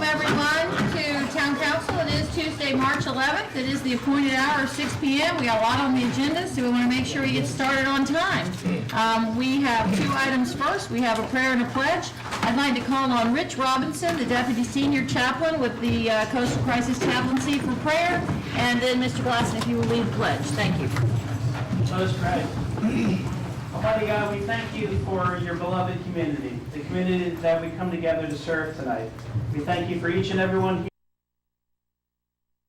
everyone to Town Council. It is Tuesday, March 11th. It is the appointed hour of 6 p.m. We got a lot on the agenda, so we want to make sure we get started on time. We have two items first. We have a prayer and a pledge. I'd like to call on Rich Robinson, the Deputy Senior Chaplain with the Coastal Crisis Chaplaincy, for prayer, and then Mr. Glasson, if you will lead the pledge. Thank you. Let us pray. Almighty God, we thank you for your beloved community, the community that we come together to serve tonight. We thank you for each and every one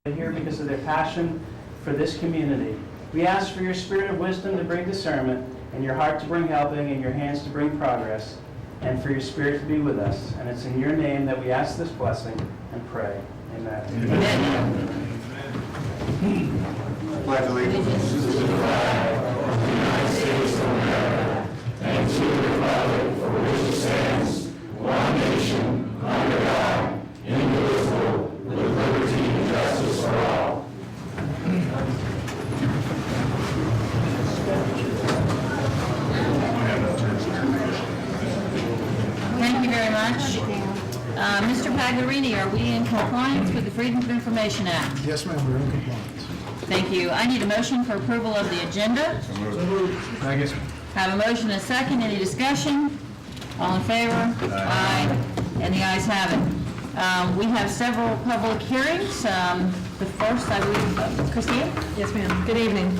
here because of their passion for this community. We ask for your spirit of wisdom to bring discernment, and your heart to bring helping, and your hands to bring progress, and for your spirit to be with us. And it's in your name that we ask this blessing and pray. Amen. Amen. Pledge allegiance to the flag of the United States of America and to the republic for which it stands, one nation, under God, indivisible, with liberty and justice for all. Thank you very much. Mr. Pagliarini, are we in compliance with the Freedom of Information Act? Yes, ma'am, we're in compliance. Thank you. I need a motion for approval of the agenda. I guess. Have a motion and a second. Any discussion? All in favor? Aye. And the ayes have it. We have several public hearings. The first, I believe, Christine? Yes, ma'am. Good evening.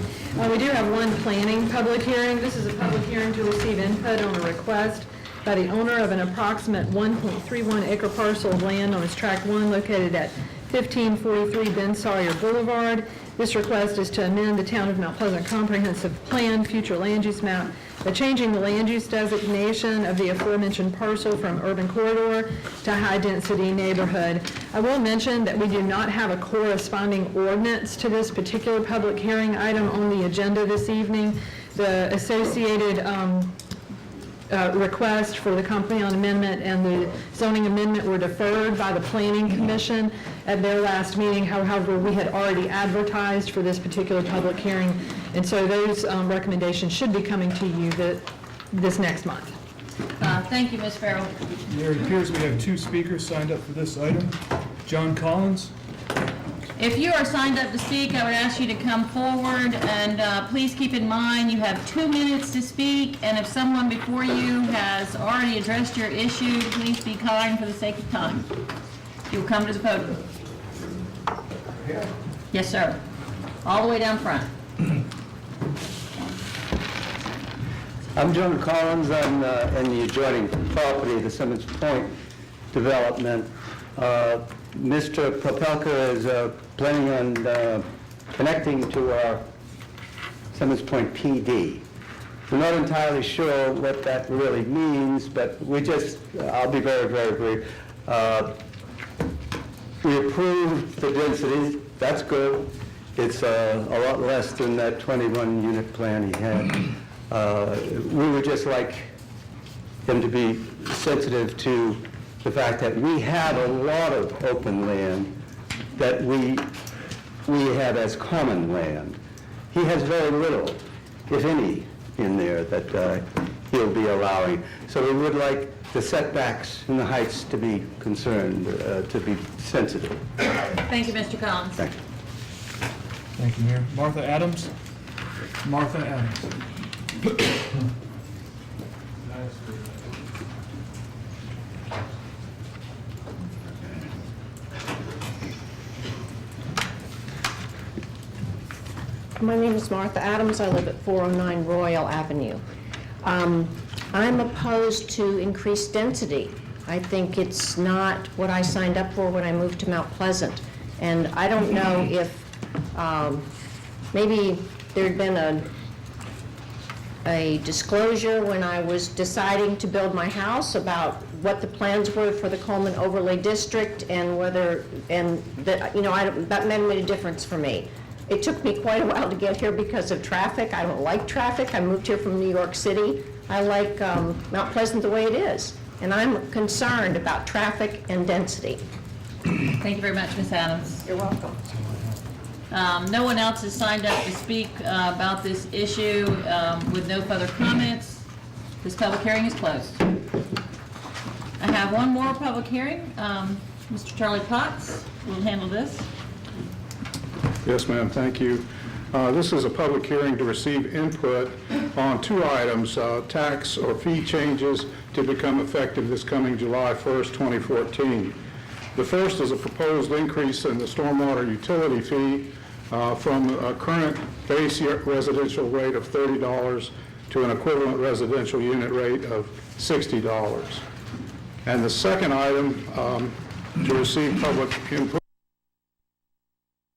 We do have one planning public hearing. This is a public hearing to receive input on a request by the owner of an approximate 1.31 acre parcel of land on its Tract 1 located at 1543 Ben Sawyer Boulevard. This request is to amend the Town of Mount Pleasant Comprehensive Plan future land use map by changing the land use designation of the aforementioned parcel from urban corridor to high-density neighborhood. I will mention that we do not have a corresponding ordinance to this particular public hearing item on the agenda this evening. The associated request for the comprehensive amendment and the zoning amendment were deferred by the Planning Commission at their last meeting. However, we had already advertised for this particular public hearing, and so those recommendations should be coming to you this next month. Thank you, Ms. Farrell. There it appears we have two speakers signed up for this item. John Collins. If you are signed up to speak, I would ask you to come forward, and please keep in mind you have 2 minutes to speak, and if someone before you has already addressed your issue, please be kind for the sake of time. You'll come to the podium. Yes, sir. All the way down front. I'm John Collins. I'm in the adjoining property, the Simmons Point development. Mr. Popelka is planning on connecting to our Simmons Point PD. We're not entirely sure what that really means, but I'll be very, very brief. We approved the density. That's good. It's a lot less than that 21-unit plan he had. We would just like him to be sensitive to the fact that we have a lot of open land that we have as common land. He has very little, if any, in there that he'll be allowing. So we would like the setbacks and the heights to be concerned, to be sensitive. Thank you, Mr. Collins. Thank you. Thank you, Mayor. Martha Adams. Martha Adams. My name is Martha Adams. I live at 409 Royal Avenue. I'm opposed to increased density. I think it's not what I signed up for when I moved to Mount Pleasant. And I don't know if maybe there'd been a disclosure when I was deciding to build my house about what the plans were for the Coleman Overlay District and that made a difference for me. It took me quite a while to get here because of traffic. I don't like traffic. I moved here from New York City. I like Mount Pleasant the way it is. And I'm concerned about traffic and density. Thank you very much, Ms. Adams. You're welcome. No one else has signed up to speak about this issue. With no further comments, this public hearing is closed. I have one more public hearing. Mr. Charlie Potts will handle this. Yes, ma'am, thank you. This is a public hearing to receive input on two items, tax or fee changes to become effective this coming July 1st, 2014. The first is a proposed increase in the stormwater utility fee from a current base residential rate of $30 to an equivalent residential unit rate of $60. And the second item, to receive public input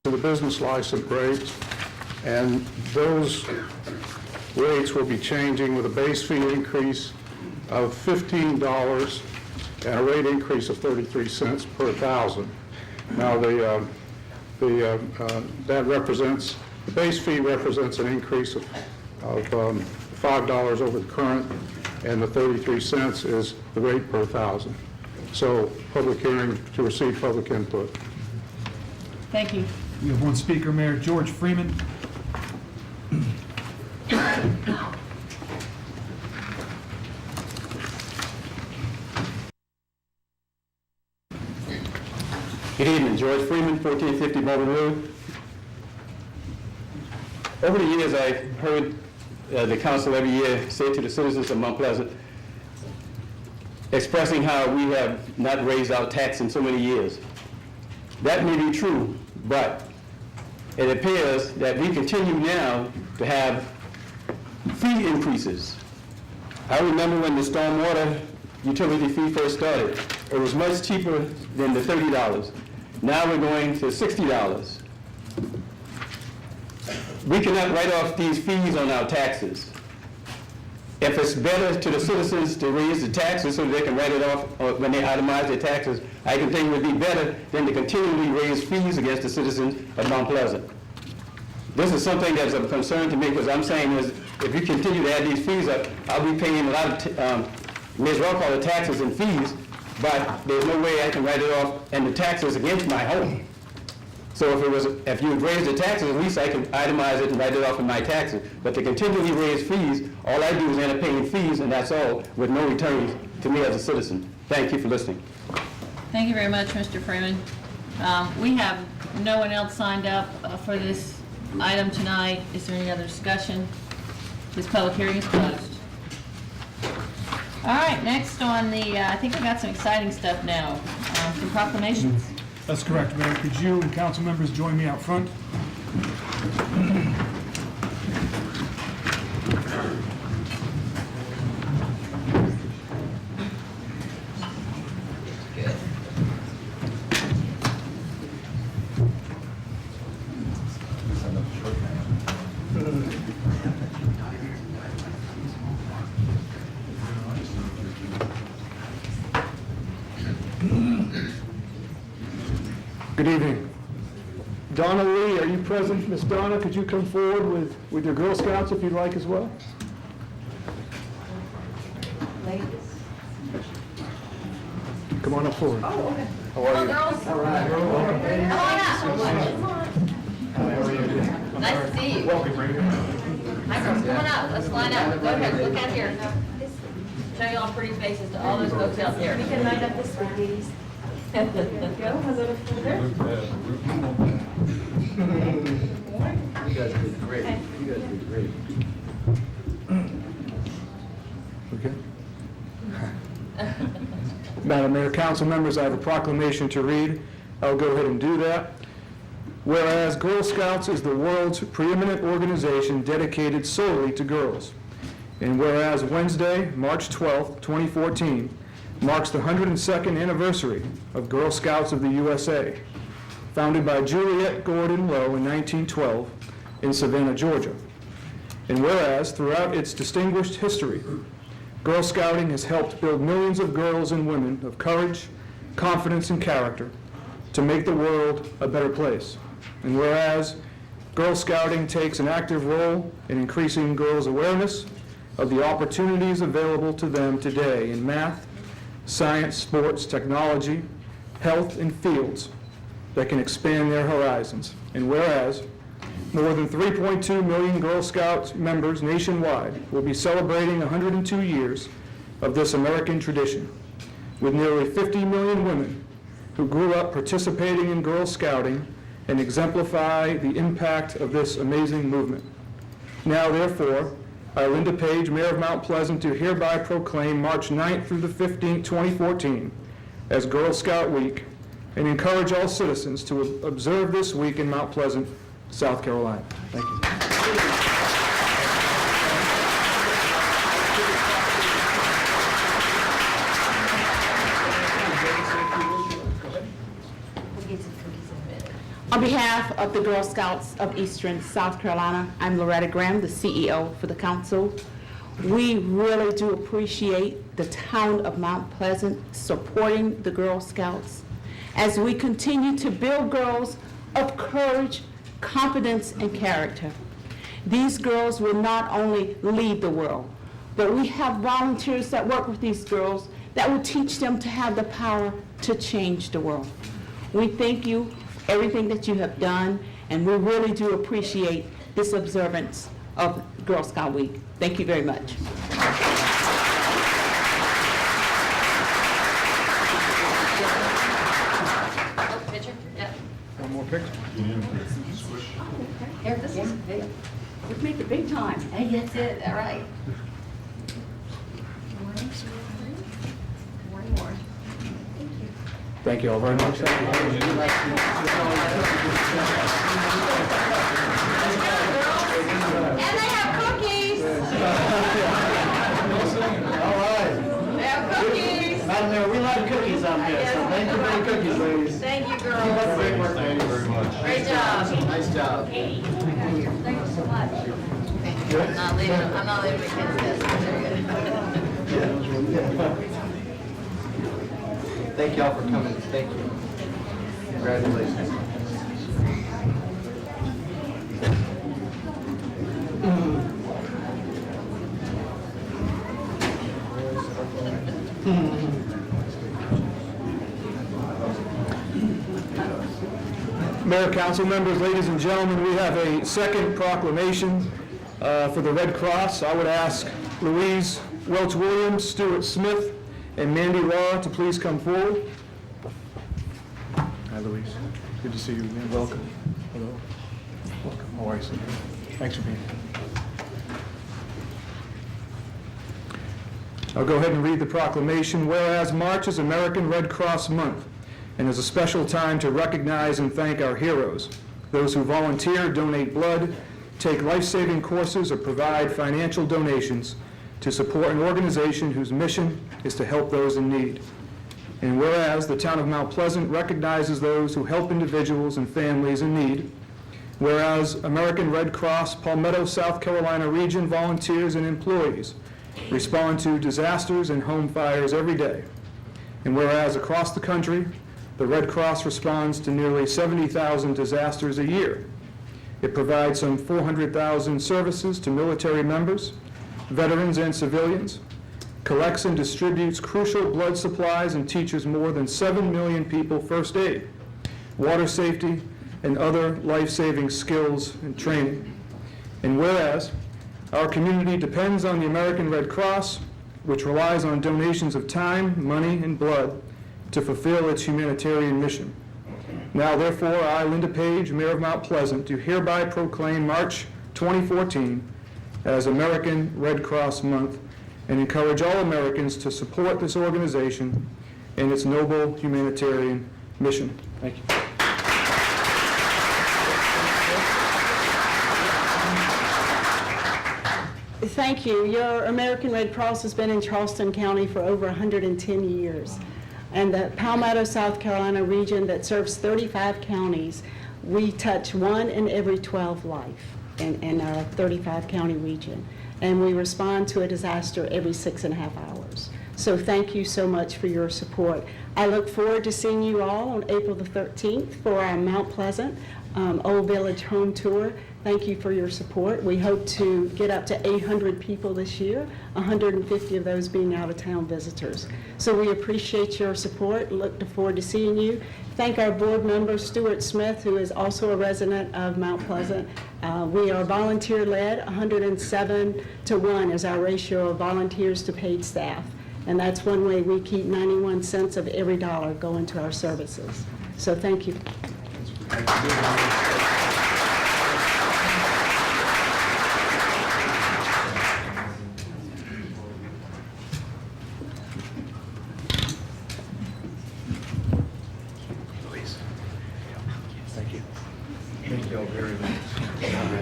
to the business license rates, and those rates will be changing with a base fee increase of $15 and a rate increase of 33 cents per thousand. Now, that represents, the base fee represents an increase of $5 over the current, and the 33 cents is the rate per thousand. So, public hearing to receive public input. Thank you. We have one speaker, Mayor George Freeman. Good evening, George Freeman, 1450 Bourbon Road. Over the years, I've heard the council every year say to the citizens of Mount Pleasant, expressing how we have not raised our tax in so many years. That may be true, but it appears that we continue now to have fee increases. I remember when the stormwater utility fee first started, it was much cheaper than the $30. Now we're going to $60. We cannot write off these fees on our taxes. If it's better to the citizens to raise the taxes so they can write it off when they itemize their taxes, I can think it would be better than to continually raise fees against the citizens of Mount Pleasant. This is something that's of concern to me, because I'm saying is, if you continue to add these fees up, I'll be paying a lot of, may as well call it taxes and fees, but there's no way I can write it off and the taxes against my home. So if you would raise the taxes, at least I can itemize it and write it off in my taxes. But to continually raise fees, all I do is end up paying fees, and that's all, with no returns to me as a citizen. Thank you for listening. Thank you very much, Mr. Freeman. We have no one else signed up for this item tonight. Is there any other discussion? This public hearing is closed. All right, next on the, I think we got some exciting stuff now. Some proclamations. That's correct, Mayor. Could you and council members join me out front? Good evening. Donna Lee, are you present? Miss Donna, could you come forward with your Girl Scouts if you'd like as well? Come on up forward. Hello, girls. Come on up. Nice to see you. Welcome, Hi, girls. Come on up. Let's line up. Go ahead. Look out here. Show you all pretty faces to all those folks out there. We can line up this way, ladies. Go. How's that over there? You guys did great. You guys did great. Okay. Madam Mayor, council members, I have a proclamation to read. I'll go ahead and do that. Whereas Girl Scouts is the world's preeminent organization dedicated solely to girls. And whereas Wednesday, March 12th, 2014, marks the 102nd anniversary of Girl Scouts of the USA, founded by Juliette Gordon Lowe in 1912 in Savannah, Georgia. And whereas throughout its distinguished history, Girl Scouting has helped build millions of girls and women of courage, confidence, and character to make the world a better place. And whereas Girl Scouting takes an active role in increasing girls' awareness of the opportunities available to them today in math, science, sports, technology, health, and fields that can expand their horizons. And whereas more than 3.2 million Girl Scouts members nationwide will be celebrating 102 years of this American tradition, with nearly 50 million women who grew up participating in Girl Scouting and exemplify the impact of this amazing movement. Now, therefore, I, Linda Page, Mayor of Mount Pleasant, do hereby proclaim March 9th through the 15th, 2014, as Girl Scout Week, and encourage all citizens to observe this week in Mount Pleasant, South Carolina. Thank you. On behalf of the Girl Scouts of Eastern South Carolina, I'm Loretta Graham, the CEO for the council. We really do appreciate the town of Mount Pleasant supporting the Girl Scouts as we continue to build girls of courage, confidence, and character. These girls will not only lead the world, but we have volunteers that work with these girls that will teach them to have the power to change the world. We thank you for everything that you have done, and we really do appreciate this observance of Girl Scout Week. Thank you very much. Picture? Yeah. One more picture. Here, this is, hey, we make it big time. Hey, that's it, all right. One more. Thank you all very much. And they have cookies. All right. They have cookies. Madam Mayor, we like cookies up here, so thank you for the cookies, ladies. Thank you, Keep girls. up the great work. Thank you very much. Great job. Nice job. Thank you so much. I'm not leaving the kids' desk. They're good. Thank y'all for coming. Thank you. Congratulations. Mayor, council members, ladies and gentlemen, we have a second proclamation for the Red Cross. I would ask Louise Welch-Williams, Stuart Smith, and Mandy Law to please come forward. Hi, Louise. Good to see you again. Welcome. Hello. Welcome. How are you, sir? Thanks for being here. I'll go ahead and read the proclamation. Whereas March is American Red Cross Month and is a special time to recognize and thank our heroes, those who volunteer, donate blood, take life-saving courses, or provide financial donations to support an organization whose mission is to help those in need. And whereas the town of Mount Pleasant recognizes those who help individuals and families in need, whereas American Red Cross Palmetto, South Carolina region volunteers and employees respond to disasters and home fires every day, and whereas across the country, the Red Cross responds to nearly 70,000 disasters a year. It provides some 400,000 services to military members, veterans and civilians, collects and distributes crucial blood supplies, and teaches more than 7 million people first aid, water safety, and other life-saving skills and training. And whereas our community depends on the American Red Cross, which relies on donations of time, money, and blood to fulfill its humanitarian mission. Now, therefore, I, Linda Page, Mayor of Mount Pleasant, do hereby proclaim March 2014 as American Red Cross Month and encourage all Americans to support this organization and its noble humanitarian mission. Thank you. Thank you. Your American Red Cross has been in Charleston County for over 110 years. And the Palmetto, South Carolina region that serves 35 counties, we touch 1 in every 12 life in our 35 county region. And we respond to a disaster every 6.5 hours. So thank you so much for your support. I look forward to seeing you all on April the 13th for our Mount Pleasant Old Village Home Tour. Thank you for your support. We hope to get up to 800 people this year, 150 of those being out-of-town visitors. So we appreciate your support. Look forward to seeing you. Thank our board member, Stuart Smith, who is also a resident of Mount Pleasant. We are volunteer-led. 107 to 1 is our ratio of volunteers to paid staff. And that's one way we keep 91 cents of every dollar going to our services. So thank you. Thank you all very much.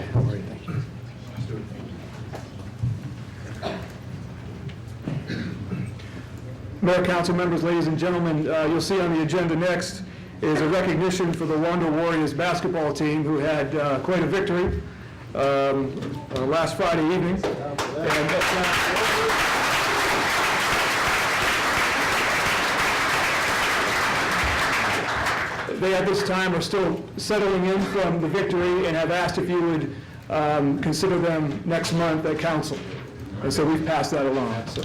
Thank you. Mayor, council members, ladies and gentlemen, you'll see on the agenda next is a recognition for the Wanda Warriors basketball team who had quite a victory last Friday evening. They at this time are still settling in from the victory and have asked if you would consider them next month at council. And so we've passed that along. So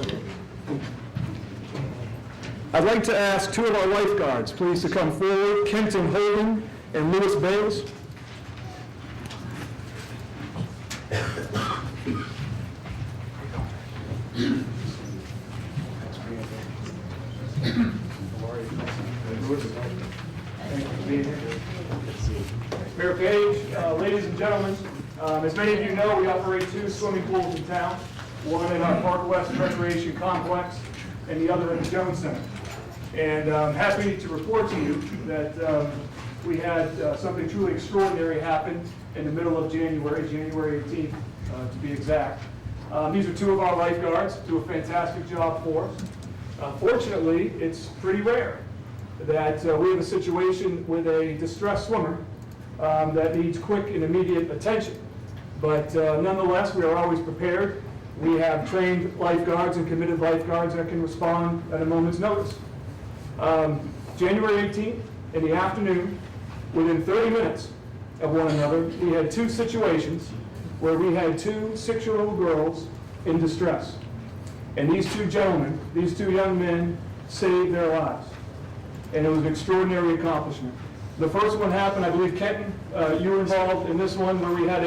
I'd like to ask two of our lifeguards, please, to come forward, Kenton Holden and Lewis Bales. Mayor Page, ladies and gentlemen, as many of you know, we operate two swimming pools in town, one at our Park West Recreation Complex and the other at the Jones Center. And I'm happy to report to you that we had something truly extraordinary happen in the middle of January 18th to be exact. These are two of our lifeguards, do a fantastic job for us. Fortunately, it's pretty rare that we have a situation with a distressed swimmer that needs quick and immediate attention. But nonetheless, we are always prepared. We have trained lifeguards and committed lifeguards that can respond at a moment's notice. January 18th, in the afternoon, within 30 minutes of one another, we had two situations where we had two 6-year-old girls in distress. And these two gentlemen, these two young men, saved their lives. And it was an extraordinary accomplishment. The first one happened, I believe, Kenton, you were involved in this one where we had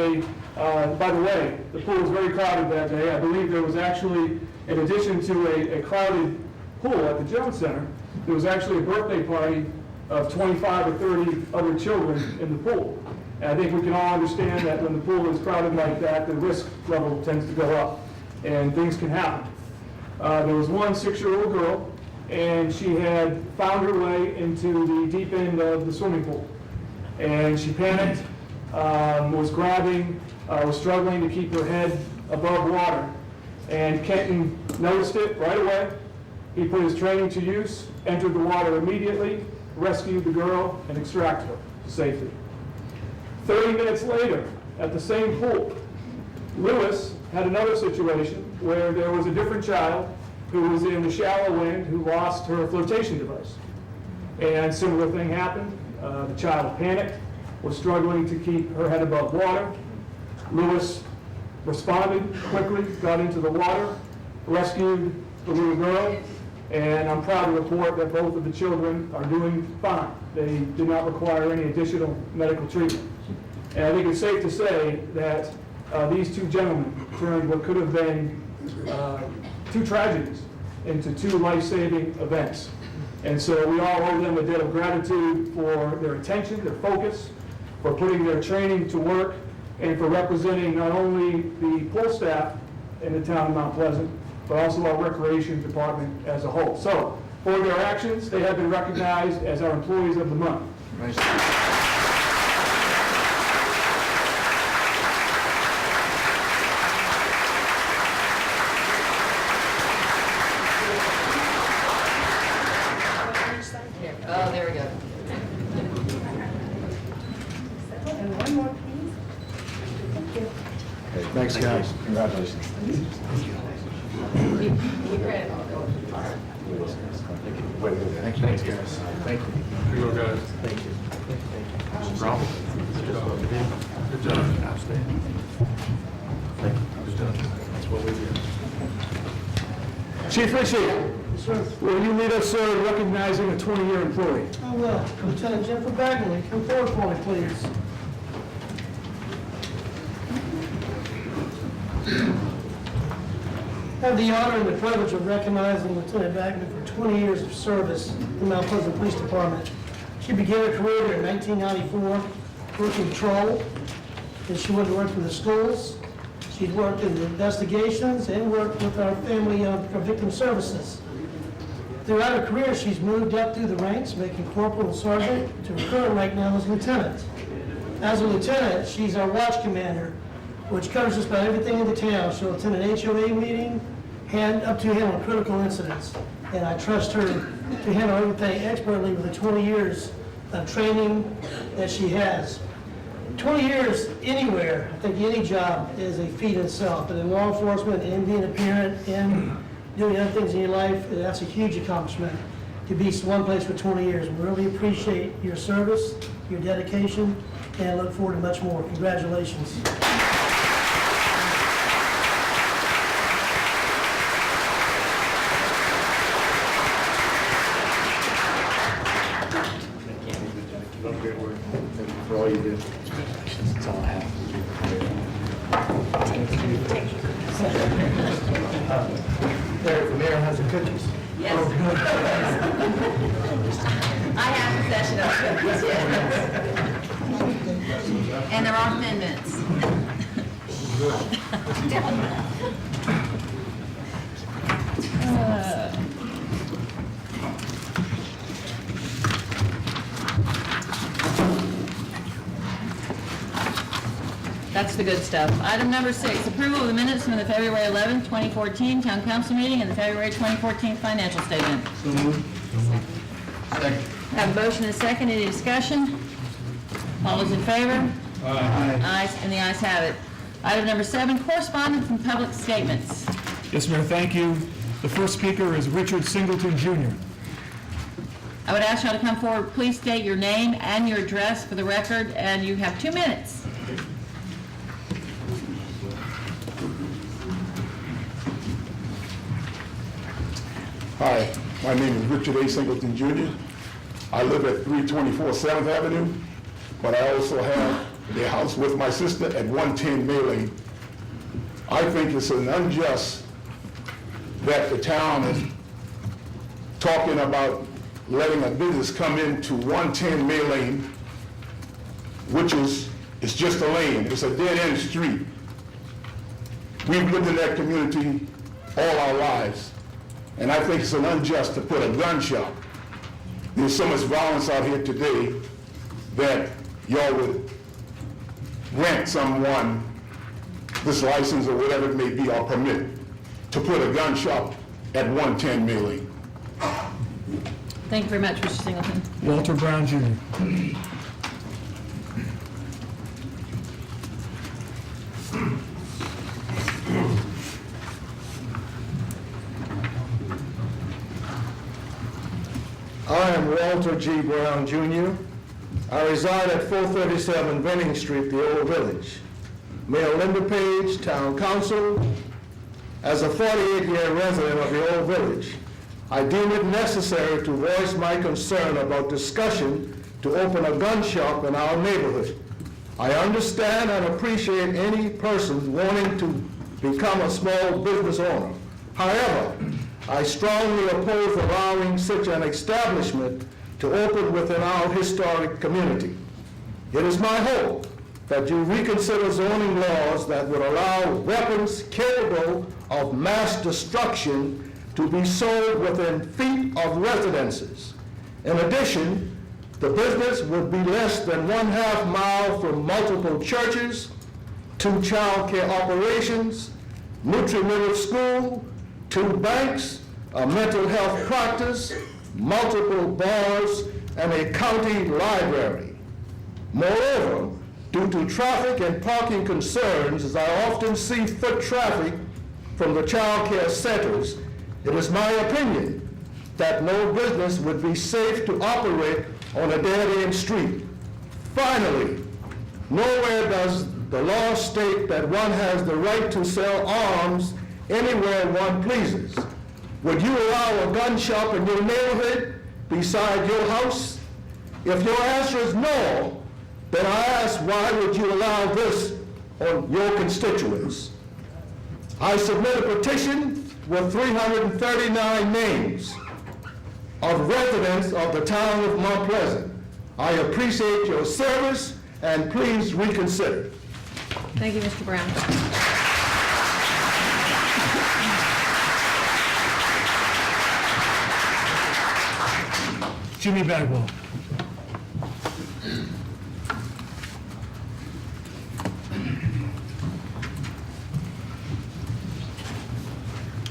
by the way, the pool was very crowded that day. I believe there was actually, in addition to a crowded pool at the Jones Center, there was actually a birthday party of 25 or 30 other children in the pool. And I think we can all understand that when the pool is crowded like that, the risk level tends to go up, and things can happen. There was one 6-year-old girl, and she had found her way into the deep end of the swimming pool. And she panicked, was grabbing, was struggling to keep her head above water. And Kenton noticed it right away. He put his training to use, entered the water immediately, rescued the girl, and extracted her to safety. 30 minutes later, at the same pool, Lewis had another situation where there was a different child who was in the shallow end who lost her flotation device. And similar thing happened. The child panicked, was struggling to keep her head above water. Lewis responded quickly, got into the water, rescued the little girl, and I'm proud to report that both of the children are doing fine. They did not require any additional medical treatment. And I think it's safe to say that these two gentlemen turned what could have been two tragedies into two life-saving events. And so we all owe them a debt of gratitude for their attention, their focus, for putting their training to work, and for representing not only the pool staff in the town of Mount Pleasant, but also our recreation department as a whole. So, for their actions, they have been recognized as our employees of the month. Oh, there we go. And one more, please. Thank you. Thanks, guys. Congratulations. Thanks, guys. Thank you. Here you go, guys. Thank you. Problem? Good job. Outstanding. Good job. That's what we do. Chief Ritchie, will you lead us in recognizing a 20-year employee? I will. Lieutenant Jennifer Bagley, come forward for me, please. have the honor and the privilege of recognizing Lieutenant Backman for 20 years of service in Mount Pleasant Police Department. She began her career in 1994 working patrol. Then she went to work for the schools. She'd worked in investigations and worked with our family victim services. Throughout her career, she's moved up through the ranks, making corporal and sergeant, to her current rank now as lieutenant. As a lieutenant, she's our watch commander, which covers just about everything in the town. She'll attend an HOA meeting, up to handle critical incidents. And I trust her to handle everything expertly with the 20 years of training that she has. 20 years anywhere, I think any job is a feat in itself, but in law enforcement and being a parent and doing other things in your life, that's a huge accomplishment to be one place for 20 years. We really appreciate your service, your dedication, and I look forward to much more. Congratulations. For all you do. That's all I have. There, the mayor has the cookies. Yes. I have possession of cookies, and there are Thin Mints. That's the good stuff. Item number 6, approval of the minutes from the February 11th, 2014 Town Council meeting and the February 2014 financial statement. So moved. Second. Have a motion and a second. Any discussion? All those in favor? Aye. Ayes, and the ayes have it. Item number 7, correspondence and public statements. Yes, Mayor, thank you. The first speaker is Richard Singleton Jr. I would ask you all to come forward. Please state your name and your address for the record, and you have 2 minutes. Hi, my name is Richard A. Singleton Jr. I live at 324 7th Avenue, but I also have a house with my sister at 110 May Lane. I think it's an unjust that the town is talking about letting a business come into 110 May Lane, which is just a lane. It's a dead-end street. We've lived in that community all our lives. And I think it's an unjust to put a gun shop. There's so much violence out here today that y'all would grant someone this license or whatever it may be, or permit, to put a gun shop at 110 May Lane. Thank you very much, Mr. Singleton. Walter Brown Jr. I am Walter G. Brown Jr. I reside at 437 Venning Street, the Old Village. Mayor Linda Page, Town Council. As a 48-year resident of the Old Village, I deem it necessary to voice my concern about discussion to open a gun shop in our neighborhood. I understand and appreciate any person wanting to become a small business owner. However, I strongly oppose allowing such an establishment to open within our historic community. It is my hope that you reconsider zoning laws that would allow weapons capable of mass destruction to be sold within feet of residences. In addition, the business would be less than 1/2 mile from multiple churches, 2 child care operations, Nutri-Middle School, 2 banks, a mental health practice, multiple bars, and a county library. Moreover, due to traffic and parking concerns, as I often see foot traffic from the child care centers, it is my opinion that no business would be safe to operate on a dead-end street. Finally, nowhere does the law state that one has the right to sell arms anywhere one pleases. Would you allow a gun shop in your neighborhood beside your house? If your answer is no, then I ask, why would you allow this on your constituents? I submit a petition with 339 names of residents of the town of Mount Pleasant. I appreciate your service, and please reconsider. Thank you, Mr. Brown. Jimmy Bagwell.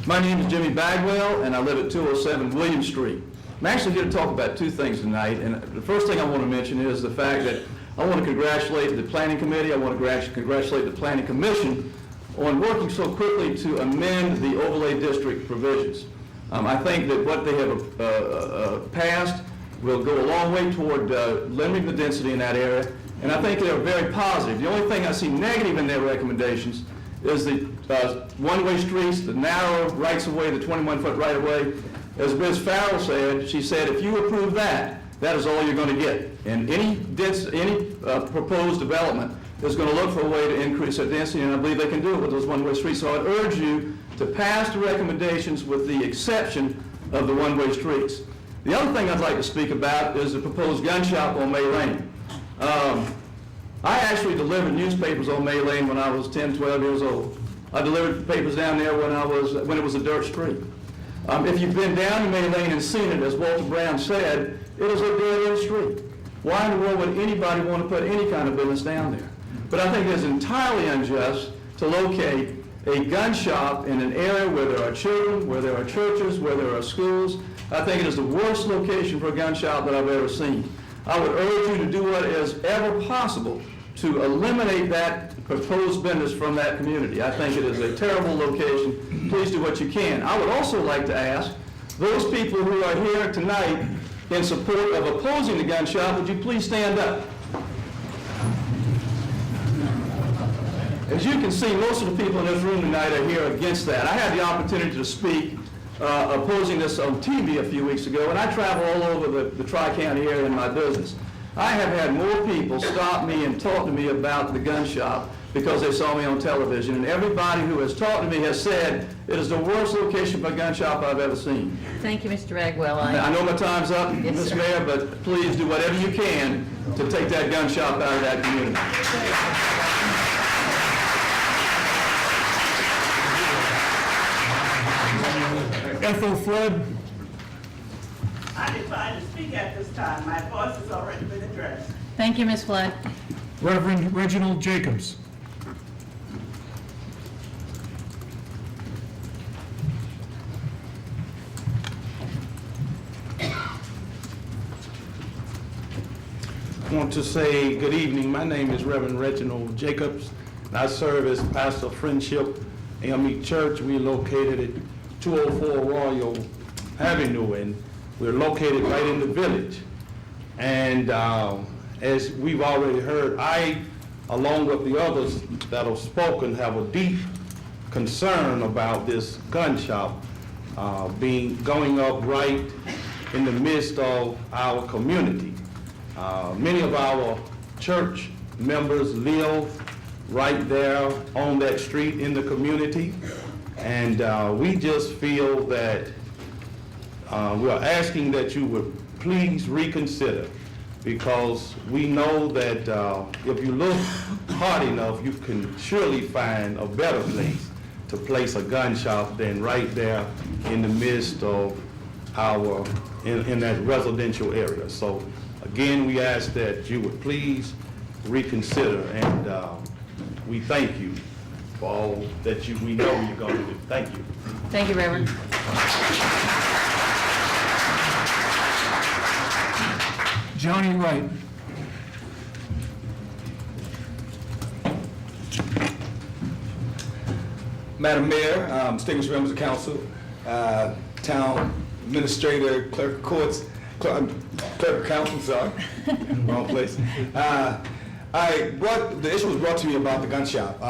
My name is Jimmy Bagwell, and I live at 207 William Street. I'm actually here to talk about two things tonight, and the first thing I want to mention is the fact that I want to congratulate the Planning Committee, I want to congratulate the Planning Commission on working so quickly to amend the overlay district provisions. I think that what they have passed will go a long way toward limiting the density in that area, and I think they're very positive. The only thing I see negative in their recommendations is the one-way streets, the narrow rights-of-way, the 21-foot right-of-way. As Ms. Farrell said, she said, if you approve that, that is all you're going to get. And any proposed development is going to look for a way to increase that density, and I believe they can do it with those one-way streets. So I'd urge you to pass the recommendations with the exception of the one-way streets. The other thing I'd like to speak about is the proposed gun shop on May Lane. I actually delivered newspapers on May Lane when I was 10, 12 years old. I delivered papers down there when it was a dirt street. If you've been down to May Lane and seen it, as Walter Brown said, it is a dead-end street. Why in the world would anybody want to put any kind of business down there? But I think it's entirely unjust to locate a gun shop in an area where there are children, where there are churches, where there are schools. I think it is the worst location for a gun shop that I've ever seen. I would urge you to do what is ever possible to eliminate that proposed business from that community. I think it is a terrible location. Please do what you can. I would also like to ask those people who are here tonight in support of opposing the gun shop, would you please stand up? As you can see, most of the people in this room tonight are here against that. I had the opportunity to speak opposing this on TV a few weeks ago, and I travel all over the Tri-County area in my business. I have had more people stop me and talk to me about the gun shop because they saw me on television, and everybody who has talked to me has said it is the worst location for a gun shop I've ever seen. Thank you, Mr. Bagwell. I know my time's up, Yes, Ms. sir. Mayor, but please do whatever you can to take that gun shop out of that community. Ethel Flood. I decline to speak at this time. My voice has already been addressed. Thank you, Ms. Flood. Reverend Reginald Jacobs. I want to say good evening. My name is Reverend Reginald Jacobs, and I serve as pastor of Friendship AME Church. We're located at 204 Royal Avenue, and we're located right in the village. And as we've already heard, I, along with the others that have spoken, have a deep concern about this gun shop going up right in the midst of our community. Many of our church members live right there on that street in the community, and we just feel that we're asking that you would please reconsider, because we know that if you look hard enough, you can surely find a better place to place a gun shop than right there in the midst of our, in that residential area. So again, we ask that you would please reconsider, and we thank you for all that we know you're going to do. Thank you. Thank you, Reverend. Johnny Wright. Madam Mayor, distinguished members of council, town administrator, clerk of courts, clerk of council, sorry, wrong place. The issue was brought to me about the gun shop.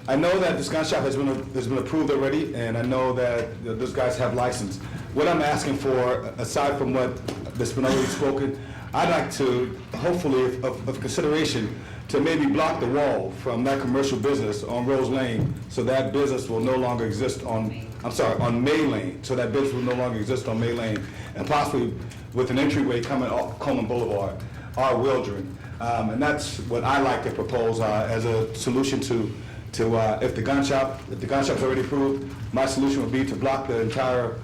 I know that this gun shop has been approved already, and I know that those guys have license. What I'm asking for, aside from that's been already spoken, I'd like to, hopefully, of consideration, to maybe block the wall from that commercial business on Rose Lane, so that business will no longer exist on on May Lane, so that business will no longer exist on May Lane, and possibly with an entryway coming off Coleman Boulevard or Wildren. And that's what I like to propose as a solution to if the gun shop's already approved, my solution would be to block the entire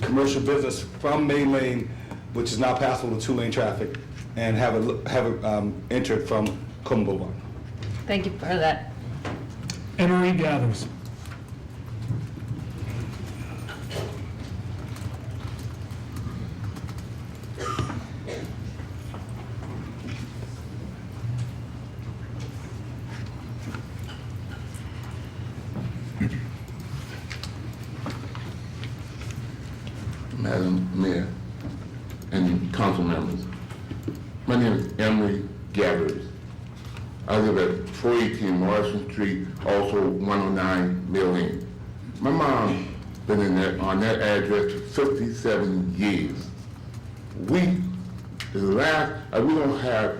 commercial business from May Lane, which is now passable to 2-lane traffic, and have it entered from Coleman Boulevard. Thank you for that. Emery Gathers. Madam Mayor and council members, my name is Emery Gathers. I live at 418 Morrison Street, also 109 Mill Lane. My mom been on that address for 57 years. We don't have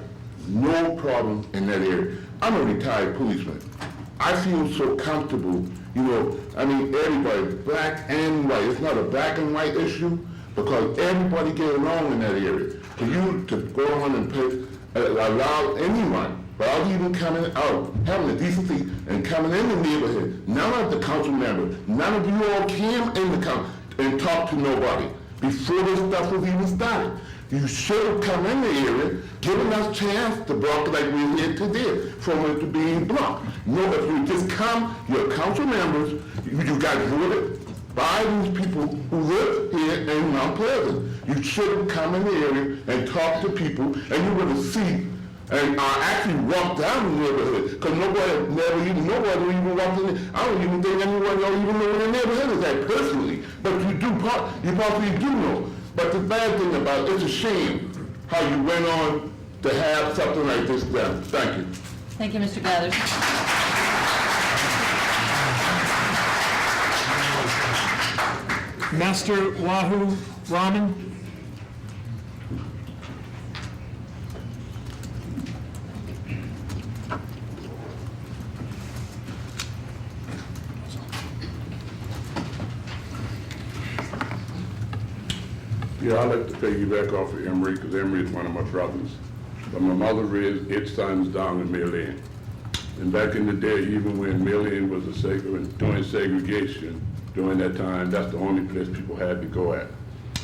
no problem in that area. I'm a retired policeman. I feel so comfortable, everybody, black and white. It's not a black and white issue because everybody get along in that area. For you to go on and allow anyone, without even coming out, having the decency and coming in the neighborhood, none of the council members, none of you all came in the council and talked to nobody before this stuff was even started. You should have come in the area, given us chance to block it like we're here today, from it to being blocked. No, if you just come, you're council members, you got voted by these people who live here in Mount Pleasant. You should have come in the area and talked to people, and you would have seen, and actually walked down the neighborhood, because nobody even walked in there. I don't even think anyone even know where the neighborhood is at personally, but you possibly do know. But the bad thing about it's a shame how you went on to have something like this done. Thank you. Thank you, Mr. Gathers. Master Wahoo Rahman. Yeah, I'd like to piggyback off of Emery, because Emery is one of my brothers. But my mother raised 8 sons down in Mill Lane. And back in the day, even when Mill Lane was doing segregation, during that time, that's the only place people had to go at.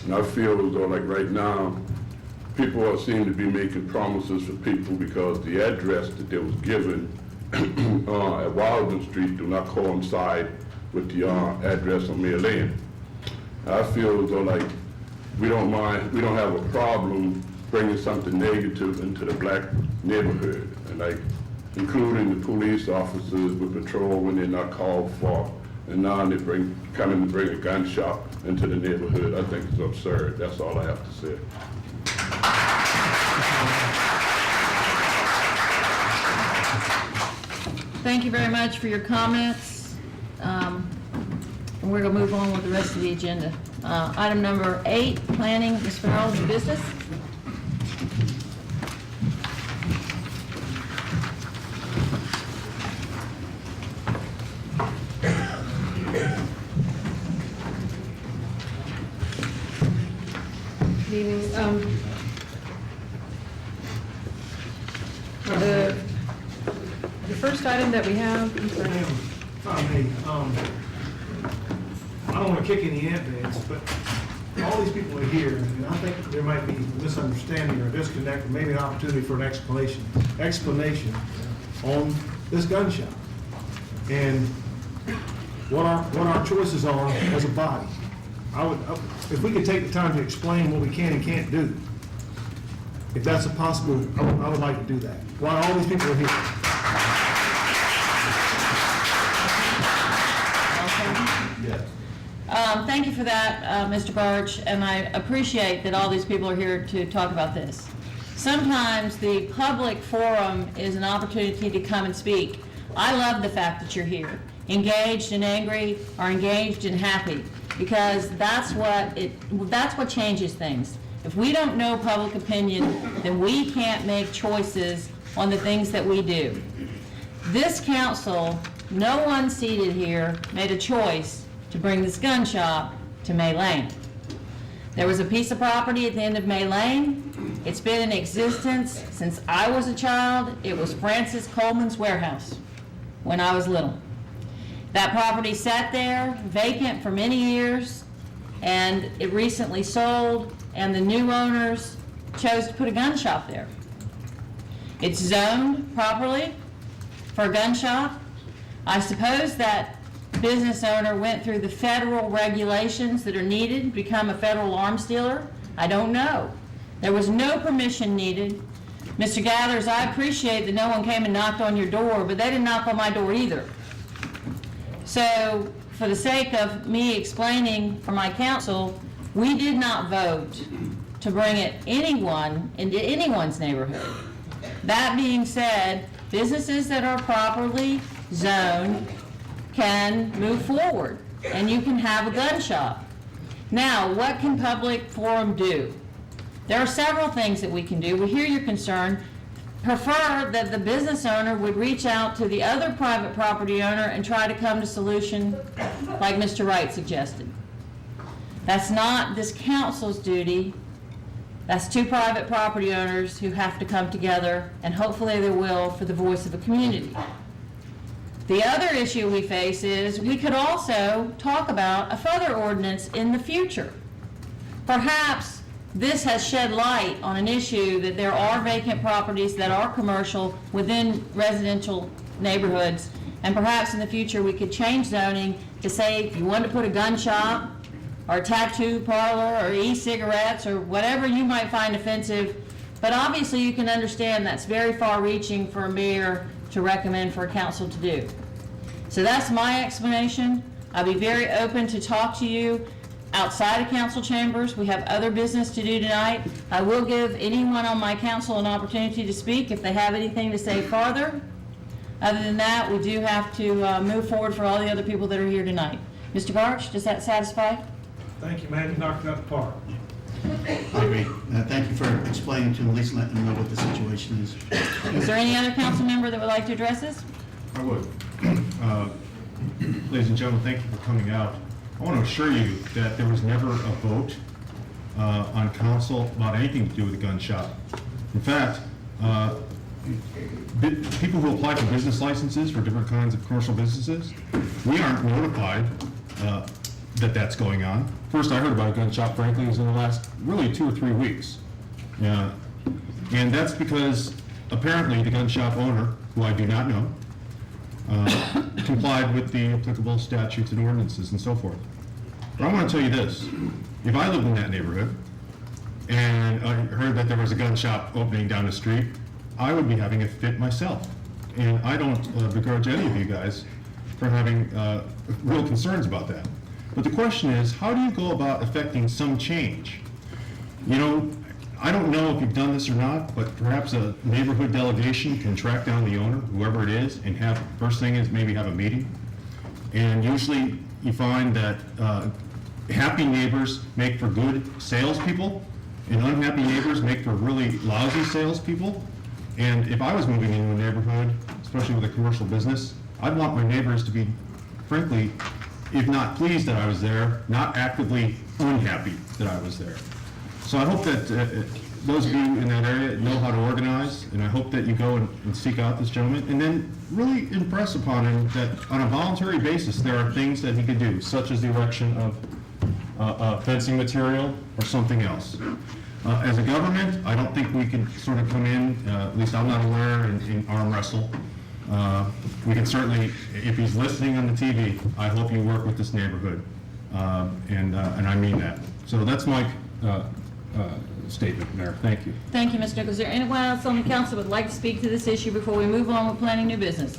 And I feel as though, like right now, people seem to be making promises for people because the address that they was given at Wildman Street do not coincide with the address on Mill Lane. I feel as though like we don't have a problem bringing something negative into the black neighborhood, and like including the police officers with patrol when they're not called for, and now they come in to bring a gun shop into the neighborhood. I think it's absurd. That's all I have to say. Thank you very much for your comments. And we're going to move on with the rest of the agenda. Item number 8, planning. Ms. Farrell, new business. Good evening. The first item that we have, I don't want to kick any advance, but all these people are here, and I think there might be a misunderstanding or a disconnect, or maybe an opportunity for an explanation on this gun shop and what our choices are as a body. If we could take the time to explain what we can and can't do, if that's possible, I would like to do that while all these people are here. Thank you for that, Mr. Barch, and I appreciate that all these people are here to talk about this. Sometimes the public forum is an opportunity to come and speak. I love the fact that you're here, engaged and angry, or engaged and happy, because that's what changes things. If we don't know public opinion, then we can't make choices on the things that we do. This council, no one seated here made a choice to bring this gun shop to May Lane. There was a piece of property at the end of May Lane. It's been in existence since I was a child. It was Francis Coleman's warehouse when I was little. That property sat there vacant for many years, and it recently sold, and the new owners chose to put a gun shop there. It's zoned properly for a gun shop. I suppose that business owner went through the federal regulations that are needed to become a federal arms dealer. I don't know. There was no permission needed. Mr. Gathers, I appreciate that no one came and knocked on your door, but they didn't knock on my door either. So, for the sake of me explaining for my council, we did not vote to bring anyone into anyone's neighborhood. That being said, businesses that are properly zoned can move forward, and you can have a gun shop. Now, what can Public Forum do? There are several things that we can do. We hear your concern. Prefer that the business owner would reach out to the other private property owner and try to come to solution like Mr. Wright suggested. That's not this council's duty. That's two private property owners who have to come together, and hopefully they will, for the voice of the community. The other issue we face is we could also talk about a further ordinance in the future. Perhaps this has shed light on an issue that there are vacant properties that are commercial within residential neighborhoods, and perhaps in the future we could change zoning to say if you want to put a gun shop or a tattoo parlor or e-cigarettes or whatever you might find offensive, but obviously you can understand that's very far-reaching for a mayor to recommend for a council to do. So that's my explanation. I'll be very open to talk to you outside of council chambers. We have other business to do tonight. I will give anyone on my council an opportunity to speak if they have anything to say farther. Other than that, we do have to move forward for all the other people that are here tonight. Mr. Garch, does that satisfy? Thank you, man. You knocked it out the park. I agree. Thank you for explaining to them, at least letting them know what the situation is. Is there any other council member that would like to address this? I would. Ladies and gentlemen, thank you for coming out. I want to assure you that there was never a vote on council about anything to do with the gun shop. In fact, people who apply for business licenses for different kinds of commercial businesses, we aren't notified that that's going on. First I heard about a gun shop, frankly, was in the last really 2 or 3 weeks. And that's because apparently the gun shop owner, who I do not know, complied with the applicable statutes and ordinances and so forth. But I want to tell you this, if I lived in that neighborhood and I heard that there was a gun shop opening down the street, I would be having a fit myself. And I don't begrudge any of you guys for having real concerns about that. But the question is, how do you go about effecting some change? You know, I don't know if you've done this or not, but perhaps a neighborhood delegation can track down the owner, whoever it is, and have, first thing is maybe have a meeting. And usually you find that happy neighbors make for good salespeople, and unhappy neighbors make for really lousy salespeople. And if I was moving into a neighborhood, especially with a commercial business, I'd want my neighbors to be, frankly, if not pleased that I was there, not actively unhappy that I was there. So I hope that those of you in that area know how to organize, and I hope that you go and seek out this gentleman, and then really impress upon him that on a voluntary basis, there are things that he could do, such as the erection of fencing material or something else. As a government, I don't think we can sort of come in, at least I'm not aware, and arm wrestle. We can certainly, if he's listening on the TV, I hope you work with this neighborhood, and I mean that. So that's my statement, Mayor. Thank you. Thank you, Mr. Nichols. Is there anyone else on the council who would like to speak to this issue before we move on with planning new business?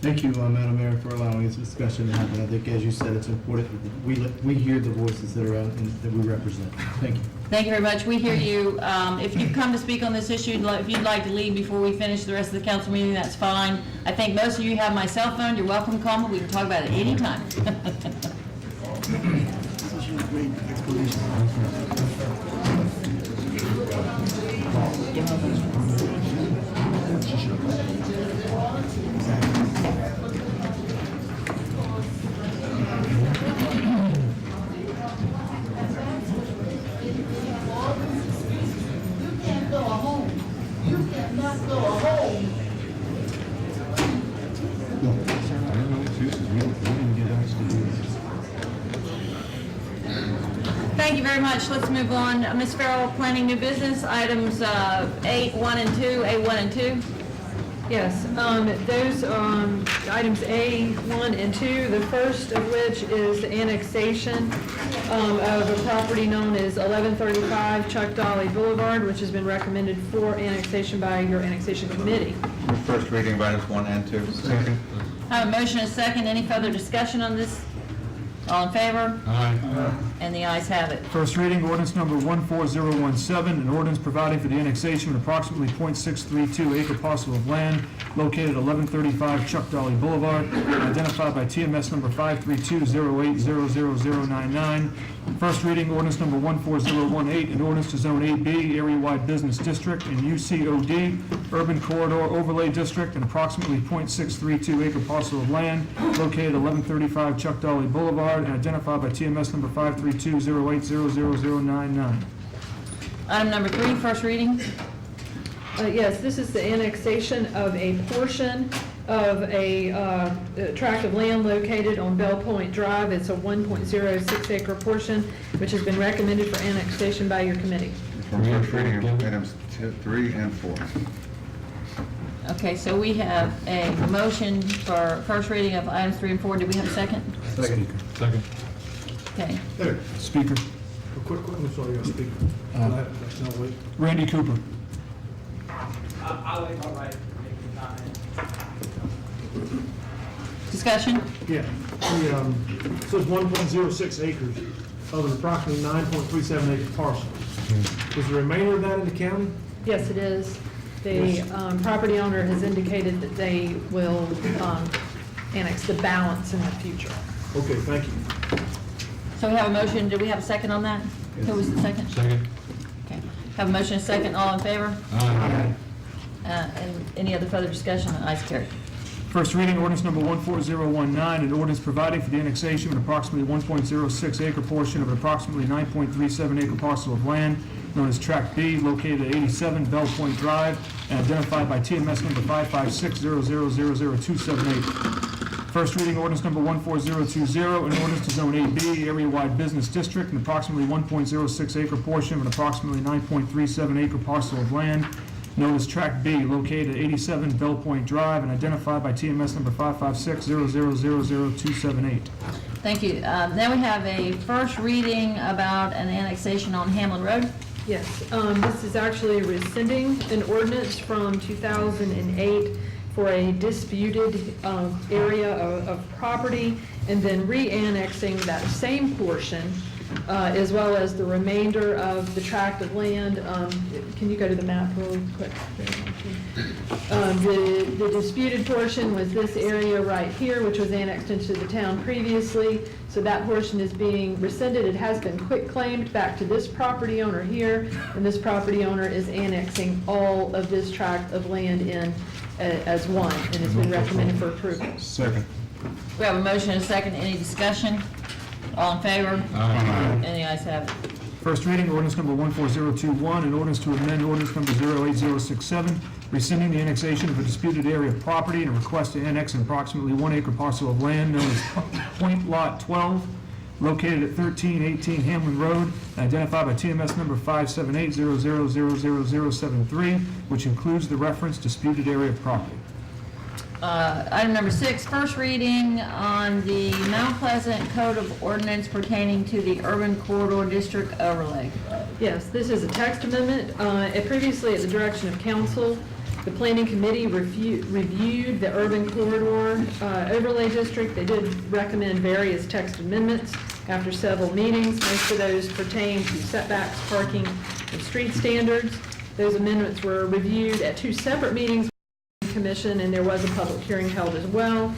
Thank you, Madam Mayor, for allowing this discussion to happen. I think, as you said, it's important that we hear the voices that are out and that we represent. Thank you. Thank you very much. We hear you. If you've come to speak on this issue, if you'd like to leave before we finish the rest of the council meeting, that's fine. I think most of you have my cell phone. You're welcome to call me. We can talk about it any time. Thank you very much. Let's move on. Ms. Farrell, planning new business, items 8, 1, and 2, A1 and 2. Yes, those items A, 1, and 2, the first of which is the annexation of a property known as 1135 Chuck Dolly Boulevard, which has been recommended for annexation by your annexation committee. First reading of items 1 and 2. Second. I have a motion and a second. Any further discussion on this? All in favor? Aye. And the ayes have it. First reading, ordinance number 14017, an ordinance providing for the annexation of approximately .632 acre parcel of land located at 1135 Chuck Dolly Boulevard, identified by TMS number 532-08000099. First reading, ordinance number 14018, an ordinance to zone 8B, area-wide business district, and UCOD, urban corridor overlay district, and approximately .632 acre parcel of land located at 1135 Chuck Dolly Boulevard, and identified by TMS number 532-08000099. Item number 3, first reading. Yes, this is the annexation of a portion of a tract of land located on Bell Point Drive. It's a 1.06 acre portion, which has been recommended for annexation by your committee. First reading of items 3 and 4. Okay, so we have a motion for first reading of items 3 and 4. Do we have a second? Second. Okay. Speaker. Quick, I'm sorry, speaker. No, wait. Randy Cooper. I'll wait, all right. Discussion? Yeah, it says 1.06 acres of an approximately 9.37 acre parcel. Is the remainder of that in the county? Yes, it is. The property owner has indicated that they will annex the balance in the future. Okay, thank you. So we have a motion. Do we have a second on that? Yes. Who was the second? Second. Okay. Have a motion and a second. All in favor? Aye. And any other further discussion? Ayes carried. First reading, ordinance number 14019, an ordinance providing for the annexation of an approximately 1.06 acre portion of an approximately 9.37 acre parcel of land known as Tract B, located at 87 Bell Point Drive, and identified by TMS number 55600000278. First reading, ordinance number 14020, an ordinance to zone 8B, area-wide business district, an approximately 1.06 acre portion of an approximately 9.37 acre parcel of land known as Tract B, located at 87 Bell Point Drive, and identified by TMS number 55600000278. Thank you. Then we have a first reading about an annexation on Hamlin Road. Yes, this is actually rescinding an ordinance from 2008 for a disputed area of property, and then re-annexing that same portion, as well as the remainder of the tract of land. Can you go to the map real quick? The disputed portion was this area right here, which was annexed into the town previously. So that portion is being rescinded. It has been quitclaimed back to this property owner here, and this property owner is annexing all of this tract of land in as one, and it's been recommended for approval. Second. We have a motion and a second. Any discussion? All in favor? Aye. And the ayes have it. First reading, ordinance number 14021, an ordinance to amend ordinance number 08067, rescinding the annexation of a disputed area of property and a request to annex an approximately 1 acre parcel of land known as Point Lot 12, located at 1318 Hamlin Road, identified by TMS number 57800000073, which includes the reference disputed area of property. Item number 6, first reading on the Mount Pleasant Code of Ordinance pertaining to the Urban Corridor District Overlay. Yes, this is a text amendment. Previously, at the direction of council, the planning committee reviewed the urban corridor overlay district. They did recommend various text amendments after several meetings. Most of those pertain to setbacks, parking, and street standards. Those amendments were reviewed at 2 separate meetings Commission, and there was a public hearing held as well.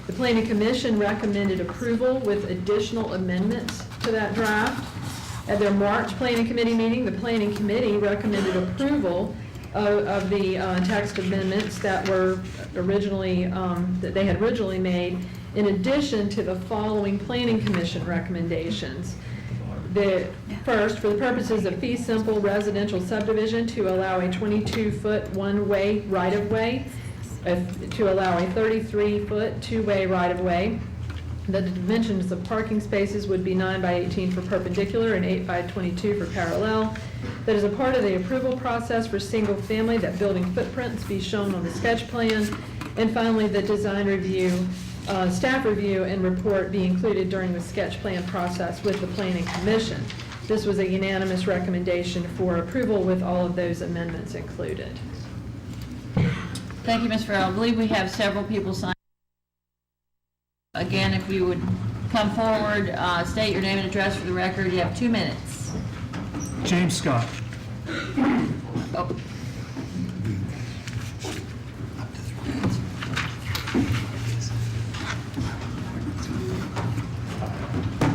The Planning Commission recommended approval with additional amendments to that draft. At their March Planning Committee meeting, the Planning Committee recommended approval of the text amendments that were originally, that they had originally made, in addition to the following Planning Commission recommendations. First, for the purposes of fee simple residential subdivision, to allow a 22-foot one-way right-of-way, to allow a 33-foot two-way right-of-way, The dimensions of parking spaces would be 9 by 18 for perpendicular and 8 by 22 for parallel. That is a part of the approval process for single family, that building footprints be shown on the sketch plan. And finally, the design review, staff review and report be included during the sketch plan process with the Planning Commission. This was a unanimous recommendation for approval with all of those amendments included. Thank you, Ms. Farrell. I believe we have several people signed. Again, if you would come forward, state your name and address for the record. You have 2 minutes. James Scott. Oh.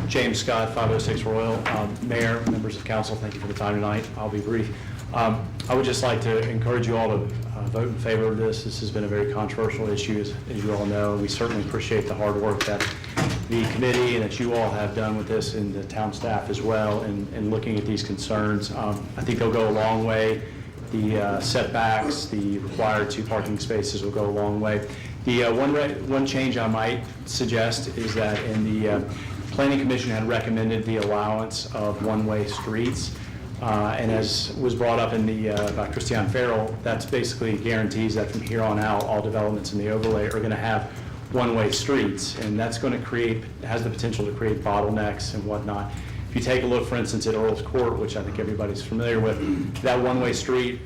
James Scott, 506 Royal. Mayor, members of council, thank you for the time tonight. I'll be brief. I would just like to encourage you all to vote in favor of this. This has been a very controversial issue, as you all know. We certainly appreciate the hard work that the committee and that you all have done with this, and the town staff as well, in looking at these concerns. I think they'll go a long way. The setbacks, the required 2 parking spaces will go a long way. The one change I might suggest is that in the Planning Commission had recommended the allowance of one-way streets. And as was brought up in the by Christiane Farrell, that's basically guarantees that from here on out, all developments in the overlay are going to have one-way streets, and that's going to has the potential to create bottlenecks and whatnot. If you take a look, for instance, at Earl's Court, which I think everybody's familiar with, that one-way street,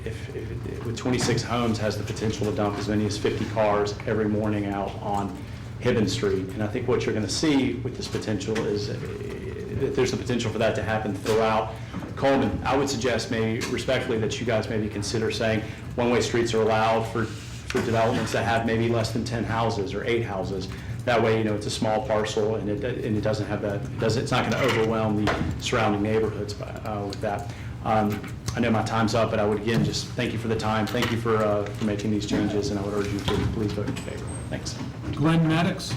with 26 homes, has the potential to dump as many as 50 cars every morning out on Hibben Street. And I think what you're going to see with this potential is that there's the potential for that to happen throughout Coleman. I would suggest maybe respectfully that you guys maybe consider saying one-way streets are allowed for developments that have maybe less than 10 houses or 8 houses. That way, it's a small parcel, and it doesn't have that. It's not going to overwhelm the surrounding neighborhoods with that. I know my time's up, but I would again just thank you for the time. Thank you for making these changes, and I would urge you to please vote in favor. Thanks. Glenn Maddox.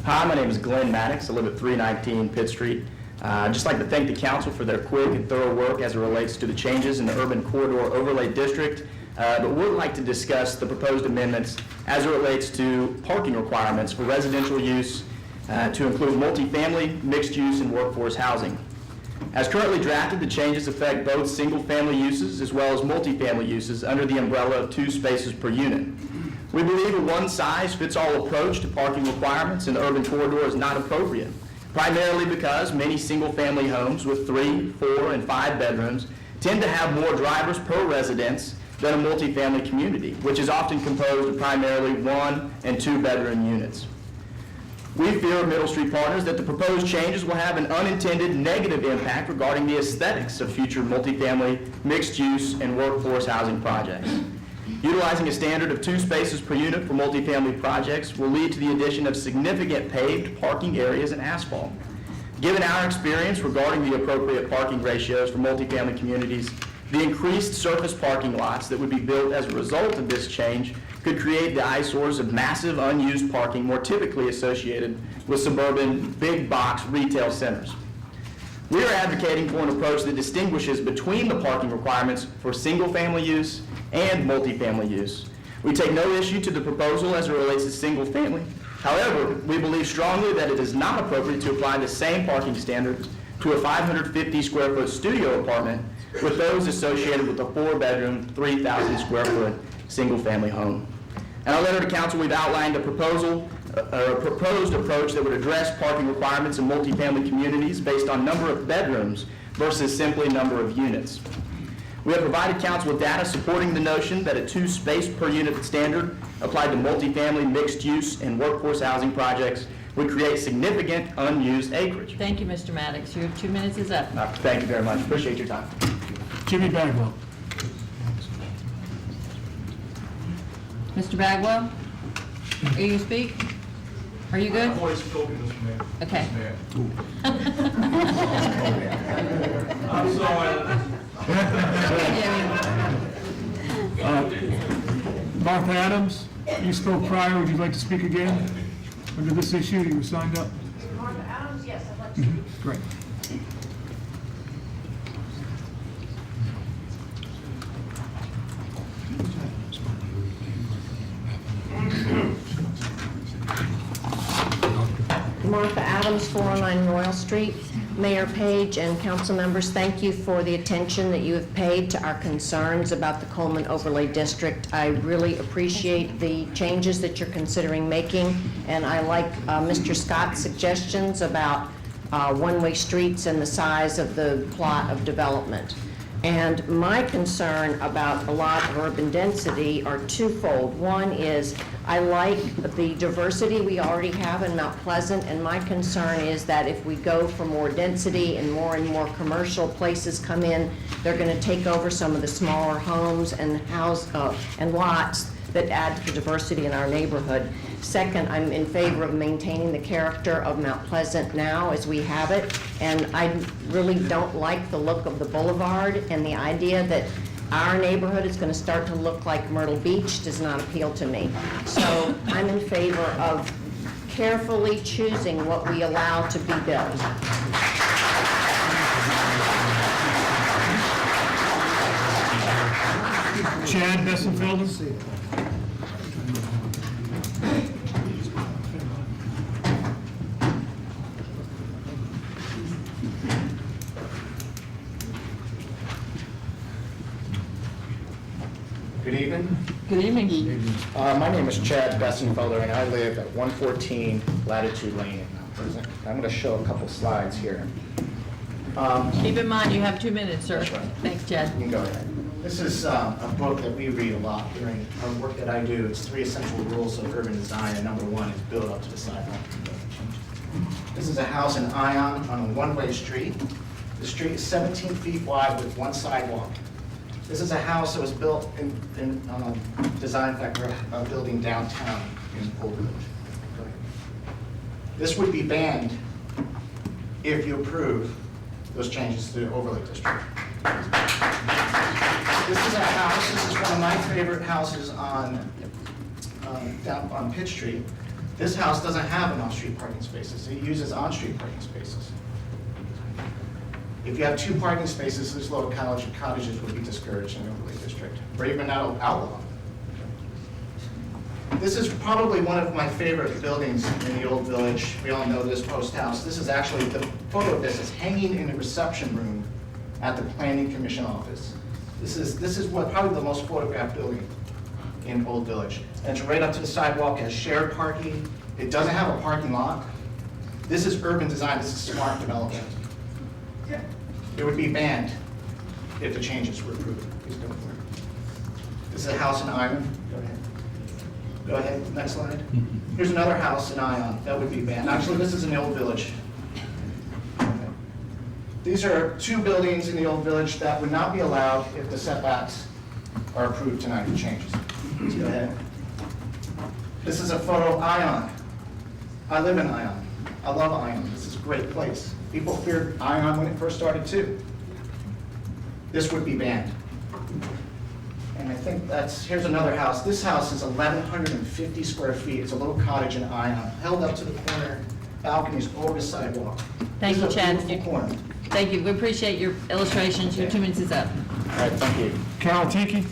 Hi, my name is Glenn Maddox. I live at 319 Pitt Street. I'd just like to thank the council for their quick and thorough work as it relates to the changes in the Urban Corridor Overlay District, but would like to discuss the proposed amendments as it relates to parking requirements for residential use to include multifamily, mixed use, and workforce housing. As currently drafted, the changes affect both single-family uses as well as multifamily uses under the umbrella of 2 spaces per unit. We believe a one-size-fits-all approach to parking requirements in the urban corridor is not appropriate, primarily because many single-family homes with 3, 4, and 5 bedrooms tend to have more drivers per residence than a multifamily community, which is often composed of primarily 1 and 2-bedroom units. We fear at Middle Street Partners that the proposed changes will have an unintended negative impact regarding the aesthetics of future multifamily, mixed-use, and workforce housing projects. Utilizing a standard of 2 spaces per unit for multifamily projects will lead to the addition of significant paved parking areas and asphalt. Given our experience regarding the appropriate parking ratios for multifamily communities, the increased surface parking lots that would be built as a result of this change could create the eyesores of massive unused parking more typically associated with suburban big box retail centers. We are advocating for an approach that distinguishes between the parking requirements for single-family use and multifamily use. We take no issue to the proposal as it relates to single-family. However, we believe strongly that it is not appropriate to apply the same parking standards to a 550-square-foot studio apartment with those associated with a 4-bedroom, 3,000-square-foot single-family home. In our letter to council, we've outlined a proposed approach that would address parking requirements in multifamily communities based on number of bedrooms versus simply number of units. We have provided council with data supporting the notion that a 2 space per unit standard applied to multifamily, mixed use, and workforce housing projects would create significant unused acreage. Thank you, Mr. Maddox. Your 2 minutes is up. Thank you very much. Appreciate your time. Jimmy Bagwell. Mr. Bagwell, are you speak? Are you good? I've already spoken, Mr. Mayor. Okay. I'm sorry. Martha Adams, you spoke prior. Would you like to speak again under this issue? You were signed up. Martha Adams, yes, I'd like to speak. Great. Martha Adams, 409 Royal Street. Mayor Page and council members, thank you for the attention that you have paid to our concerns about the Coleman Overlay District. I really appreciate the changes that you're considering making, and I like Mr. Scott's suggestions about one-way streets and the size of the plot of development. And my concern about a lot of urban density are twofold. One is I like the diversity we already have in Mount Pleasant, and my concern is that if we go for more density and more commercial places come in, they're going to take over some of the smaller homes and and lots that add to the diversity in our neighborhood. Second, I'm in favor of maintaining the character of Mount Pleasant now as we have it, and I really don't like the look of the boulevard, and the idea that our neighborhood is going to start to look like Myrtle Beach does not appeal to me. So I'm in favor of carefully choosing what we allow to be built. Chad Bessenfelder? Good evening. Good evening. My name is Chad Bessenfelder, and I live at 114 Latitude Lane in Mount Pleasant. I'm going to show a couple slides here. Keep in mind, you have 2 minutes, sir. Thanks, Chad. You can go ahead. This is a book that we read a lot during our work that I do. It's 3 Essential Rules of Urban Design, and number 1 is build up to the sidewalk. This is a house in Ion on a one-way street. The street is 17 feet wide with 1 sidewalk. This is a house that was built in design factor of building downtown in Old Village. This would be banned if you approve those changes to the overlay district. This is a house, this is one of my favorite houses down on Pitt Street. This house doesn't have an off-street parking spaces. It uses on-street parking spaces. If you have 2 parking spaces, these little cottages would be discouraged in the overlay district, or even outlawed. This is probably one of my favorite buildings in the Old Village. We all know this post house. This is actually, the photo of this is hanging in the reception room at the Planning Commission office. This is probably the most photographed building in Old Village. And it's right up to the sidewalk, it has shared parking. It doesn't have a parking lot. This is urban design, this is smart development. It would be banned if the changes were approved. Please go for it. This is a house in Ion. Go ahead. Go ahead, next slide. Here's another house in Ion. That would be banned. Actually, this is in the Old Village. These are 2 buildings in the Old Village that would not be allowed if the setbacks are approved tonight, the changes. Please go ahead. This is a photo of Ion. I live in Ion. I love Ion. This is a great place. People feared Ion when it first started too. This would be banned. And I think here's another house. This house is 1,150 square feet. It's a little cottage in Ion, held up to the corner, balconies over the sidewalk. Thank you, Chad. This is a beautiful corner. Thank you. We appreciate your illustrations. Your 2 minutes is up. All right, thank you. Carol Tiki?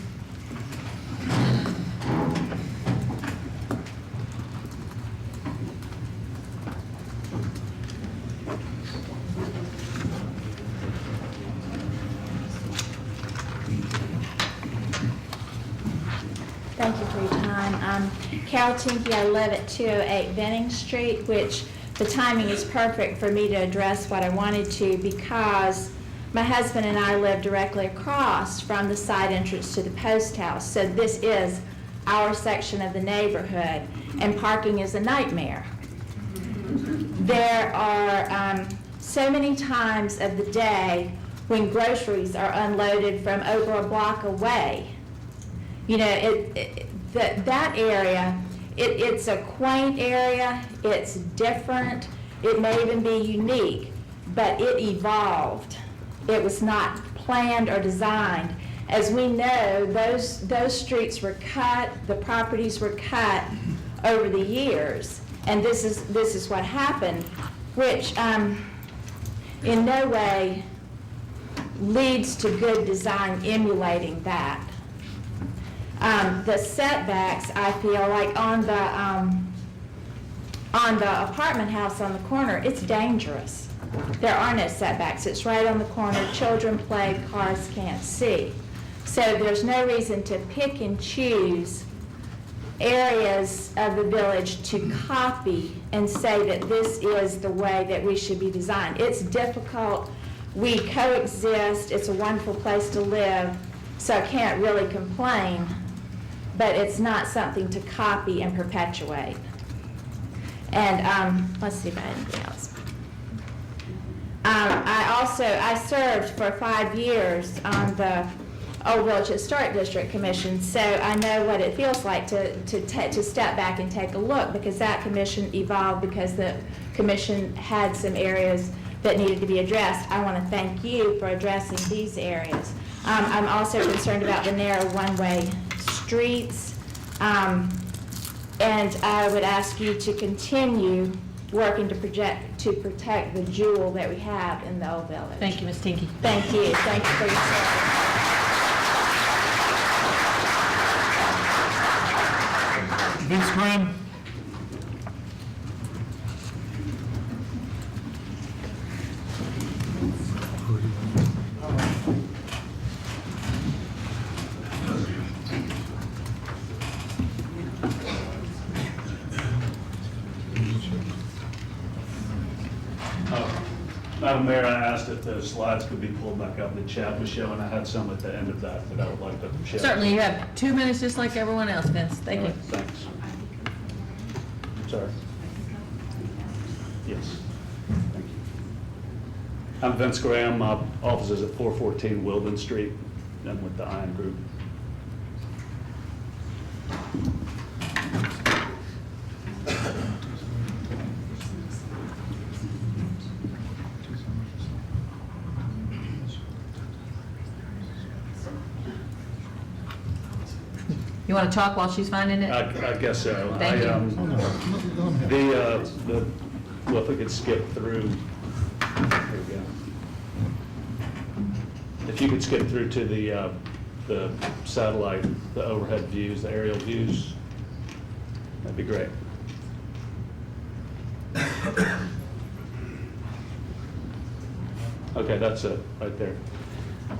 Thank you for your time. I'm Carol Tinky. I live at 208 Benning Street, which the timing is perfect for me to address what I wanted to because my husband and I live directly across from the side entrance to the post house. So this is our section of the neighborhood, and parking is a nightmare. There are so many times of the day when groceries are unloaded from over a block away. You know, that area, it's a quaint area, it's different, it may even be unique, but it evolved. It was not planned or designed. As we know, those streets were cut, the properties were cut over the years, and this is what happened, which in no way leads to good design emulating that. The setbacks, I feel like on On the apartment house on the corner, it's dangerous. There are no setbacks. It's right on the corner. Children play, cars can't see. So there's no reason to pick and choose areas of the village to copy and say that this is the way that we should be designed. It's difficult. We coexist. It's a wonderful place to live, so I can't really complain, but it's not something to copy and perpetuate. And let's see if I have anything else. I served for 5 years on the Old Village Historic District Commission, so I know what it feels like to step back and take a look, because that commission evolved because the commission had some areas that needed to be addressed. I want to thank you for addressing these areas. I'm also concerned about the narrow one-way streets, and I would ask you to continue working to protect the jewel that we have in the Old Village. Thank you, Ms. Tinky. Thank you. Thank you for your service. Vince Graham. Madam Mayor, I asked if the slides could be pulled back up. The chat was showing, I had some at the end of that I would like to show. Certainly, you have 2 minutes, just like everyone else, Vince. Thank you. Thanks. Sorry. Yes. Thank you. I'm Vince Graham. My office is at 414 Wilden Street. I'm with the Iron Group. You want to talk while she's finding it? I guess so. Thank you. Well, if we could skip through, there we go. If you could skip through to the satellite, the overhead views, the aerial views, that'd be great. Okay, that's it, right there.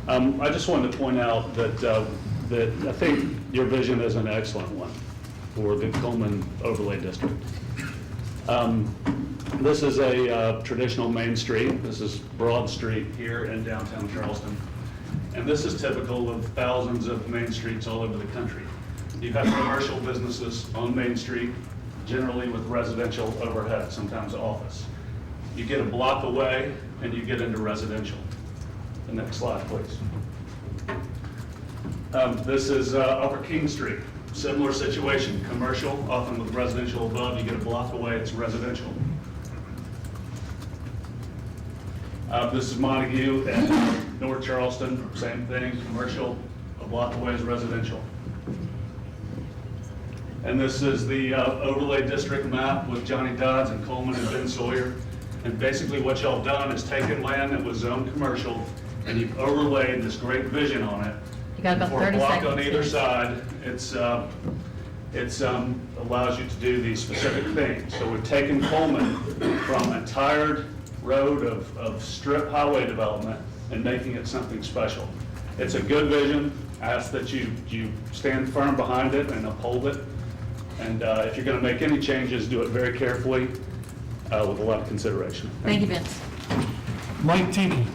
I just wanted to point out that I think your vision is an excellent one for the Coleman Overlay District. This is a traditional main street. This is Broad Street here in downtown Charleston. And this is typical of thousands of main streets all over the country. You have commercial businesses on Main Street, generally with residential overhead, sometimes office. You get a block away and you get into residential. The next slide, please. This is Upper King Street. Similar situation, commercial, often with residential above. You get a block away, it's residential. This is Montague and North Charleston, same thing, commercial, a block away is residential. And this is the overlay district map with Johnny Dodds and Coleman and Ben Sawyer. And basically what y'all done is taken land that was zoned commercial and you've overlaid this great vision on it. You got about 30 For a block seconds. on either side, it's allows you to do these specific things. So we've taken Coleman from a tired road of strip highway development and making it something special. It's a good vision. I ask that you stand firm behind it and uphold it. And if you're going to make any changes, do it very carefully with a lot of consideration. Thank you, Vince. Mike Tinky.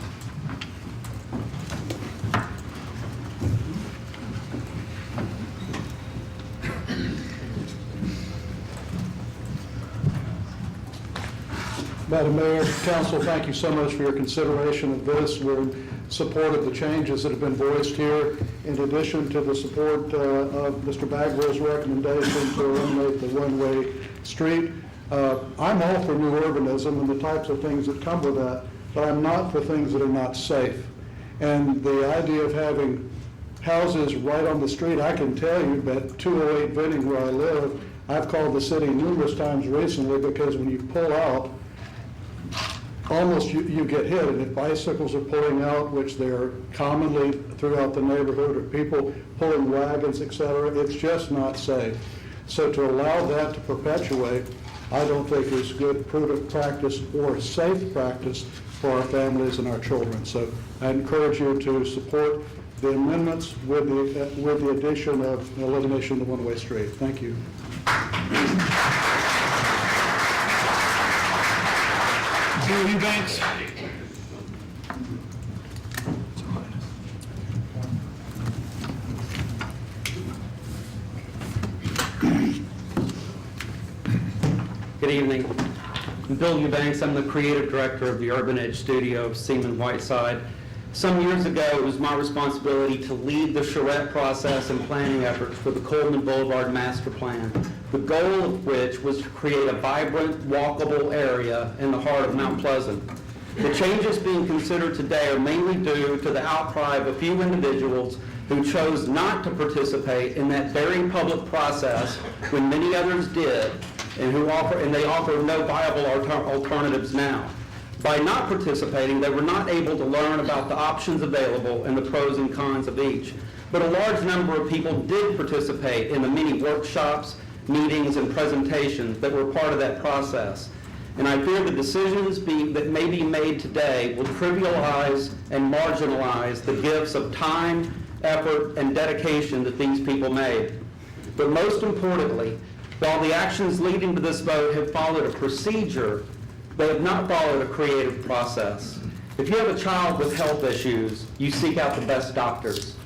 Madam Mayor, Council, thank you so much for your consideration of this. We're in support of the changes that have been voiced here, in addition to the support of Mr. Bagwell's recommendation to eliminate the one-way street. I'm all for new urbanism and the types of things that come with that, but I'm not for things that are not safe. And the idea of having houses right on the street, I can tell you that 208 Venning where I live, I've called the city numerous times recently because when you pull out, almost you get hit, and if bicycles are pulling out, which they're commonly throughout the neighborhood, or people pulling wagons, et cetera, it's just not safe. So to allow that to perpetuate, I don't think is good, prudent practice or safe practice for our families and our children. So I encourage you to support the amendments with the addition of elimination of the one-way street. Thank you. Bill Eubanks. Good evening. I'm Bill Eubanks. I'm the creative director of the Urban Edge Studio of Seaman Whiteside. Some years ago, it was my responsibility to lead the charrette process and planning efforts for the Coleman Boulevard Master Plan, the goal of which was to create a vibrant, walkable area in the heart of Mount Pleasant. The changes being considered today are mainly due to the outcry of a few individuals who chose not to participate in that very public process when many others did, and they offer no viable alternatives now. By not participating, they were not able to learn about the options available and the pros and cons of each. But a large number of people did participate in the many workshops, meetings, and presentations that were part of that process. And I fear the decisions that may be made today will trivialize and marginalize the gifts of time, effort, and dedication that these people made. But most importantly, while the actions leading to this vote have followed a procedure, they have not followed a creative process. If you have a child with health issues, you seek out the best doctors.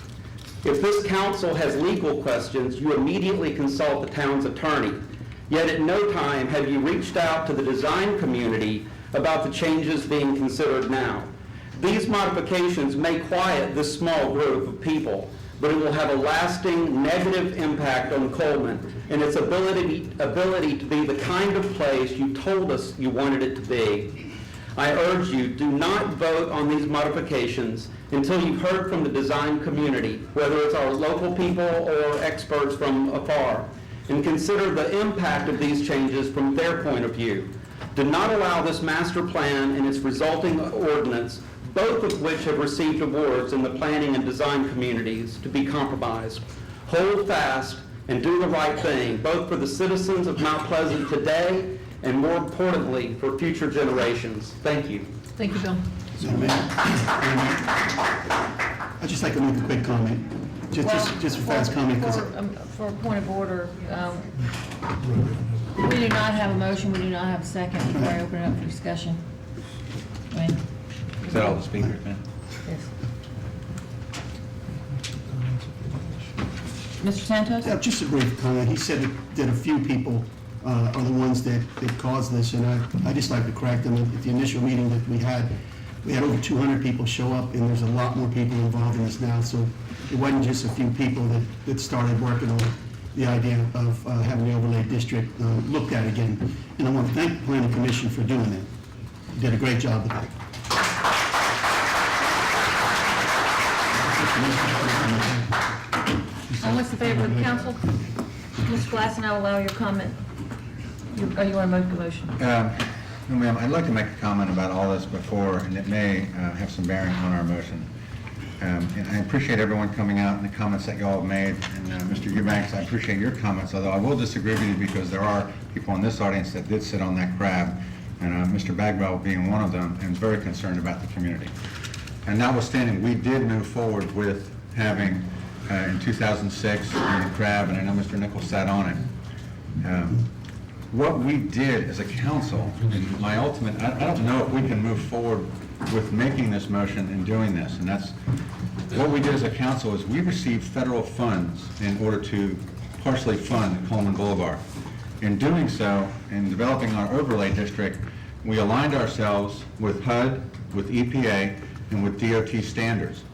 If this council has legal questions, you immediately consult the town's attorney. Yet at no time have you reached out to the design community about the changes being considered now. These modifications may quiet this small group of people, but it will have a lasting negative impact on Coleman and its ability to be the kind of place you told us you wanted it to be. I urge you, do not vote on these modifications until you've heard from the design community, whether it's our local people or experts from afar, and consider the impact of these changes from their point of view. Do not allow this master plan and its resulting ordinance, both of which have received awards in the planning and design communities, to be compromised. Hold fast and do the right thing, both for the citizens of Mount Pleasant today and, more importantly, for future generations. Thank you. Thank you, Bill. I'd just like to make a quick comment, just a fast comment. For a point of order, we do not have a motion, we do not have a second before I open it up for discussion. Wayne? Is that all the speakers, man? Yes. Mr. Santos? Yeah, just a brief comment. He said that a few people are the ones that caused this, and I'd just like to correct them. At the initial meeting that we had over 200 people show up, and there's a lot more people involved in this now, so it wasn't just a few people that started working on the idea of having the overlay district looked at again. And I want to thank the Planning Commission for doing that. You did a great job with that. What's the favor of the council? Mr. Glass, and I will allow your comment. You want to make a motion? No, ma'am, I'd like to make a comment about all this before, and it may have some bearing on our motion. And I appreciate everyone coming out and the comments that you all have made. And Mr. Eubanks, I appreciate your comments, although I will disagree with you because there are people in this audience that did sit on that crab, and Mr. Bagwell being one of them, and is very concerned about the community. And notwithstanding, we did move forward with having, in 2006, the crab, and I know Mr. Nichols sat on it. What we did as a council, and my ultimate, I don't know if we can move forward with making this motion and doing this, and that's, what we did as a council is we received federal funds in order to partially fund Coleman Boulevard. In doing so, in developing our overlay district, we aligned ourselves with HUD, with EPA, and with DOT standards.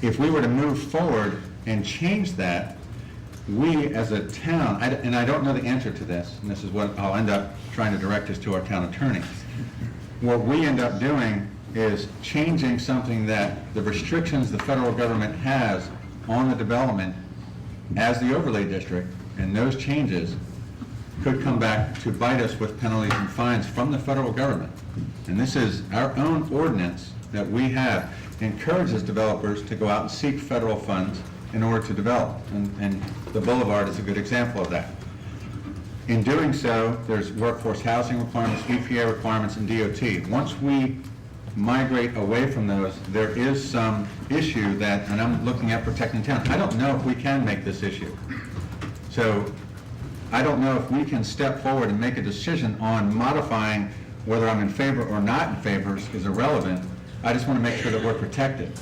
If we were to move forward and change that, we as a town, and I don't know the answer to this, and this is what I'll end up trying to direct us to our town attorney. What we end up doing is changing something that the restrictions the federal government has on the development as the overlay district, and those changes could come back to bite us with penalties and fines from the federal government. And this is our own ordinance that we have encourages developers to go out and seek federal funds in order to develop. And the boulevard is a good example of that. In doing so, there's workforce housing requirements, EPA requirements, and DOT. Once we migrate away from those, there is some issue that, and I'm looking at protecting town. I don't know if we can make this issue. So I don't know if we can step forward and make a decision on modifying whether I'm in favor or not in favor is irrelevant. I just want to make sure that we're protected.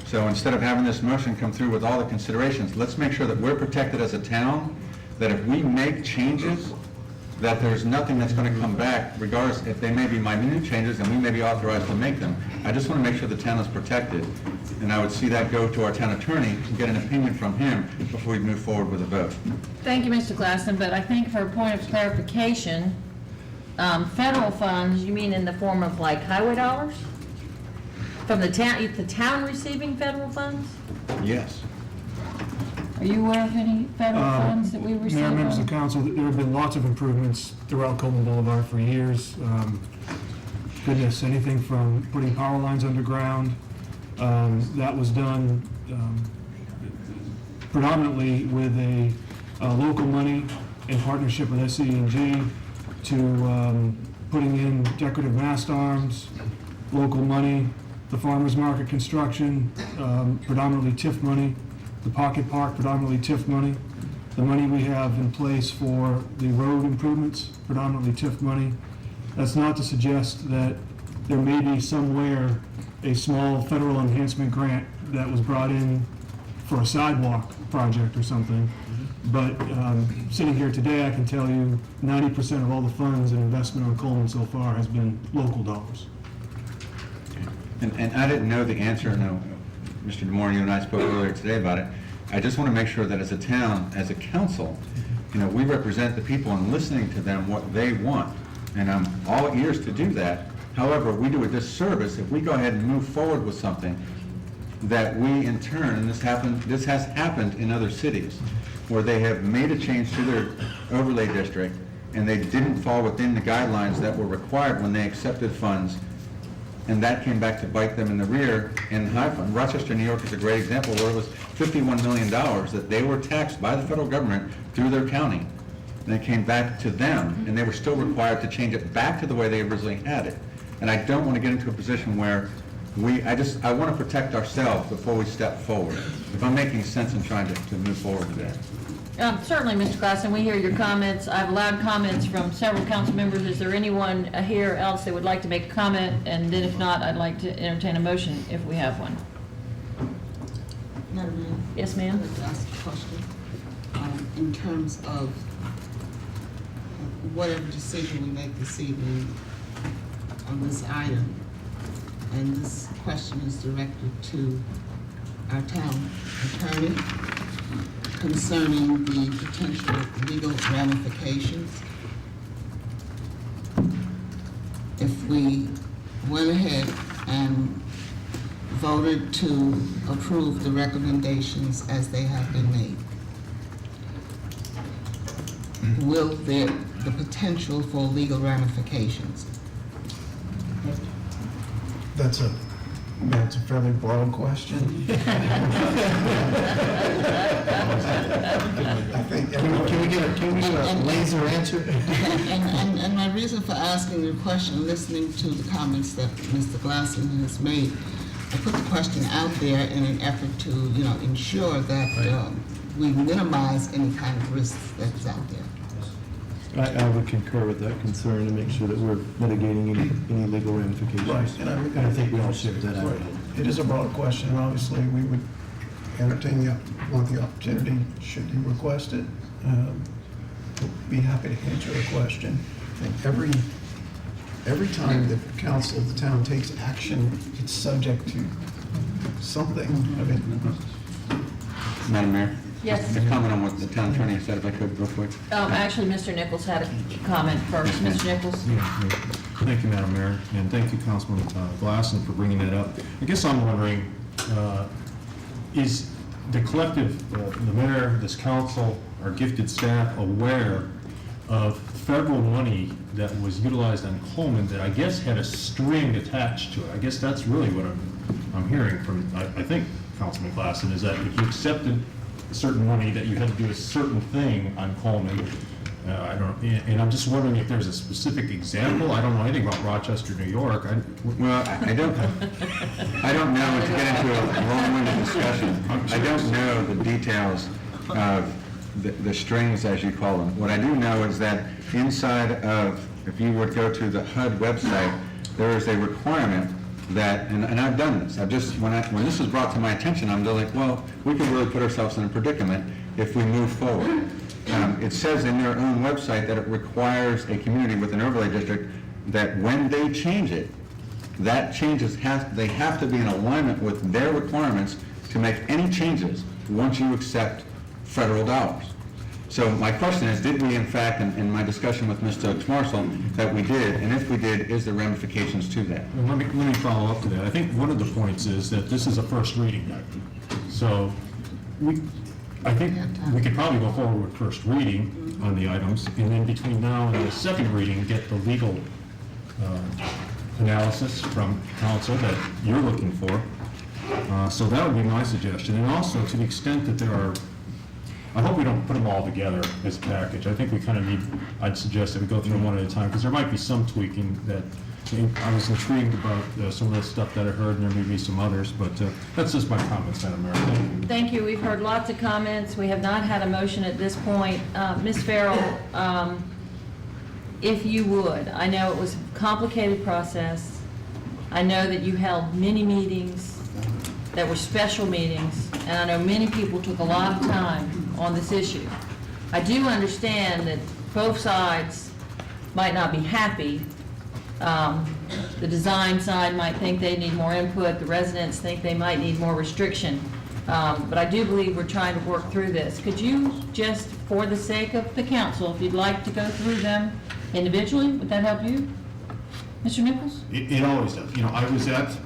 So instead of having this motion come through with all the considerations, let's make sure that we're protected as a town, that if we make changes, that there's nothing that's going to come back, regardless if they may be minute changes and we may be authorized to make them. I just want to make sure the town is protected. And I would see that go to our town attorney and get an opinion from him before we move forward with a vote. Thank you, Mr. Glassman, but I think for a point of clarification, federal funds, you mean in the form of like highway dollars? From the town receiving federal funds? Yes. Are you aware of any federal funds that we receive? Mayor, members of the council, there have been lots of improvements throughout Coleman Boulevard for years. Goodness, anything from putting power lines underground, that was done predominantly with a local money in partnership with SE&G, to putting in decorative mast arms, local money, the farmers market construction, predominantly TIF money, the pocket park, predominantly TIF money, the money we have in place for the road improvements, predominantly TIF money. That's not to suggest that there may be somewhere a small federal enhancement grant that was brought in for a sidewalk project or something. But sitting here today, I can tell you 90% of all the funds and investment on Coleman so far has been local dollars. And I didn't know the answer. No, Mr. DeMore, you and I spoke earlier today about it. I just want to make sure that as a town, as a council, we represent the people and listening to them what they want. And I'm all ears to do that. However, we do a disservice if we go ahead and move forward with something that we in turn, and this has happened in other cities, where they have made a change to their overlay district and they didn't fall within the guidelines that were required when they accepted funds, and that came back to bite them in the rear. In Rochester, New York is a great example where it was $51 million that they were taxed by the federal government through their county. And it came back to them, and they were still required to change it back to the way they originally had it. And I don't want to get into a position where I want to protect ourselves before we step forward. If I'm making sense in trying to move forward with that. Certainly, Mr. Glassman, we hear your comments. I've allowed comments from several council members. Is there anyone here else that would like to make a comment? And then if not, I'd like to entertain a motion if we have one. Madam Mayor? Yes, ma'am? I'd like to ask a question. In terms of whatever decision we make this evening on this item, and this question is directed to our town attorney concerning the potential legal ramifications. If we went ahead and voted to approve the recommendations as they have been made, will there the potential for legal ramifications? That's a fairly broad question. I think, can we get a laser answer? And my reason for asking the question, listening to the comments that Mr. Glassman has made, I put the question out there in an effort to, ensure that we minimize any kind of risks that's out there. I would concur with that concern and make sure that we're mitigating any legal ramifications. Right, and I think we all share that. Right. It is a broad question, and obviously we would entertain want the opportunity, should you request it. Be happy to answer a question. I think every time the council of the town takes action, it's subject to something. I mean, Madam Mayor? Yes. A comment on what the town attorney said, if I could, real quick. Actually, Mr. Nichols had a comment first. Mr. Nichols? Thank you, Madam Mayor, and thank you, Councilman Glassman, for bringing that up. I guess I'm wondering, is the collective, the mayor, this council, our gifted staff, aware of federal money that was utilized on Coleman that I guess had a string attached to it? I guess that's really what I'm hearing from, I think, Councilman Glassman, is that if you accepted certain money that you had to do a certain thing on Coleman, I don't, and I'm just wondering if there's a specific example. I don't know anything about Rochester, New York. Well, I don't know, to get into a long-winded discussion, I don't know the details of the strings, as you call them. What I do know is that inside of, if you would go to the HUD website, there is a requirement that, and I've done this, when this was brought to my attention, I'm like, well, we could really put ourselves in a predicament if we move forward. It says in their own website that it requires a community with an overlay district that when they change it, that changes they have to be in alignment with their requirements to make any changes once you accept federal dollars. So my question is, did we in fact, in my discussion with Ms. Stokes Marshall, that we did, and if we did, is there ramifications to that? Well, let me follow up to that. I think one of the points is that this is a first reading. So I think we could probably go forward with first reading on the items, and then between now and the second reading, get the legal analysis from council that you're looking for. So that would be my suggestion. And also, to the extent that there are, I hope we don't put them all together as a package. I think we kind of need, I'd suggest that we go through them one at a time, because there might be some tweaking that, I was intrigued about some of the stuff that I heard, and there may be some others, but that's just my comments, Madam Mayor. Thank you. We've heard lots of comments. We have not had a motion at this point. Ms. Farrell, if you would, I know it was a complicated process. I know that you held many meetings that were special meetings, and I know many people took a lot of time on this issue. I do understand that both sides might not be happy. The design side might think they need more input, the residents think they might need more restriction. But I do believe we're trying to work through this. Could you just, for the sake of the council, if you'd like to go through them individually, would that help you? Mr. Nichols? It always does. I was at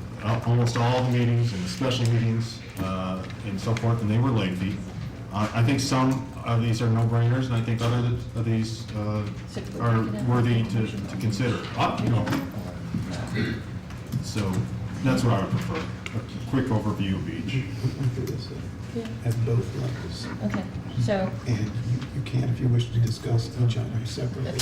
almost all the meetings and the special meetings and so forth, and they were lengthy. I think some of these are no-brainers, and I think other of these are worthy to consider. So that's what I would prefer, a quick overview of each. At both levels. Okay, so. And you can, if you wish to discuss each item separately.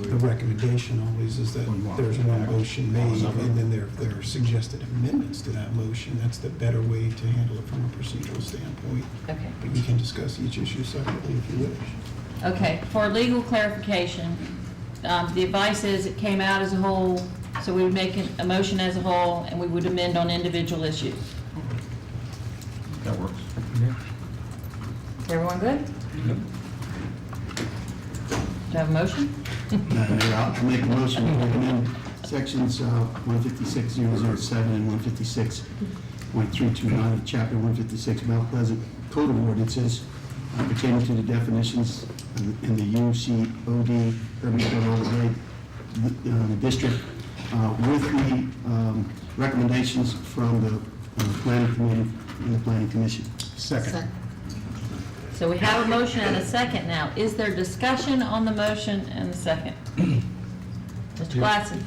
The recommendation always is that there's one motion made, and then there are suggested amendments to that motion. That's the better way to handle it from a procedural standpoint. Okay. But you can discuss each issue separately if you wish. Okay, for legal clarification, the advice is it came out as a whole, so we would make a motion as a whole, and we would amend on individual issues. That works. Everyone good? Yep. Do you have a motion? Madam Mayor, I'll make a motion to recommend sections 156.007 and 156.329 of Chapter 156 Mount Pleasant Code of Ordinances pertaining to the definitions in the UCOD Urban Code Overlay District with the recommendations from the Planning Committee and the Planning Commission. Second. So we have a motion and a second now. Is there discussion on the motion and the second? Mr. Glasson?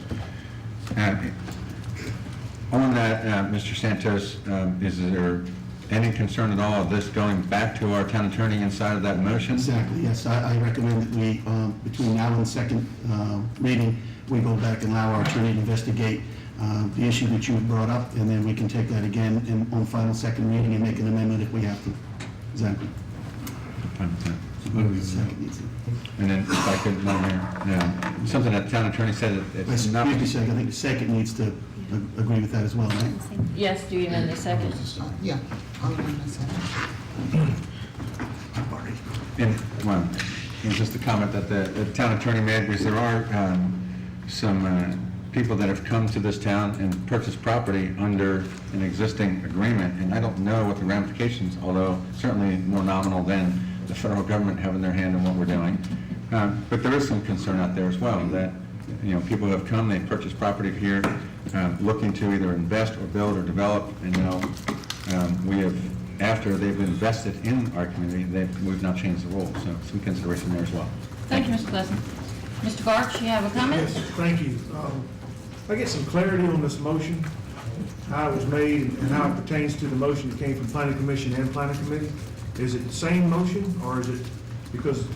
On that, Mr. Santos, is there any concern at all of this going back to our town attorney inside of that motion? Exactly, yes. I recommend that we, between now and the second reading, we go back and allow our attorney to investigate the issue that you brought up, and then we can take that again on final second reading and make an amendment if we have to. Exactly. And then if I could, Madam Mayor, something that town attorney said, it's not. I think the second needs to agree with that as well, right? Yes, do you amend the second? Yeah, I'll amend the second. And just a comment that the town attorney made, because there are some people that have come to this town and purchased property under an existing agreement, and I don't know what the ramifications, although certainly more nominal than the federal government having their hand in what we're doing. But there is some concern out there as well that, people have come, they've purchased property here, looking to either invest or build or develop, and we have, after they've invested in our community, we've now changed the rules, so some consideration there as well. Thank you, Mr. Glasson. Mr. Garch, you have a comment? Yes, thank you. I get some clarity on this motion, how it was made and how it pertains to the motion that came from Planning Commission and Planning Committee. Is it the same motion, or is it, because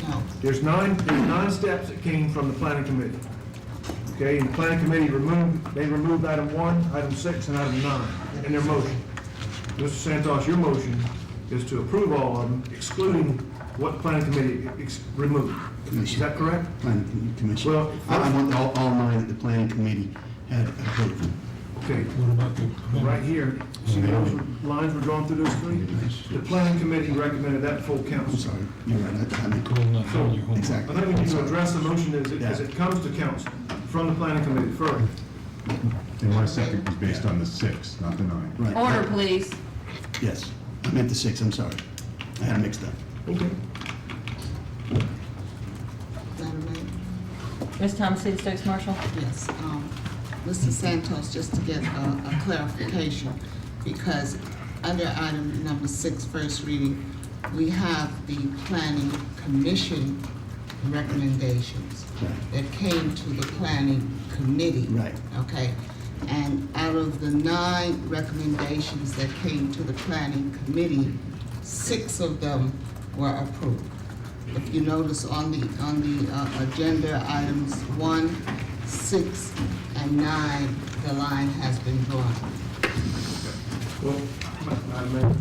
No. There's nine steps that came from the planning committee. Okay, and the planning committee removed item 1, item 6, and item 9 in their motion. Mr. Santos, your motion is to approve all of them, excluding what the planning committee removed. Is that correct? Planning Commission. Well, I want all nine that the planning committee had approved. Okay, right here, see those lines were drawn through those three? The planning committee recommended that full council. Sorry, you're right, I meant, So, exactly. I think we need to address the motion as it comes to council, from the planning committee first. And my second was based on the 6, not the 9. Right. Order, please. Yes, I meant the 6, I'm sorry. I had it mixed up. Okay. Madam Mayor? Ms. Thomas, City Stokes Marshall? Yes, Mr. Santos, just to get a clarification, because under item number 6, first reading, we have the planning commission recommendations that came to the planning committee. Right. Okay, and out of the 9 recommendations that came to the planning committee, 6 of them were approved. If you notice on the agenda, items 1, 6, and 9, the line has been drawn. Well, Madam Mayor,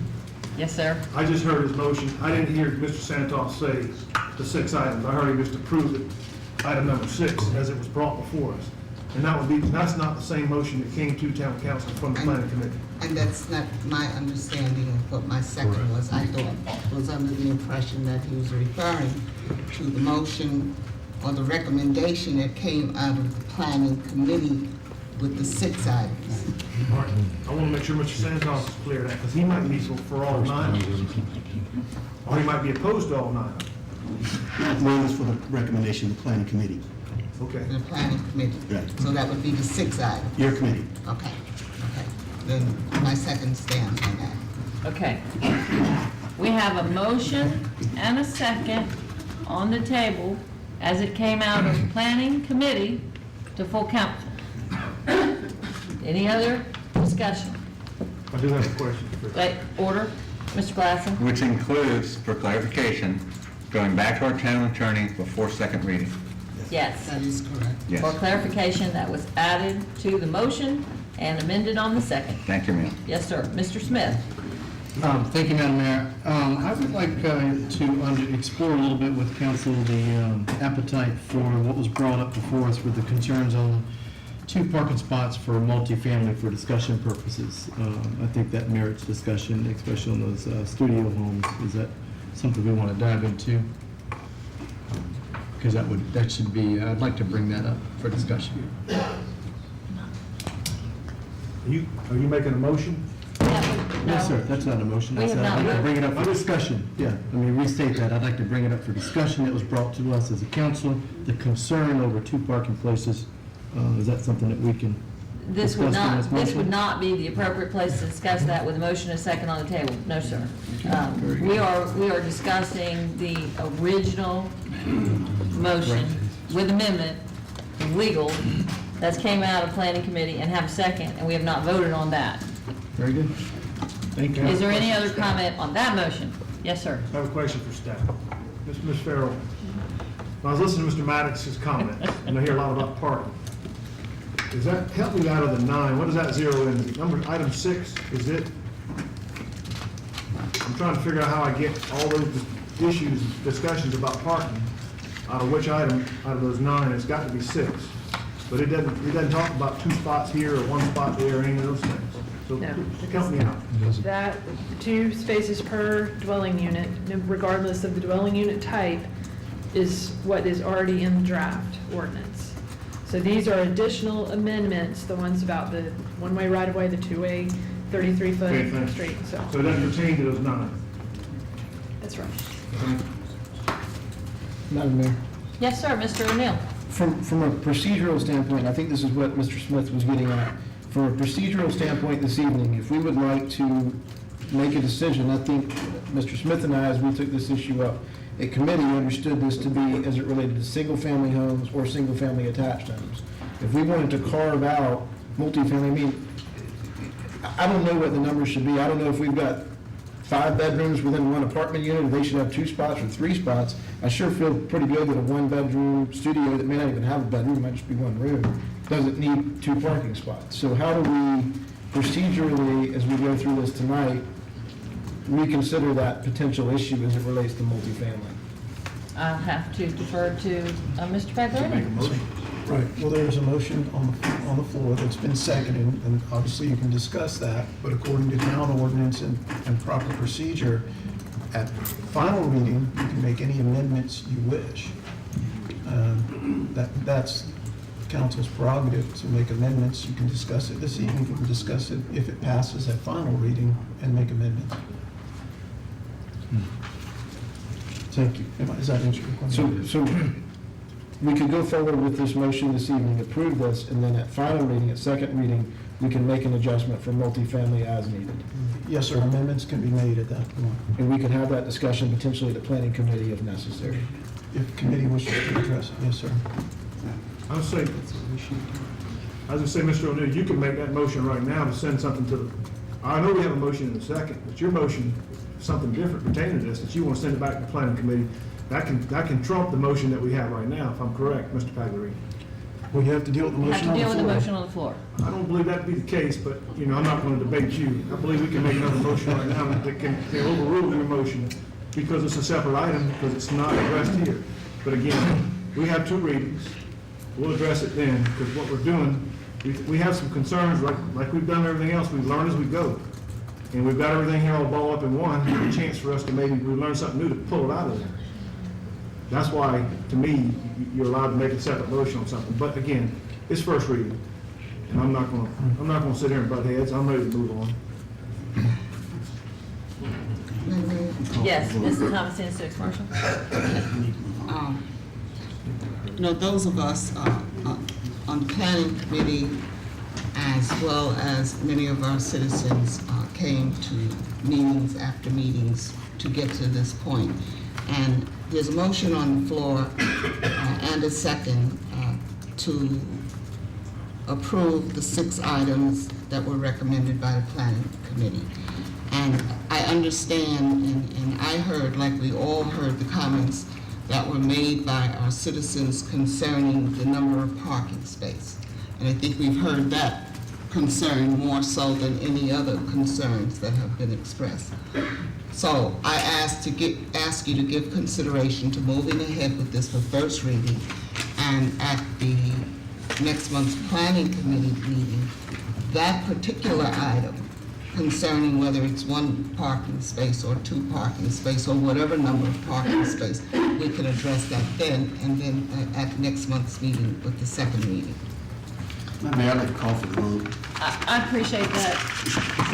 Yes, sir. I just heard his motion. I didn't hear Mr. Santos say the 6 items. I heard him just approve it, item number 6, as it was brought before us. And that's not the same motion that came to town council from the planning committee. And that's not my understanding of what my second was. I thought, was under the impression that he was referring to the motion or the recommendation that came out of the planning committee with the 6 items. All right, I want to make sure Mr. Santos is clear of that, because he might be for all 9 of them. Or he might be opposed to all 9 of them. Mine was for the recommendation of the planning committee. Okay. The planning committee. Right. So that would be the 6 items. Your committee. Okay. Then my second stands on that. Okay. We have a motion and a second on the table as it came out of planning committee to full council. Any other discussion? I do have a question. Wait, order, Mr. Glassen? Which includes, for clarification, going back to our town attorney before second reading. Yes. That is correct. Yes. For clarification, that was added to the motion and amended on the second. Thank you, ma'am. Yes, sir. Mr. Smith? Thank you, Madam Mayor. I would like to explore a little bit with council the appetite for what was brought up before us with the concerns on 2 parking spots for multifamily for discussion purposes. I think that merits discussion, especially on those studio homes. Is that something we want to dive into? Because that should be, I'd like to bring that up for discussion. Are you making a motion? No, sir, that's not a motion. We have not I'd like to moved. bring it up for discussion. Yeah, let me restate that. I'd like to bring it up for discussion. It was brought to us as a council, the concern over 2 parking places. Is that something that we can This would discuss in not, this would motion? not be the appropriate place to discuss that with a motion and a second on the table. No, sir. We are discussing the original motion with amendment, legal, that came out of planning committee and have a second, and we have not voted on that. Very good. Thank you. Is there any other comment on that motion? Yes, sir. I have a question for staff. Ms. Farrell, when I was listening to Mr. Maddox's comments, and I hear a lot about parking, does that, help me out of the 9, what does that zero in? Item 6, is it? I'm trying to figure out how I get all those issues, discussions about parking, out of which item, out of those 9, it's got to be 6. But it doesn't talk about 2 spots here or 1 spot there or any of those things. So No. help me out. That, 2 spaces per dwelling unit, regardless of the dwelling unit type, is what is already in the draft ordinance. So these are additional amendments, the ones about the one-way right-of-way, the two-way, 33-foot street, so. So it doesn't pertain to those 9. That's right. Madam Mayor. Yes, sir. Mr. O'Neill? From a procedural standpoint, I think this is what Mr. Smith was getting at. From a procedural standpoint this evening, if we would like to make a decision, I think Mr. Smith and I, as we took this issue up at committee, understood this to be as it related to single-family homes or single-family attached homes. If we wanted to carve out multifamily, I mean, I don't know what the numbers should be. I don't know if we've got 5 bedrooms within one apartment unit, they should have 2 spots or 3 spots. I sure feel pretty good that a 1-bedroom studio that may not even have a bedroom, might just be 1 room, doesn't need 2 parking spots. So how do we procedurally, as we go through this tonight, reconsider that potential issue as it relates to multifamily? I'll have to defer to Mr. Pagliari. Right, well, there's a motion on the floor that's been seconded, and obviously you can discuss that, but according to town ordinance and proper procedure, at final reading, you can make any amendments you wish. That's council's prerogative to make amendments. You can discuss it this evening, you can discuss it if it passes at final reading and make amendments. Thank you. Does that answer your question? So we could go forward with this motion this evening, approve this, and then at final reading, at second reading, we can make an adjustment for multifamily as needed. Yes, sir, amendments can be made at that point. And we can have that discussion potentially at the planning committee if necessary. If committee wishes to address it, yes, sir. I was gonna say, Mr. O'Neill, you can make that motion right now to send something to the, I know we have a motion in a second, but your motion, something different pertaining to this, that you want to send it back to the planning committee, that can trump the motion that we have right now, if I'm correct, Mr. Pagliari. Well, you have to deal with the You have motion to on the deal with the floor. motion on the floor. I don't believe that to be the case, but, you know, I'm not going to debate you. I believe we can make another motion right now that can overrule your motion because it's a separate item, because it's not addressed here. But again, we have 2 readings. We'll address it then, because what we're doing, we have some concerns, like we've done everything else. We learn as we go. And we've got everything here all balled up in one, a chance for us to maybe we learn something new to pull it out of there. That's why, to me, you're allowed to make a separate motion on something. But again, it's first reading, and I'm not gonna sit here and butt heads. I'm ready to move on. Yes, Mrs. Thomason, Stokes Marshall. You know, those of us on the planning committee, as well as many of our citizens, came to meetings after meetings to get to this point. And there's a motion on the floor and a second to approve the 6 items that were recommended by the planning committee. And I understand, and I heard, like we all heard, the comments that were made by our citizens concerning the number of parking spaces. And I think we've heard that concern more so than any other concerns that have been expressed. So I ask you to give consideration to moving ahead with this for first reading, and at the next month's planning committee meeting, that particular item concerning whether it's 1 parking space or 2 parking space or whatever number of parking space, we can address that then, and then at next month's meeting with the second reading. Mayor, I'd like to call for the vote. I appreciate that,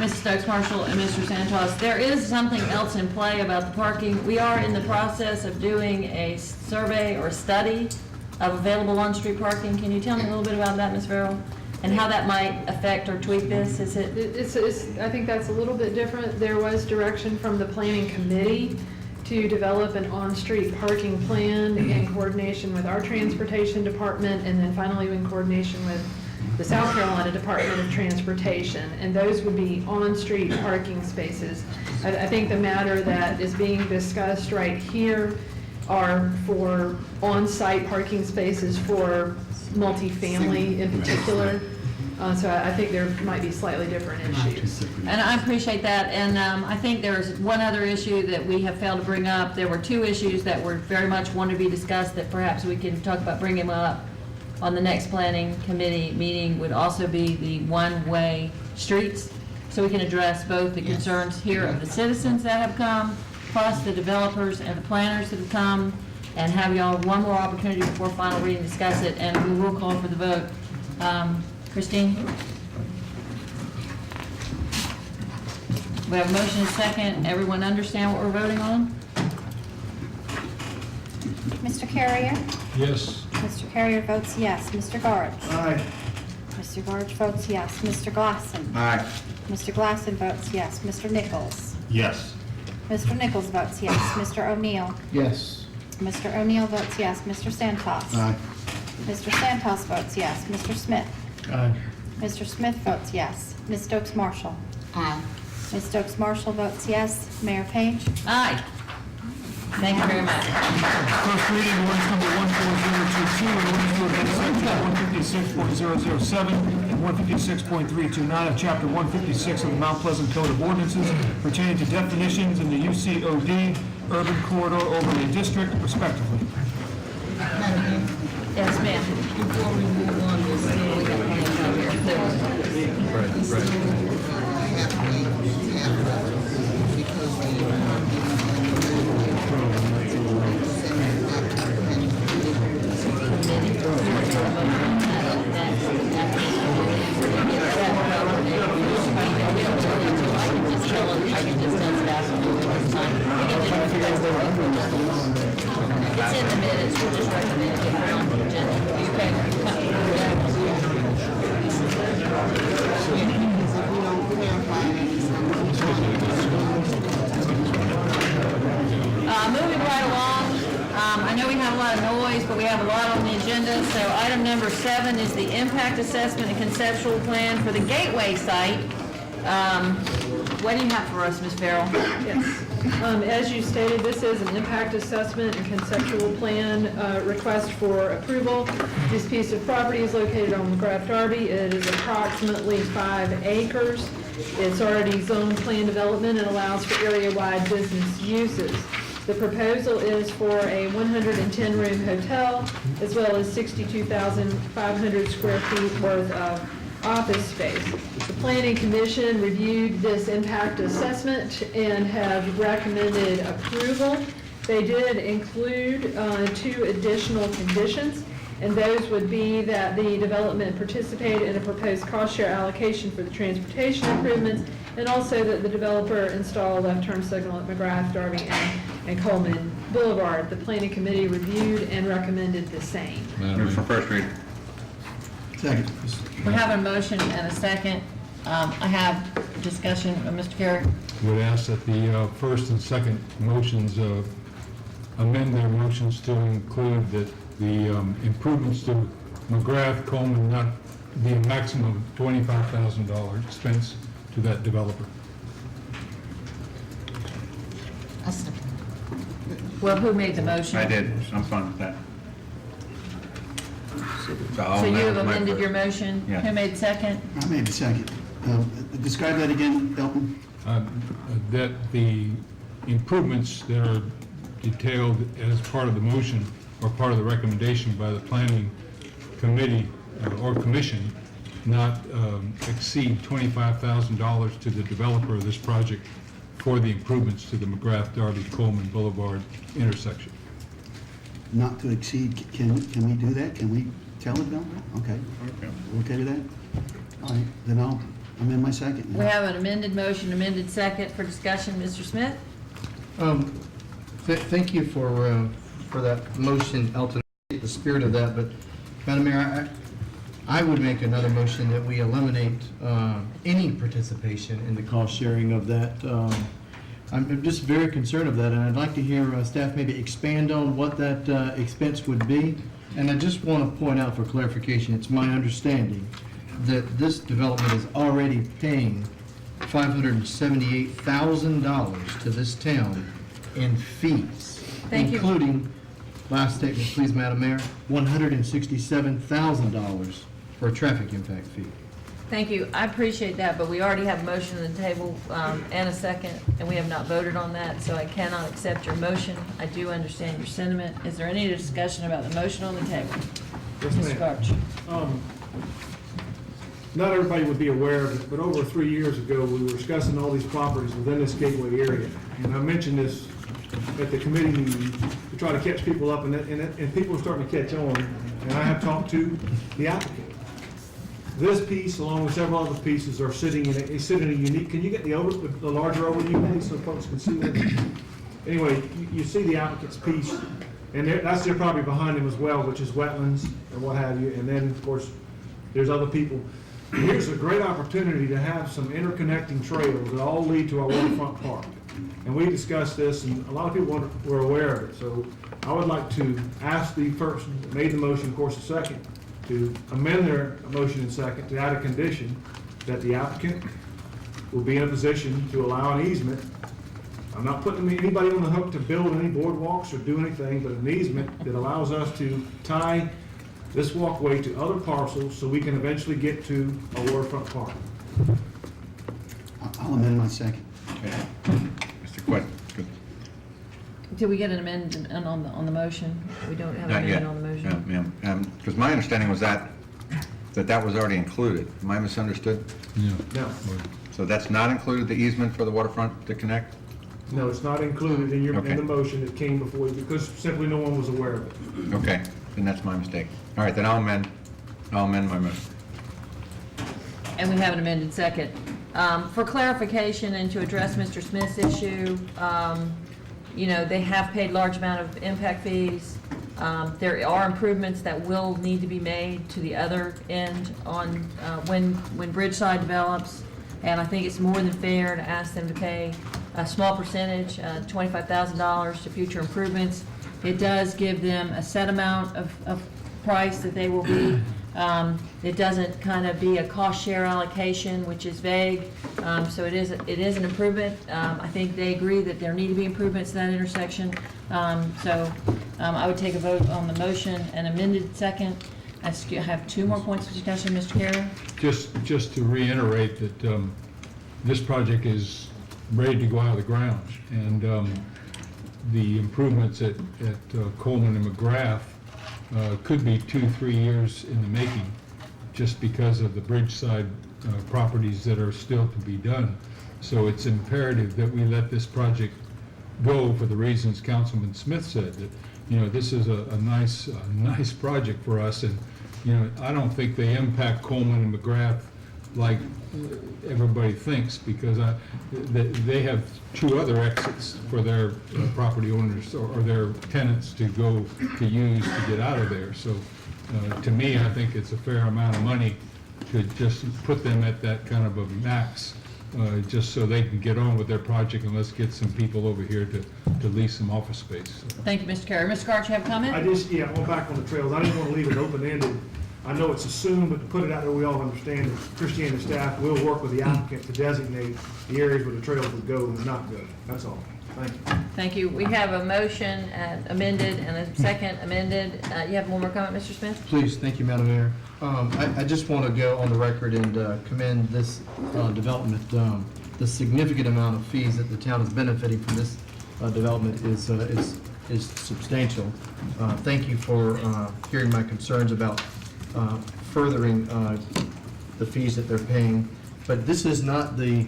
Mrs. Stokes Marshall and Mr. Santos. There is something else in play about the parking. We are in the process of doing a survey or study of available on-street parking. Can you tell me a little bit about that, Ms. Farrell? And how that might affect or tweak this? Is it? I think that's a little bit different. There was direction from the planning committee to develop an on-street parking plan in coordination with our transportation department, and then finally in coordination with the South Carolina Department of Transportation, and those would be on-street parking spaces. I think the matter that is being discussed right here are for on-site parking spaces for multifamily in particular. So I think there might be slightly different issues. And I appreciate that, and I think there's one other issue that we have failed to bring up. There were 2 issues that were very much wanted to be discussed that perhaps we can talk about bringing them up on the next planning committee meeting, would also be the one-way streets. So we can address both the concerns here of the citizens that have come, plus the developers and the planners that have come, and have y'all one more opportunity before final reading to discuss it, and we will call for the vote. Christine? We have a motion and a second. Everyone understand what we're voting on? Mr. Carrier? Yes. Mr. Carrier votes yes. Mr. Garge? Aye. Mr. Garge votes yes. Mr. Glassen? Aye. Mr. Glassen votes yes. Mr. Nichols? Yes. Mr. Nichols votes yes. Mr. O'Neill? Yes. Mr. O'Neill votes yes. Mr. Santos? Aye. Mr. Santos votes yes. Mr. Smith? Aye. Mr. Smith votes yes. Ms. Stokes Marshall? Aye. Ms. Stokes Marshall votes yes. Mayor Payne. Aye. Thank you very much. First reading, ordinance number 14022, an ordinance to amend section 156.007 and 156.329 of chapter 156 of the Mount Pleasant Code of Ordinances pertaining to definitions in the UCOD urban corridor overlay district respectively. Yes, ma'am. Before we move on, this, we got one out here. This is halfway, because It's in the minutes, we're just recommending it on the agenda. Moving right along, I know we have a lot of noise, but we have a lot on the agenda. So item number 7 is the impact assessment and conceptual plan for the Gateway site. What do you have for us, Ms. Farrell? Yes. As you stated, this is an impact assessment and conceptual plan request for approval. This piece of property is located on McGrath Darby. It is approximately 5 acres. It's already zoned plan development and allows for area-wide business uses. The proposal is for a 110-room hotel, as well as 62,500 square feet worth of office space. The Planning Commission reviewed this impact assessment and have recommended approval. They did include 2 additional conditions, and those would be that the development participate in a proposed cost share allocation for the transportation improvements, and also that the developer install a left turn signal at McGrath, Darby, and Coleman Boulevard. The Planning Committee reviewed and recommended the same. Move for first reading. Second. We have a motion and a second. I have discussion, Mr. Carey. Would ask that the first and second motions amend their motions to include that the improvements to McGrath, Coleman not be a maximum of $25,000 expense to that developer. Well, who made the motion? I did, I'm fine with that. So you have amended your motion? Yeah. Who made second? I made the second. Describe that again, Elton. That the improvements that are detailed as part of the motion or part of the recommendation by the planning committee or commission not exceed $25,000 to the developer of this project for the improvements to the McGrath Darby Coleman Boulevard intersection. Not to exceed, can we do that? Can we tell the developer? Okay. Okay with that? All right, then I'll amend my second. We have an amended motion, amended second for discussion. Mr. Smith? Thank you for that motion, Elton, the spirit of that, but Madam Mayor, I would make another motion that we eliminate any participation in the cost sharing of that. I'm just very concerned of that, and I'd like to hear staff maybe expand on what that expense would be. And I just want to point out for clarification, it's my understanding that this development is already paying $578,000 to this town in fees. Thank you. Including, last statement, please, Madam Mayor, $167,000 for a traffic impact fee. Thank you. I appreciate that, but we already have a motion on the table and a second, and we have not voted on that, so I cannot accept your motion. I do understand your sentiment. Is there any discussion about the motion on the table? Yes, Mr. ma'am. Garch. Not everybody would be aware of it, but over 3 years ago, we were discussing all these properties within this gateway area. And I mentioned this at the committee meeting to try to catch people up, and people are starting to catch on. And I have talked to the applicant. This piece, along with several other pieces, are sitting in a unique, can you get the larger overview, please, so folks can see it? Anyway, you see the applicant's piece, and that's their property behind them as well, which is wetlands and what have you. And then, of course, there's other people. Here's a great opportunity to have some interconnecting trails that all lead to our waterfront park. And we discussed this, and a lot of people were aware of it. So I would like to ask the person that made the motion, of course, the second, to amend their motion and second to add a condition that the applicant will be in a position to allow an easement. I'm not putting anybody on the hook to build any boardwalks or do anything, but an easement that allows us to tie this walkway to other parcels so we can eventually get to a waterfront park. I'll amend my second. Okay. Mr. Quinn, good. Did we get an amendment on the motion? We don't have an Not yet. amendment on the motion. Ma'am, because my understanding was that was already included. Am I misunderstood? Yeah. No, So that's not included, the easement for the waterfront to connect? no, it's not included in Okay. in the motion that came before you because simply no one was aware of it. Okay, then that's my mistake. All right, then I'll amend my motion. And we have an amended second. For clarification and to address Mr. Smith's issue, you know, they have paid large amount of impact fees. There are improvements that will need to be made to the other end on, when Bridgeside develops. And I think it's more than fair to ask them to pay a small percentage, $25,000 to future improvements. It does give them a set amount of price that they will be. It doesn't kind of be a cost share allocation, which is vague. So it is an improvement. I think they agree that there need to be improvements to that intersection. I would take a vote on the motion and amended second. I have two more points of discussion, Mr. Carey. Just to reiterate that this project is ready to go out of the ground, and the improvements at Coleman and McGrath could be 2-3 years in the making, just because of the Bridgeside properties that are still to be done. So it's imperative that we let this project go for the reasons Councilman Smith said, that, you know, this is a nice project for us, and, you know, I don't think they impact Coleman and McGrath like everybody thinks, because they have two other exits for their property owners or their tenants to go to use to get out of there. So to me, I think it's a fair amount of money to just put them at that kind of a max, just so they can get on with their project, and let's get some people over here to lease some office space. Thank you, Mr. Carey. Mr. Karch, you have a comment? I'm back on the trails. I didn't want to leave it open-ended. I know it's assumed, but to put it out there, we all understand that Christiana staff will work with the applicant to designate the areas where the trails would go and not go. That's all. Thank you. Thank you. We have a motion amended and a second amended. You have one more comment, Mr. Smith? Please, thank you, Madam Mayor. I just want to go on the record and commend this development. The significant amount of fees that the town is benefiting from this development is substantial. Thank you for hearing my concerns about furthering the fees that they're paying. But this is not the,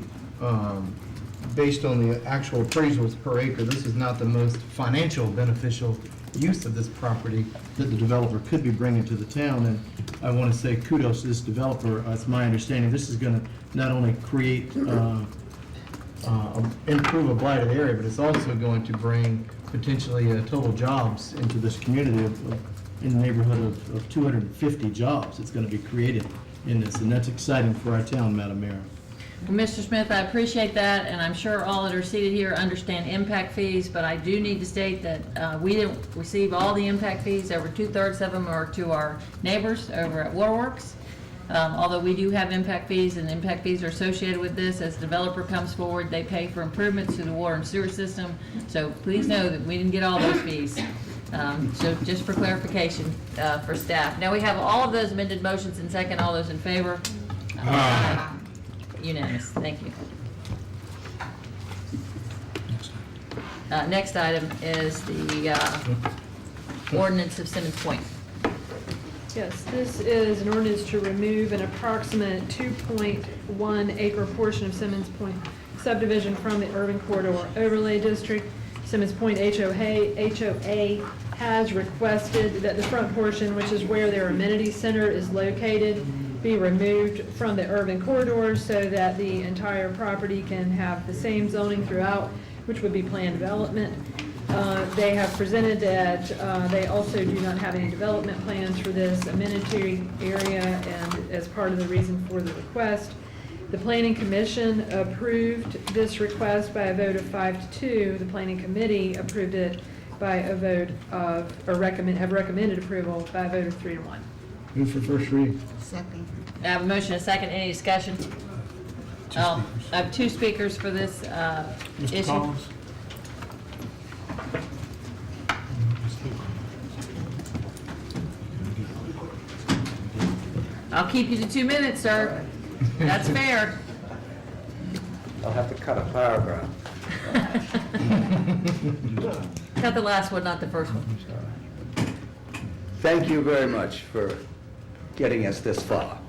based on the actual appraisals per acre, this is not the most financial beneficial use of this property that the developer could be bringing to the town. And I want to say kudos to this developer. It's my understanding this is going to not only create, improve a blighted area, but it's also going to bring potentially total jobs into this community in the neighborhood of 250 jobs that's going to be created in this. And that's exciting for our town, Madam Mayor. Well, Mr. Smith, I appreciate that, and I'm sure all that are seated here understand impact fees, but I do need to state that we didn't receive all the impact fees. Over 2/3 of them are to our neighbors over at Waterworks. Although we do have impact fees, and impact fees are associated with this. As the developer comes forward, they pay for improvements to the water and sewer system. So please know that we didn't get all those fees. So just for clarification for staff. Now we have all of those amended motions in second. All those in favor? Aye. Unanimous. Thank you. Next item is the ordinance of Simmons Point. Yes, this is an ordinance to remove an approximate 2.1 acre portion of Simmons Point subdivision from the urban corridor overlay district. Simmons Point HOA has requested that the front portion, which is where their amenity center is located, be removed from the urban corridor so that the entire property can have the same zoning throughout, which would be planned development. They have presented that they also do not have any development plans for this amenity area, and as part of the reason for the request, the Planning Commission approved this request by a vote of 5-2. The Planning Committee approved it by a vote of, or have recommended approval by a vote of 3-1. Move for first read. Second. I have a motion and a second. Any discussion? I have two speakers for this Mr. issue. Collins? I'll keep you to 2 minutes, sir. That's fair. I'll have to cut a paragraph. Cut the last one, not the first one. Thank you very much for getting us this far.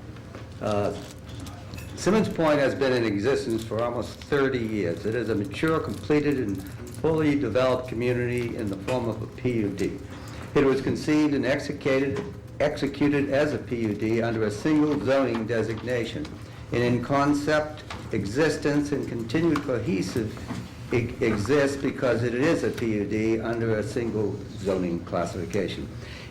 Simmons Point has been in existence for almost 30 years. It is a mature, completed, and fully developed community in the form of a PUD. It was conceived and executed as a PUD under a single zoning designation. And in concept, existence, and continued cohesive exists because it is a PUD under a single zoning classification.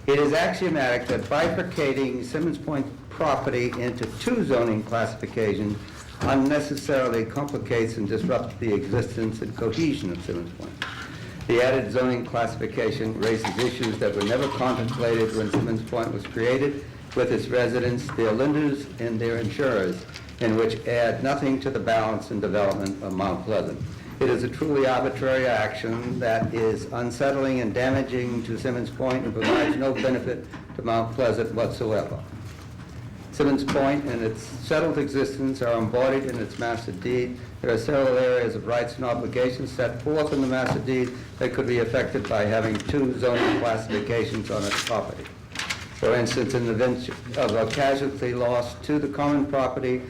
It is axiomatic that bifurcating Simmons Point property into two zoning classifications unnecessarily complicates and disrupts the existence and cohesion of Simmons Point. The added zoning classification raises issues that were never contemplated when Simmons Point was created, with its residents, their lenders, and their insurers, and which add nothing to the balance and development of Mount Pleasant. It is a truly arbitrary action that is unsettling and damaging to Simmons Point and provides no benefit to Mount Pleasant whatsoever. Simmons Point and its settled existence are embodied in its master deed. There are several areas of rights and obligations set forth in the master deed that could be affected by having two zoning classifications on its property. For instance, in the event of a casualty loss to the common property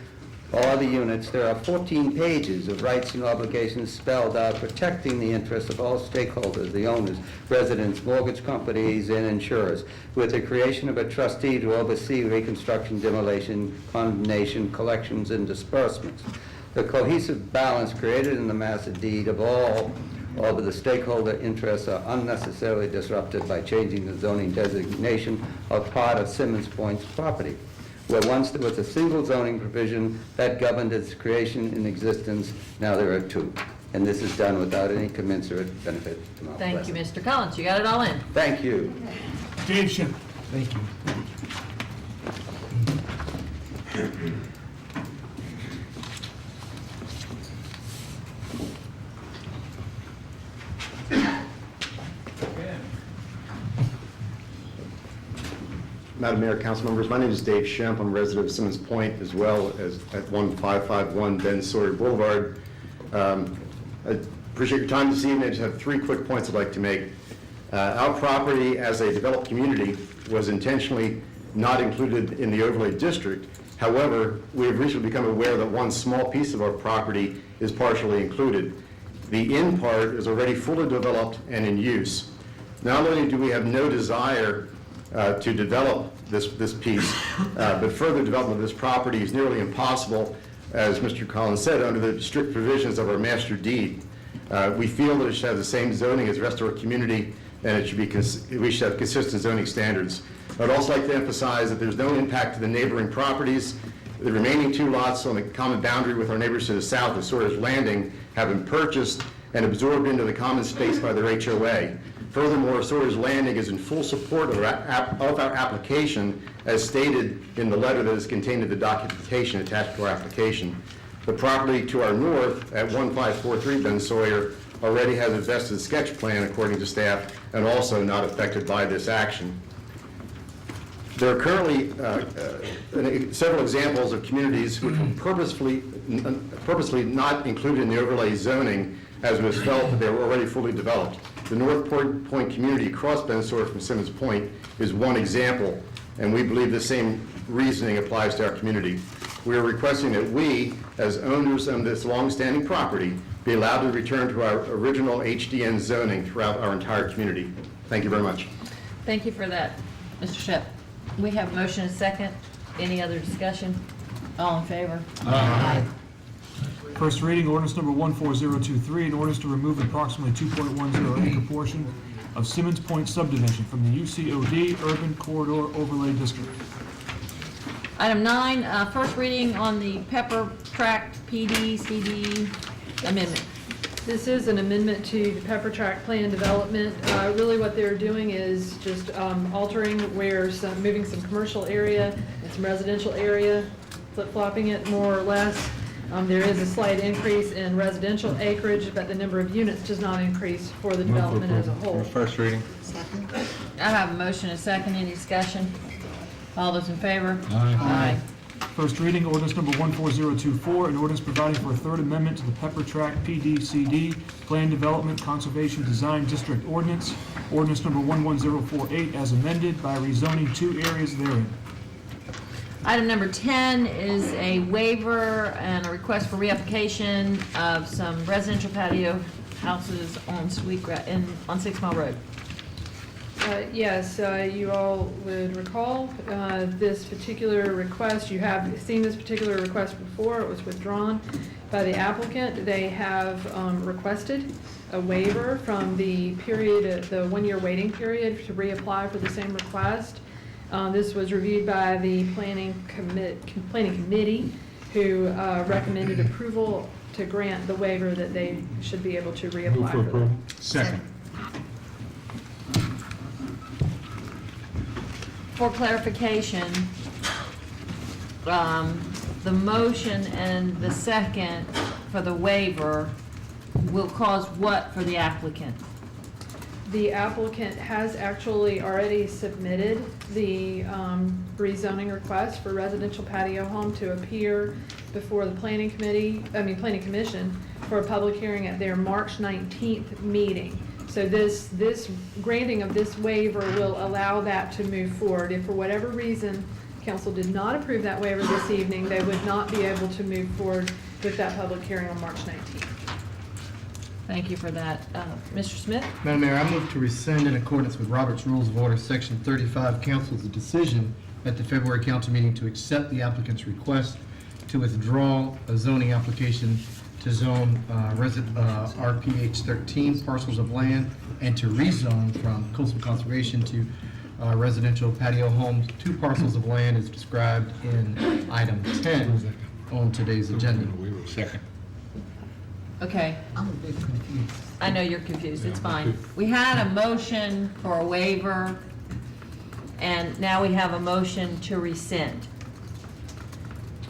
or the units, there are 14 pages of rights and obligations spelled out protecting the interests of all stakeholders, the owners, residents, mortgage companies, and insurers, with the creation of a trustee to oversee reconstruction, demolition, condemnation, collections, and disbursements. The cohesive balance created in the master deed of all of the stakeholder interests are unnecessarily disrupted by changing the zoning designation of part of Simmons Point's property, where once there was a single zoning provision that governed its creation and existence, now there are two. And this is done without any commensurate benefit to Mount Thank you, Pleasant. Mr. Collins. You got it all in. Thank you. Dave Schiff. Thank you. Madam Mayor, council members, my name is Dave Schemp. I'm a resident of Simmons Point as well as at 1551 Ben Sawyer Boulevard. I appreciate your time this evening. I just have 3 quick points I'd like to make. Our property as a developed community was intentionally not included in the overlay district. However, we have recently become aware that one small piece of our property is partially included. The in part is already fully developed and in use. Not only do we have no desire to develop this piece, but further development of this property is nearly impossible, as Mr. Collins said, under the strict provisions of our master deed. We feel that it should have the same zoning as the rest of our community, and it should be we should have consistent zoning standards. I'd also like to emphasize that there's no impact to the neighboring properties. The remaining 2 lots on the common boundary with our neighbors to the south of Sawyer's Landing have been purchased and absorbed into the common space by their HOA. Furthermore, Sawyer's Landing is in full support of our application as stated in the letter that is contained in the documentation attached to our application. The property to our north at 1543 Ben Sawyer already has a vested sketch plan according to staff and also not affected by this action. There are currently several examples of communities which were purposely not included in the overlay zoning as it was felt that they were already fully developed. The North Point community across Ben Sawyer from Simmons Point is one example, and we believe the same reasoning applies to our community. We are requesting that we, as owners of this long-standing property, be allowed to return to our original HDN zoning throughout our entire community. Thank you very much. Thank you for that, Mr. Shep. We have a motion and a second. Any other discussion? All in favor? Aye. First reading, ordinance number 14023, an ordinance to remove approximately 2.10 acre portion of Simmons Point subdivision from the UCOD Urban Corridor Overlay District. Item 9, first reading on the Pepper Tract PD CD amendment. This is an amendment to the Pepper Tract Plan Development. Really what they're doing is just altering moving some commercial area and some residential area, flip-flopping it more or less. There is a slight increase in residential acreage, but the number of units does not increase for the Move for development as a approval. whole. First reading. I have a motion and a second. Any discussion? All those in favor? Aye. First reading, ordinance number 14024, an ordinance providing for a third amendment to the Pepper Tract PDCD Plan Development Conservation Design District Ordinance, ordinance number 11048 as amended by rezoning 2 areas therein. Item number 10 is a waiver and a request for reapplication of some residential patio houses on on 6 Mile Road. Yes, you all would recall this particular request. You have seen this particular request before. It was withdrawn by the applicant. They have requested a waiver from the period, the 1-year waiting period to reapply for the same request. This was reviewed by the planning committee, who recommended approval to grant the waiver that they should be able to reapply Move for for that. approval. Second. For clarification, the motion and the second for the waiver will cause what for the applicant? The applicant has actually already submitted the rezoning request for residential patio home to appear before the planning commission for a public hearing at their March 19th meeting. So this granting of this waiver will allow that to move forward. If for whatever reason council did not approve that waiver this evening, they would not be able to move forward with that public hearing on March 19th. Thank you for that. Mr. Smith? Madam Mayor, I move to rescind in accordance with Robert's Rules of Order, Section 35, council's decision at the February council meeting to accept the applicant's request to withdraw a zoning application to zone RPH 13 parcels of land and to rezone from coastal conservation to residential patio homes, 2 parcels of land as described in item 10 on today's agenda. Second. Okay. I'm a bit confused. I know you're confused, it's fine. We had a motion for a waiver, and now we have a motion to rescind.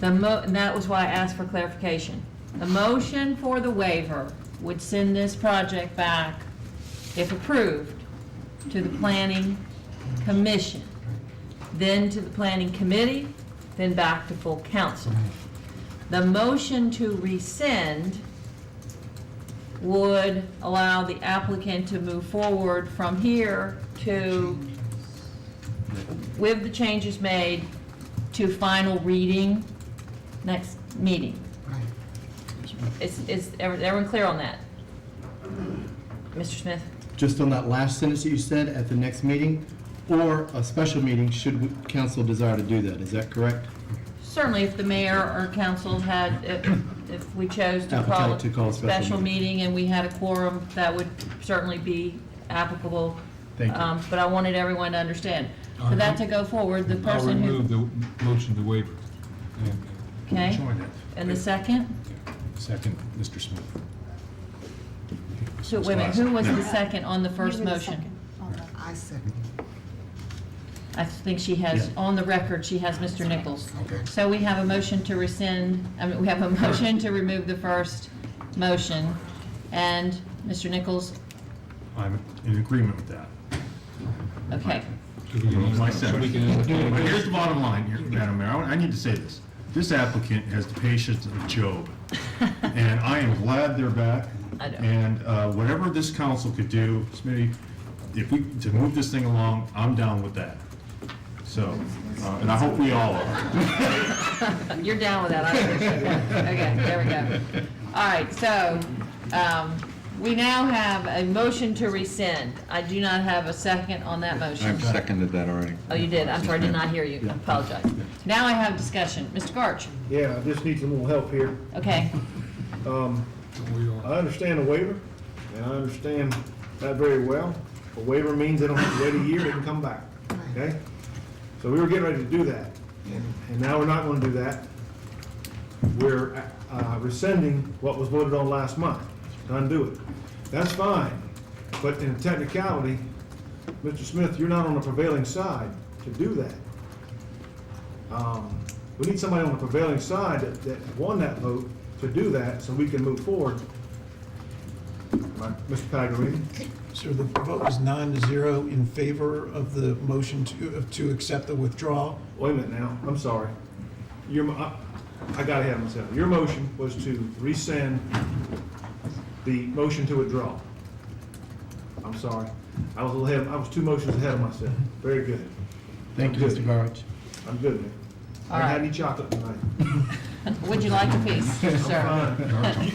And that was why I asked for clarification. The motion for the waiver would send this project back, if approved, to the planning commission, then to the planning committee, then back to full council. The motion to rescind would allow the applicant to move forward from here to, with the changes made, to final reading next meeting. Is everyone clear on that? Mr. Smith? Just on that last sentence that you said, at the next meeting, or a special meeting, should council desire to do that, is that correct? Certainly, if the mayor or council had, if we chose to call Appetite to it call a a special special meeting and we had a quorum, that would certainly be applicable. Thank you. But I wanted everyone to understand. For that to go forward, the I'll person who, remove the motion to waiver. okay? And the second? Second, Mr. Smith. So, wait a minute, who was the second on the first You were the motion? second on that. I second. I think she has, on the record, she has Mr. Nichols. Okay. So we have a motion to rescind, we have a motion to remove the first motion. And Mr. Nichols, I'm in agreement with that. okay. My second. But here's the bottom line here, Madam Mayor. I need to say this. This applicant has the patience of Job. And I am glad they're back. I know. And whatever this council could do, Smitty, to move this thing along, I'm down with that. So, and I hope we all are. You're down with that, I appreciate that. Okay, there we go. All right, so, we now have a motion to rescind. I do not have a second on that motion. I've seconded that already. Oh, you did? I'm sorry, I did not hear you. I apologize. Now I have discussion. Mr. Garch? Yeah, I just need some more help here. Okay. I understand the waiver, and I understand that very well. A waiver means they don't have to wait a year, they can come back, okay? So we were getting ready to do that, and now we're not gonna do that. We're rescinding what was voted on last month, undo it. That's fine, but in technicality, Mr. Smith, you're not on the prevailing side to do that. We need somebody on the prevailing side that won that vote to do that so we can move forward. Mr. Pagarini? Sir, the vote was 9-0 in favor of the motion to accept the withdrawal. Wait a minute now, I'm sorry. I got ahead of myself. Your motion was to rescind the motion to withdraw. I'm sorry. I was 2 motions ahead of myself. Very good. Thank you, I'm Mr. good. Garrett. I'm good, man. I All haven't had right. any chocolate tonight. Would you like a piece, sir?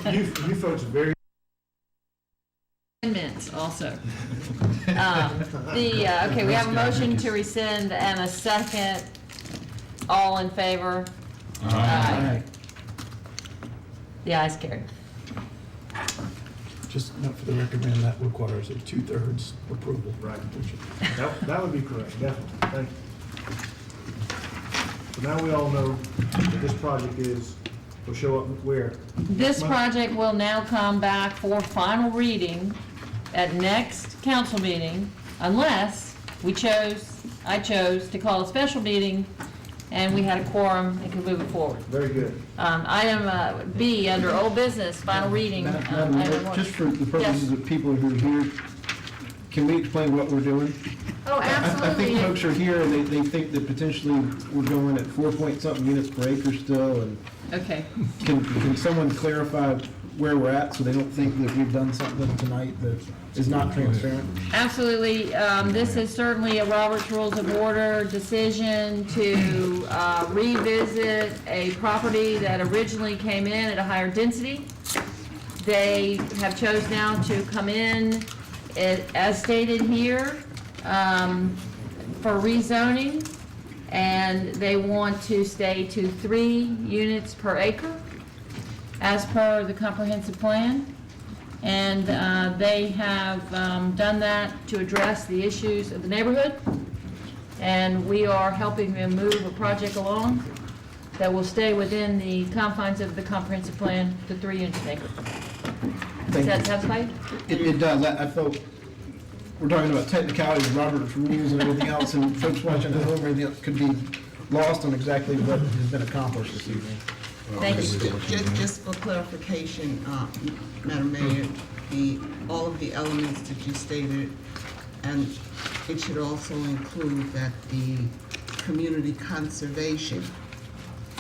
Fine. You folks are very. 10 minutes also. Okay, we have a motion to rescind and a second. All in favor? Aye. The ayes carried. Just note for the record, ma'am, that requires a 2/3 approval. Right. That would be correct, definitely. Thank you. So now we all know that this project will show up where? This Next month? project will now come back for final reading at next council meeting, unless I chose to call a special meeting and we had a quorum and could move it forward. Very good. Item B, under old business, final reading. Madam item Mayor, one. just for the purposes Yes. of people who are here, can we explain what we're doing? Oh, I absolutely. think folks are here and they think that potentially we're going at 4-point-something units per acre still, and Okay. can someone clarify where we're at so they don't think that we've done something tonight that is not transparent? Absolutely. This is certainly a Robert's Rules of Order decision to revisit a property that originally came in at a higher density. They have chose now to come in, as stated here, for rezoning, and they want to stay to 3 units per acre as per the comprehensive plan. And they have done that to address the issues of the neighborhood. And we are helping them move a project along that will stay within the confines of the comprehensive plan to 3 units an acre. Does that satisfy you? It does. I felt, we're talking about technicalities, Robert's rules and everything else, and folks watching at home, everything else could be lost on exactly what has been accomplished this evening. Thank you. Just for clarification, Madam Mayor, all of the elements that you stated, and it should also include that the community conservation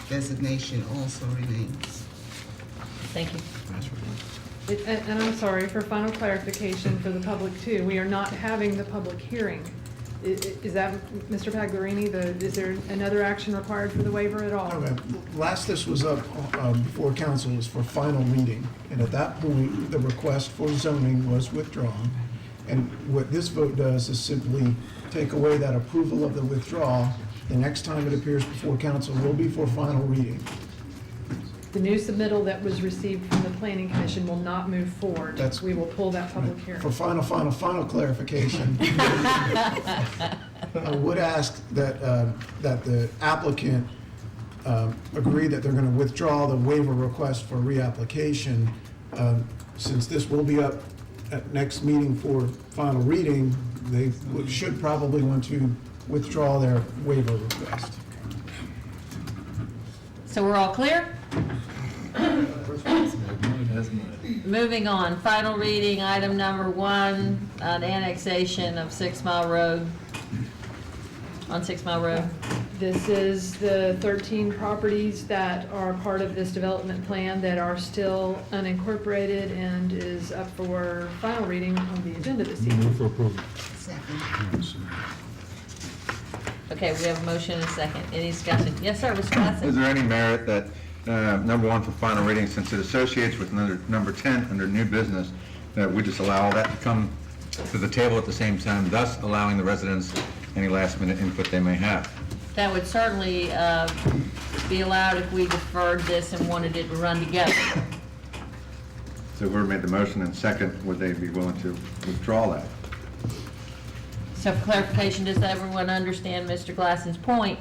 designation also remains. Thank you. And I'm sorry, for final clarification for the public too, we are not having the public hearing. Is that, Mr. Pagliarini, is there another action required for the waiver at all? Okay. Last this was up before council was for final reading, and at that point, the request for zoning was withdrawn. And what this vote does is simply take away that approval of the withdrawal. The next time it appears before council will be for final reading. The new submittal that was received from the planning commission will not move forward. That's- We will pull that public hearing. For final clarification, I would ask that the applicant agree that they're going to withdraw the waiver request for reapplication. Since this will be up at next meeting for final reading, they should probably want to withdraw their waiver request. So we're all clear? Moving on, final reading, item number 1, an annexation of 6 Mile Road, on 6 Mile Road. This is the 13 properties that are part of this development plan that are still unincorporated and is up for final reading on the agenda this evening. Move for approval. Second. Okay, we have a motion and a second. Any discussion? Yes, sir, Mr. Glasson. Is there any merit that, number 1 for final reading, since it associates with number 10 under new business, that we just allow that to come to the table at the same time, thus allowing the residents any last-minute input they may have? That would certainly be allowed if we deferred this and wanted it to run together. So whoever made the motion and second, would they be willing to withdraw that? So for clarification, does everyone understand Mr. Glasson's point?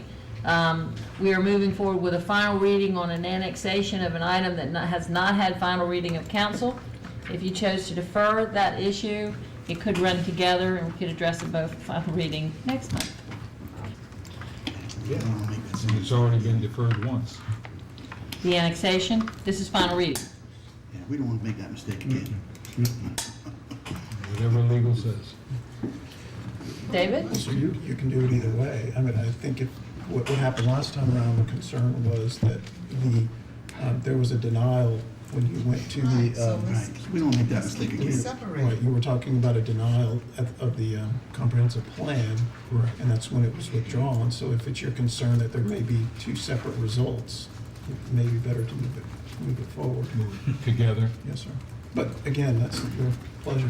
We are moving forward with a final reading on an annexation of an item that has not had final reading of council. If you chose to defer that issue, it could run together and we could address it both for final reading next month. And it's already been deferred once. the annexation. This is final reading. Yeah, we don't want to make that mistake again. Whatever legal says. David? So you can do it either way. I mean, I think what happened last time around, the concern was that there was a denial when you went to the. Right, we don't make that mistake again. Right, you were talking about a denial of the comprehensive plan. Correct. And that's when it was withdrawn. So if it's your concern that there may be two separate results, it may be better to move it forward. Together. Yes, sir. But again, that's your pleasure.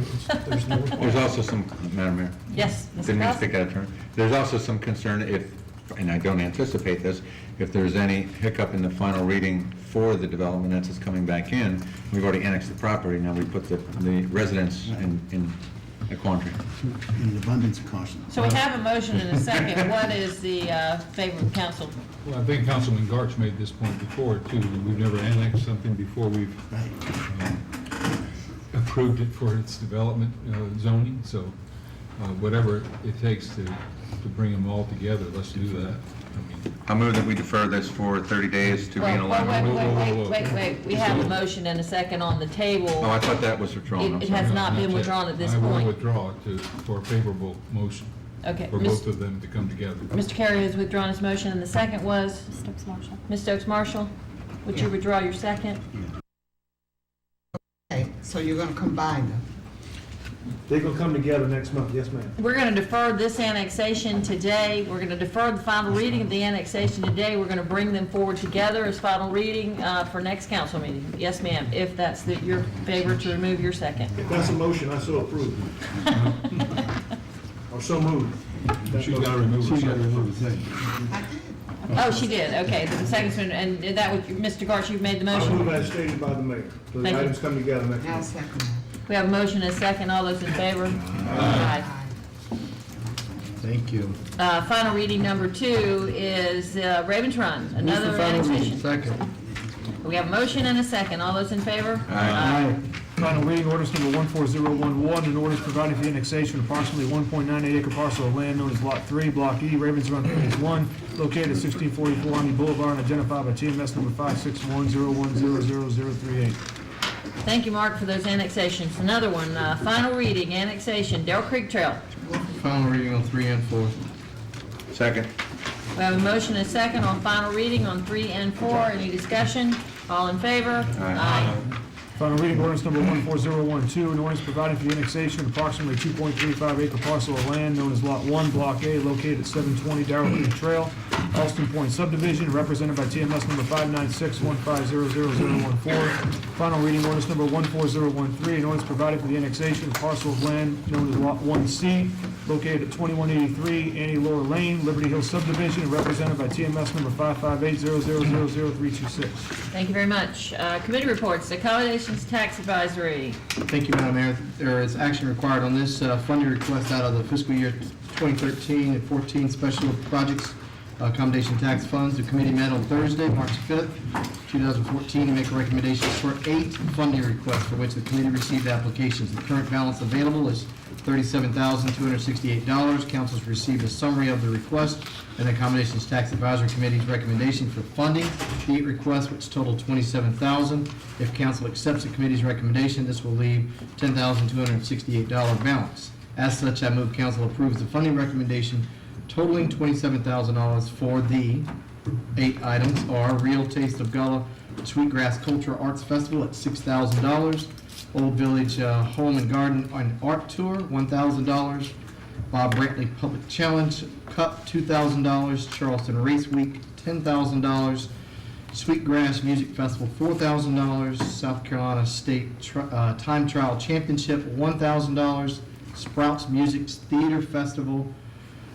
There's no requirement. There's also some, Madam Mayor. Yes, Mr. Didn't mean to Cross? speak out of turn. There's also some concern if, and I don't anticipate this, if there's any hiccup in the final reading for the development that's coming back in, we've already annexed the property, now we put the residents in a quandary. In an abundance of caution. So we have a motion and a second. What is the favor of council? Well, I think Councilman Garch made this point before, too. We've never annexed something before we've approved it for its development zoning, so whatever it takes to bring them all together, let's do that. I move that we defer this for 30 days to be in alignment. Wait. We have a motion and a second on the table. Oh, I thought that was withdrawn. I'm It has sorry. not been withdrawn at this I will point. withdraw for a favorable motion. Okay. For both of them to come together. Mr. Carey has withdrawn his motion, and the second was? Stokes Marshall. Ms. Stokes Marshall, would you withdraw your second? Okay, so you're gonna combine them? They're gonna come together next month, yes, ma'am. We're going to defer this annexation today. We're going to defer the final reading of the annexation today. We're going to bring them forward together as final reading for next council meeting. Yes, ma'am, if that's your favor to remove your second. If that's a motion, I so approve. Or so moved. She's got to remove her second. Oh, she did, okay. The second's been, and that was, Mr. Garch, you've made the I motion? move as stated by the mayor. So the Thank you. items come together next I'll month. second that. We have a motion and a second. All those in favor? Aye. Thank you. Final reading number 2 is Ravens Run, another annexation. Second. We have a motion and a second. All those in favor? Aye. Final reading, ordinance number 14011, an ordinance providing for the annexation of approximately 1.98 acre parcel of land known as Lot 3, Block E, Ravens Run Phase 1, located at 1644 Army Boulevard and identified by TMS number 56101000038. Thank you, Mark, for those annexations. Another one, final reading, annexation, Dell Creek Trail. Final reading on 3 and 4. Second. We have a motion and a second on final reading on 3 and 4. Any discussion? All in favor? Aye. Final reading, ordinance number 14012, an ordinance providing for the annexation of approximately 2.35 acre parcel of land known as Lot 1, Block A, located at 720 Darrell Creek Trail, Alston Point subdivision, represented by TMS number 596150014. Final reading, ordinance number 14013, an ordinance providing for the annexation of parcel of land known as Lot 1C, located at 2183 Annie Laura Lane, Liberty Hill subdivision, represented by TMS number 55800000326. Thank you very much. Committee reports, accommodations tax advisory. Thank you, Madam Mayor. There is action required on this funding request out of the fiscal year 2013 and 14 special projects accommodation tax funds. The committee met on Thursday, March 5th, 2014, to make recommendations for 8 funding requests for which the committee received applications. The current balance available is $37,268. Council's received a summary of the request and the Accommodations Tax Advisory Committee's recommendation for funding the 8 requests, which total $27,000. If council accepts the committee's recommendation, this will leave $10,268 balance. As such, I move council approves the funding recommendation totaling $27,000 for the 8 items are Real Taste of Gullah Sweetgrass Cultural Arts Festival at $6,000, Old Village Home and Garden and Art Tour, $1,000. Bob Brantley Public Challenge Cup, $2,000. Charleston Race Week, $10,000. Sweetgrass Music Festival, $4,000. South Carolina State Time Trial Championship, $1,000. Sprouts Music Theater Festival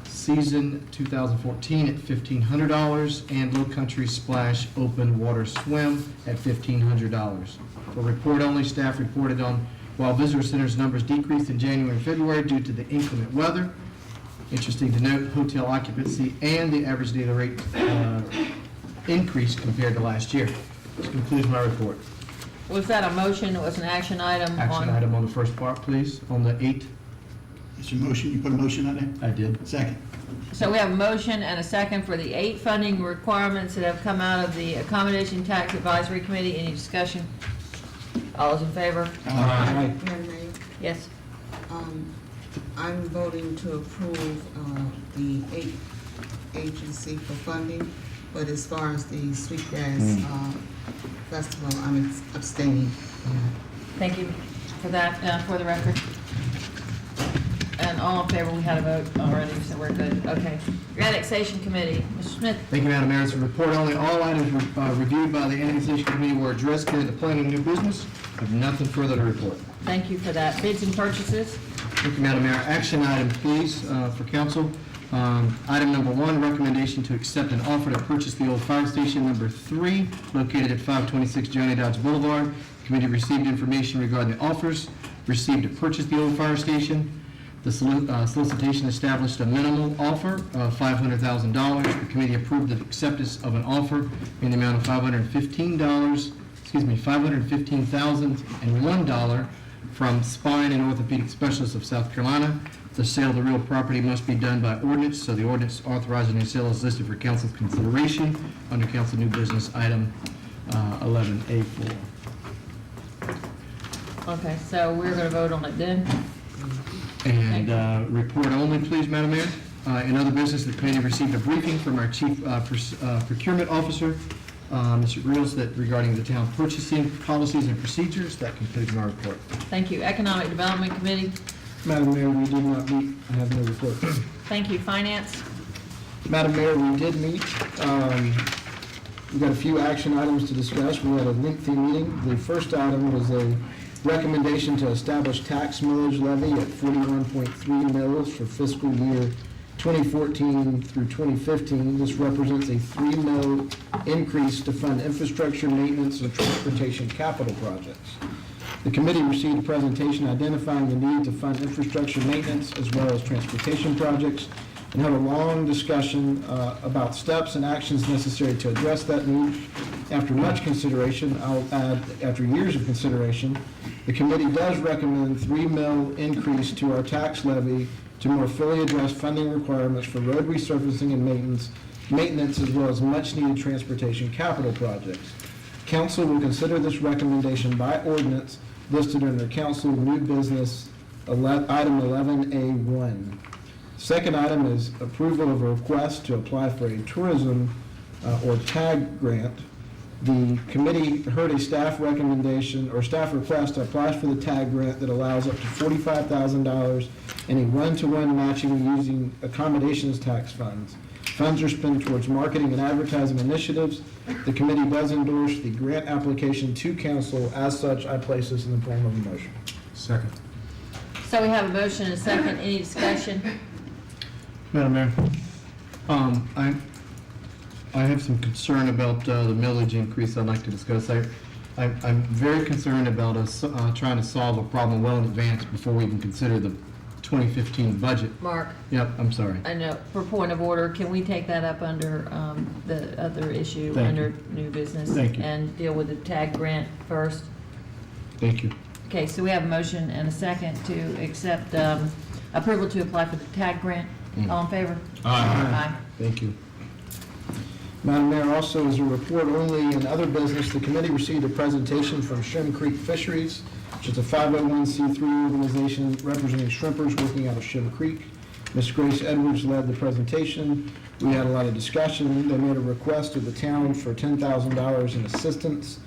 Season 2014 at $1,500. And Low Country Splash Open Water Swim at $1,500. For report only, staff reported on while visitor centers numbers decreased in January and February due to the inclement weather. Interesting to note, hotel occupancy and the average daily rate increased compared to last year. This concludes my report. Was that a motion? It was an action item? Action item on the first part, please, on the 8. It's your motion, you put a motion on there? I did. Second. So we have a motion and a second for the 8 funding requirements that have come out of the Accommodation Tax Advisory Committee. Any discussion? All those in favor? Madam Mayor, Yes. I'm voting to approve the 8 agency for funding, but as far as the Sweetgrass Festival, I'm abstaining. Thank you for that, for the record. And all in favor, we had a vote already, so we're good. Okay. Annexation Committee, Mr. Smith. Thank you, Madam Mayor. It's a report only. All items reviewed by the Annexation Committee were addressed during the planning new business. I have nothing further to report. Thank you for that. Bids and purchases. Thank you, Madam Mayor. Action item, please, for council. Item number 1, recommendation to accept an offer to purchase the old fire station number 3, located at 526 Johnny Dodge Boulevard. The committee received information regarding the offers received to purchase the old fire station. The solicitation established a minimal offer of $500,000. The committee approved the acceptance of an offer in the amount of $515,001 from Spine and Orthopedic Specialists of South Carolina. The sale of the real property must be done by ordinance, so the ordinance authorizing the sale is listed for council's consideration under council new business item 11A4. Okay, so we're going to vote on it then. And report only, please, Madam Mayor. In other business, the committee received a briefing from our Chief Procurement Officer, Mr. Reels, that regarding the town purchasing policies and procedures. That concludes my report. Thank you. Economic Development Committee. Madam Mayor, we did not meet. I have no report. Thank you. Finance. Madam Mayor, we did meet. We've got a few action items to discuss. We had a lengthy meeting. The first item was a recommendation to establish tax millage levy at 41.3 mils for fiscal year 2014 through 2015. This represents a 3 mil increase to fund infrastructure maintenance and transportation capital projects. The committee received a presentation identifying the need to fund infrastructure maintenance as well as transportation projects, and had a long discussion about steps and actions necessary to address that need. After much consideration, I'll add, after years of consideration, the committee does recommend 3 mil increase to our tax levy to more fully address funding requirements for road resurfacing and maintenance as well as much-needed transportation capital projects. Council will consider this recommendation by ordinance listed under Council New Business Item 11A1. Second item is approval of a request to apply for a tourism or TAG grant. The committee heard a staff recommendation or staff request to apply for the TAG grant that allows up to $45,000 in a one-to-one matching using accommodations tax funds. Funds are spent towards marketing and advertising initiatives. The committee does endorse the grant application to council. As such, I place this in the form of a motion. Second. So we have a motion and a second. Any discussion? Madam Mayor, I have some concern about the millage increase I'd like to discuss. I'm very concerned about us trying to solve a problem well in advance before we even consider the 2015 budget. Mark? Yep, I'm sorry. I know, for point of order, can we take that up under the other issue, Thank under you. new business? Thank you. And deal with the TAG grant first? Thank you. Okay, so we have a motion and a second to accept approval to apply for the TAG grant. All in favor? Aye. Thank you. Madam Mayor, also as a report only in other business, the committee received a presentation from Shim Creek Fisheries, which is a 501c3 organization representing shrimpers working out of Shim Creek. Ms. Grace Edwards led the presentation. We had a lot of discussion. They made a request to the town for $10,000 in assistance.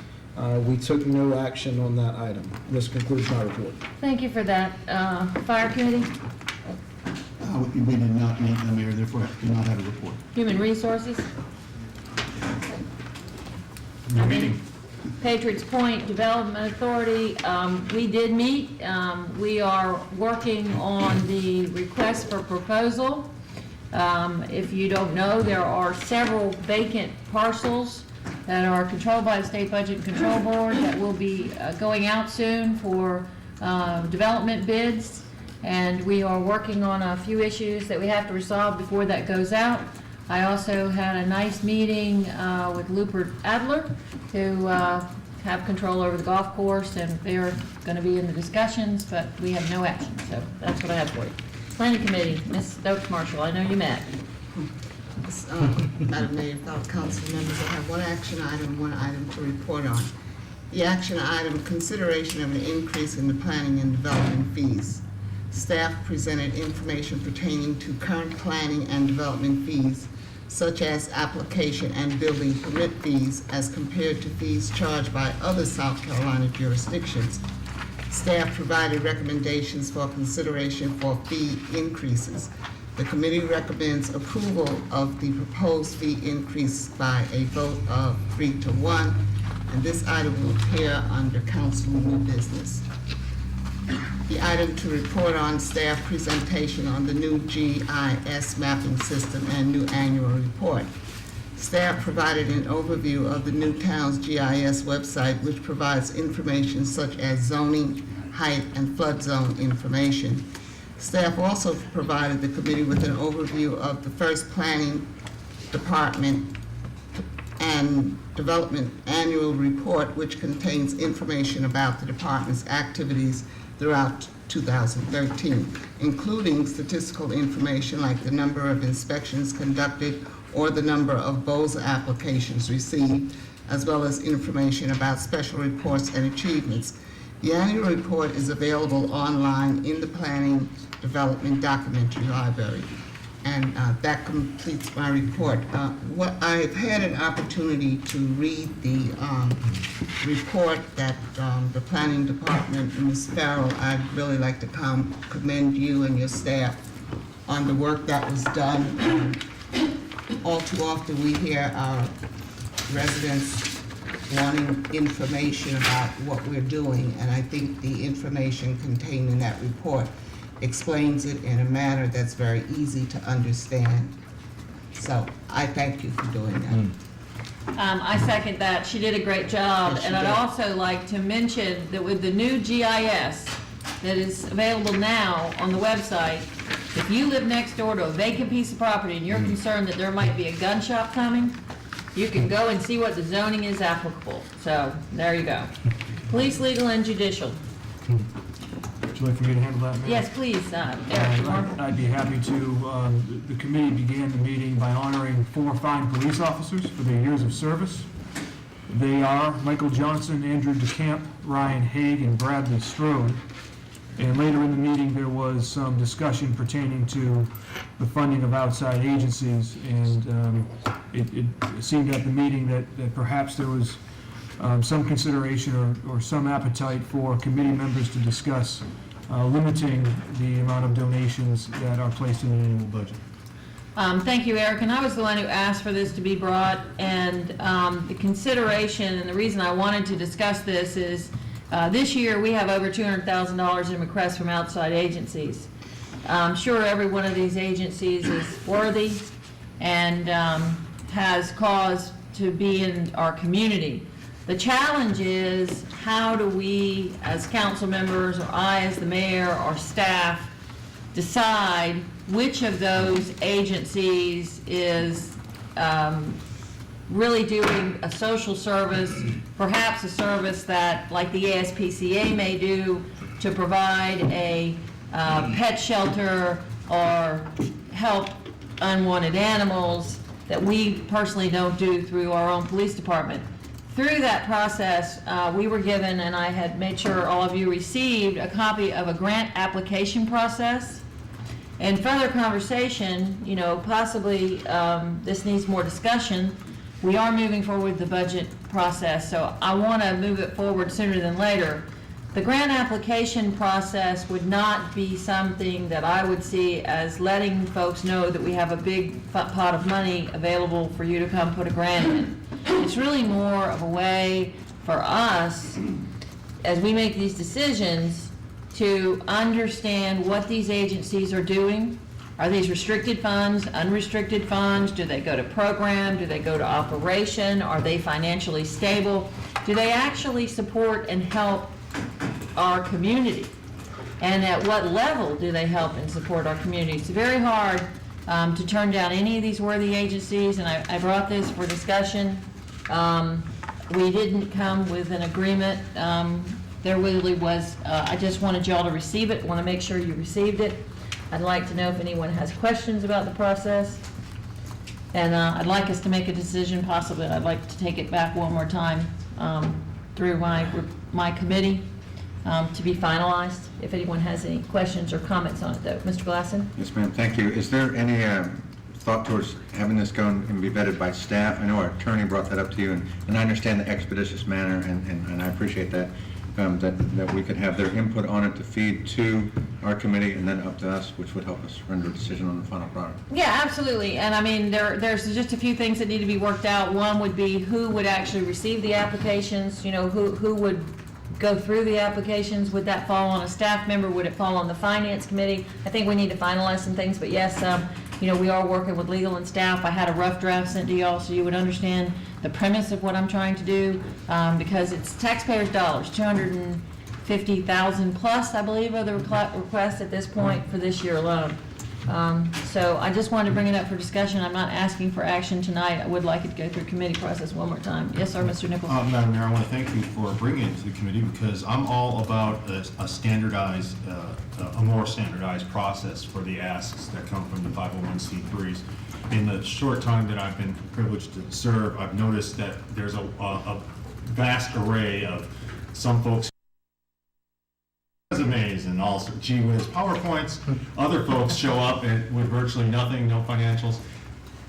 We took no action on that item. This concludes my report. Thank you for that. Fire Committee? We did not meet, Madam Mayor, therefore I do not have a report. Human Resources? No meeting. Patriots Point Development Authority, we did meet. We are working on the request for proposal. If you don't know, there are several vacant parcels that are controlled by the State Budget and Control Board that will be going out soon for development bids. And we are working on a few issues that we have to resolve before that goes out. I also had a nice meeting with Lupert Adler, who have control over the golf course, and they're going to be in the discussions, but we have no action. So that's what I have for you. Planning Committee, Ms. Stokes Marshall, I know you met. Madam Mayor, fellow council members, I have one action item, one item to report on. The action item, consideration of an increase in the planning and development fees. Staff presented information pertaining to current planning and development fees, such as application and building permit fees as compared to fees charged by other South Carolina jurisdictions. Staff provided recommendations for consideration for fee increases. The committee recommends approval of the proposed fee increase by a vote of 3-1, and this item will appear under council new business. The item to report on staff presentation on the new GIS mapping system and new annual report. Staff provided an overview of the new town's GIS website, which provides information such as zoning, height, and flood zone information. Staff also provided the committee with an overview of the first planning department and development annual report, which contains information about the department's activities throughout 2013, including statistical information like the number of inspections conducted or the number of BOSA applications received, as well as information about special reports and achievements. The annual report is available online in the Planning Development Documentary Library. And that completes my report. What I've had an opportunity to read the report that the Planning Department, Ms. Farrell, I'd really like to commend you and your staff on the work that was done. All too often we hear our residents wanting information about what we're doing, and I think the information contained in that report explains it in a manner that's very easy to understand. So I thank you for doing that. I second that. She did a great job. Yes, she And I'd did. also like to mention that with the new GIS that is available now on the website, if you live next door to a vacant piece of property and you're concerned that there might be a gun shop coming, you can go and see what the zoning is applicable. So there you go. Police, legal, and judicial. Would you like for me to handle that, Mayor? Yes, please, Eric. I'd be happy to. The committee began the meeting by honoring 4 fine police officers for their years of service. They are Michael Johnson, Andrew DeCamp, Ryan Haig, and Bradley Strode. And later in the meeting, there was some discussion pertaining to the funding of outside agencies. And it seemed at the meeting that perhaps there was some consideration or some appetite for committee members to discuss limiting the amount of donations that are placed in the annual budget. Thank you, Eric, and I was the one who asked for this to be brought, and the consideration, and the reason I wanted to discuss this is this year we have over $200,000 in requests from outside agencies. I'm sure every one of these agencies is worthy and has cause to be in our community. The challenge is, how do we, as council members, or I as the mayor, or staff, decide which of those agencies is really doing a social service, perhaps a service that, like the ASPCA may do, to provide a pet shelter or help unwanted animals that we personally don't do through our own police department. Through that process, we were given, and I had made sure all of you received, a copy of a grant application process. And further conversation, you know, possibly this needs more discussion. We are moving forward with the budget process, so I want to move it forward sooner than later. The grant application process would not be something that I would see as letting folks know that we have a big pot of money available for you to come put a grant in. It's really more of a way for us, as we make these decisions, to understand what these agencies are doing. Are these restricted funds, unrestricted funds? Do they go to program? Do they go to operation? Are they financially stable? Do they actually support and help our community? And at what level do they help and support our community? It's very hard to turn down any of these worthy agencies, and I brought this for discussion. We didn't come with an agreement. There really was, I just wanted y'all to receive it, want to make sure you received it. I'd like to know if anyone has questions about the process. And I'd like us to make a decision, possibly. I'd like to take it back one more time through my committee to be finalized. If anyone has any questions or comments on it, though. Mr. Glasson? Yes, ma'am, thank you. Is there any thought towards having this go and be vetted by staff? I know our attorney brought that up to you, and I understand the expeditious manner, and I appreciate that, that we could have their input on it to feed to our committee and then up to us, which would help us render a decision on the final product. Yeah, absolutely. And I mean, there's just a few things that need to be worked out. One would be who would actually receive the applications, you know, who would go through the applications. Would that fall on a staff member? Would it fall on the finance committee? I think we need to finalize some things, but yes, you know, we are working with legal and staff. I had a rough draft sent to y'all so you would understand the premise of what I'm trying to do, because it's taxpayers' dollars, $250,000 plus, I believe, are the requests at this point for this year alone. So I just wanted to bring it up for discussion. I'm not asking for action tonight. I would like it to go through committee process one more time. Yes, sir, Mr. Nichols. Madam Mayor, I want to thank you for bringing it to the committee, because I'm all about a standardized, a more standardized process for the asks that come from the 501c3s. In the short time that I've been privileged to serve, I've noticed that there's a vast array of some folks resumes and also gee whiz PowerPoints. Other folks show up with virtually nothing, no financials.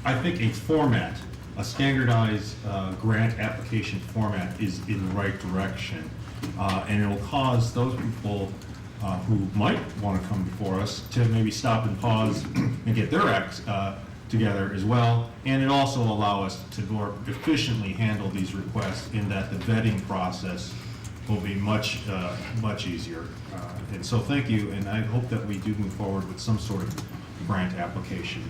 I think a format, a standardized grant application format is in the right direction, and it will cause those people who might want to come before us to maybe stop and pause and get their acts together as well, and it also allow us to more efficiently handle these requests in that the vetting process will be much easier. And so thank you, and I hope that we do move forward with some sort of grant application,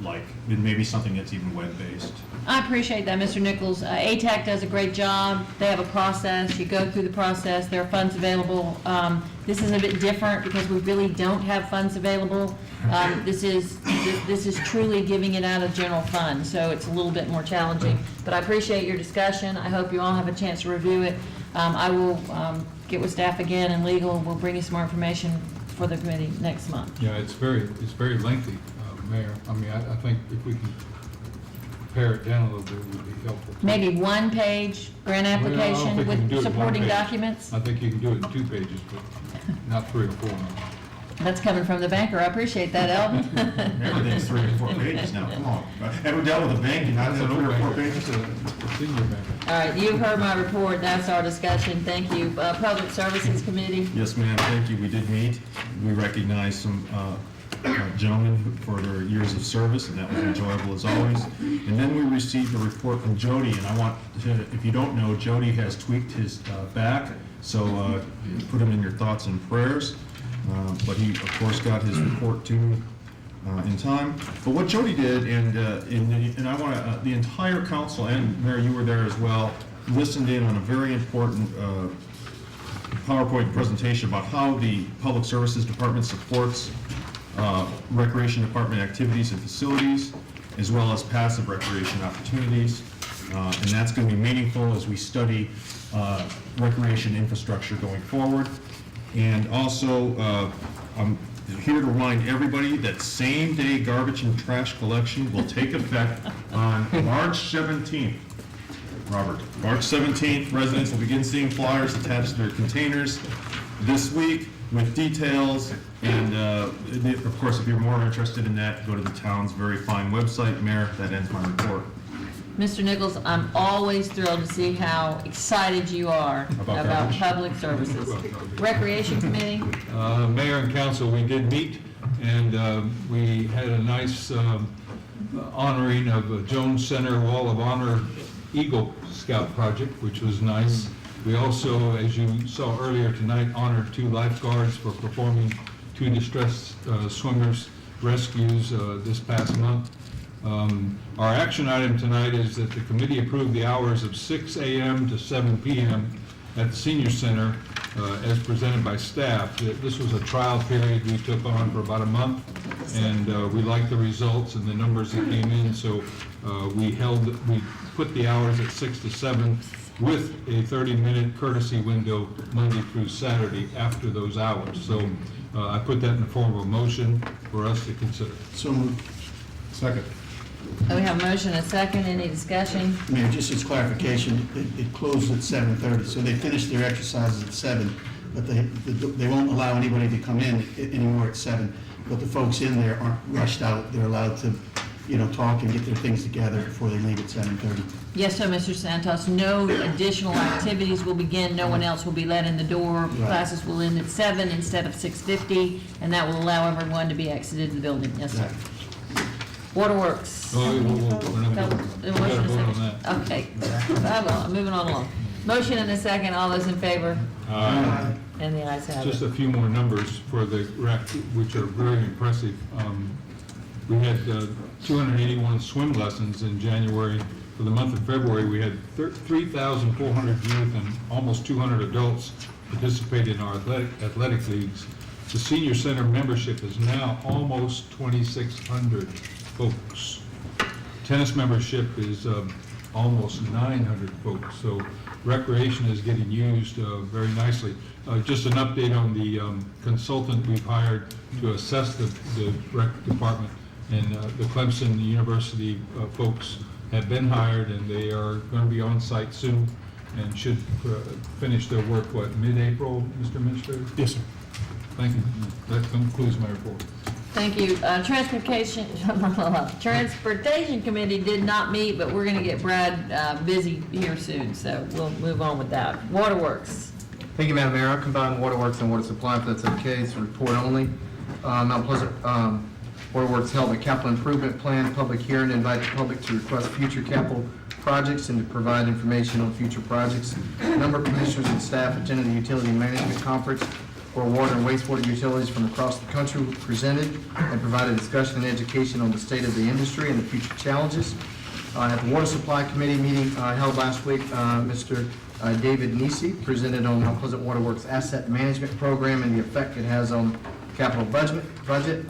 like maybe something that's even web-based. I appreciate that, Mr. Nichols. ATAC does a great job. They have a process. You go through the process. There are funds available. This is a bit different because we really don't have funds available. This is truly giving it out of general fund, so it's a little bit more challenging. But I appreciate your discussion. I hope you all have a chance to review it. I will get with staff again and legal. We'll bring you some more information for the committee next month. Yeah, it's very lengthy, Mayor. I mean, I think if we can pare it down a little bit, it would be helpful. Maybe one-page grant application Well, I don't think you can do with it in one supporting page. documents? I think you can do it in 2 pages, but not 3 or 4. That's coming from the banker. I appreciate that, Elton. Everything's 3 or 4 pages now, come on. Ever dealt with a bank and not have 3 or 4 pages? Senior banker. All right, you've heard my report. That's our discussion. Thank you. Public Services Committee. Yes, ma'am, thank you. We did meet. We recognized some gentlemen for their years of service, and that was enjoyable as always. And then we received a report from Jody, and I want to, if you don't know, Jody has tweaked his back, so put him in your thoughts and prayers. But he, of course, got his report to in time. But what Jody did, and I want to, the entire council, and Mayor, you were there as well, listened in on a very important PowerPoint presentation about how the Public Services Department supports Recreation Department activities and facilities, as well as passive recreation opportunities. And that's going to be meaningful as we study recreation infrastructure going forward. And also, I'm here to remind everybody that same-day garbage and trash collection will take effect on March 17th. Robert, March 17th, residents will begin seeing flyers attached to their containers this week with details. And of course, if you're more interested in that, go to the town's very fine website. Mayor, that ends my report. Mr. Nichols, I'm always thrilled to see how excited you are about public services. Recreation Committee? Mayor and council, we did meet, and we had a nice honoring of a Jones Center Wall of Honor Eagle Scout project, which was nice. We also, as you saw earlier tonight, honored 2 lifeguards for performing 2 distressed swimmers rescues this past month. Our action item tonight is that the committee approve the hours of 6 a.m. to 7 p.m. at the Senior Center as presented by staff. This was a trial period we took on for about a month, and we liked the results and the numbers that came in, so we put the hours at 6 to 7 with a 30-minute courtesy window Monday through Saturday after those hours. So I put that in the form of a motion for us to consider. So moved. Second. We have a motion and a second. Any discussion? Mayor, just as clarification, it closed at 7:30, so they finished their exercises at 7, but they won't allow anybody to come in anymore at 7. But the folks in there aren't rushed out. They're allowed to, talk and get their things together before they leave at 7:30. Yes, sir, Mr. Santos. No additional activities will begin. No one else will be let in the door. Right. Classes will end at 7 instead of 6:50, and that will allow everyone to be exited the building. Yes, sir. Waterworks. Oh, we're not gonna- we gotta vote on that. Okay. I'm moving on along. Motion and a second. All those in favor? And the ayes have Just it. a few more numbers for the rec, which are very impressive. We had 281 swim lessons in January. For the month of February, we had 3,400 youth and almost 200 adults participate in our athletic leagues. The senior center membership is now almost 2,600 folks. Tennis membership is almost 900 folks. So recreation is getting used very nicely. Just an update on the consultant we've hired to assess the rec department. And the Clemson University folks have been hired, and they are going to be on site soon and should finish their work, mid-April, Mr. Administrator? Yes, sir. Thank you. That concludes my report. Thank you. Transportation Committee did not meet, but we're going to get Brad busy here soon, so we'll move on with that. Waterworks. Thank you, Madam Mayor. I'll combine waterworks and water supply if that's okay. It's a report only. Mount Pleasant Waterworks held a capital improvement plan public hearing to invite the public to request future capital projects and to provide information on future projects. A number of commissioners and staff attended the Utility Management Conference where water and wastewater utilities from across the country were presented and provided discussion and education on the state of the industry and the future challenges. At the Water Supply Committee meeting held last week, Mr. David Nisi presented on Mount Pleasant Waterworks Asset Management Program and the effect it has on capital budget.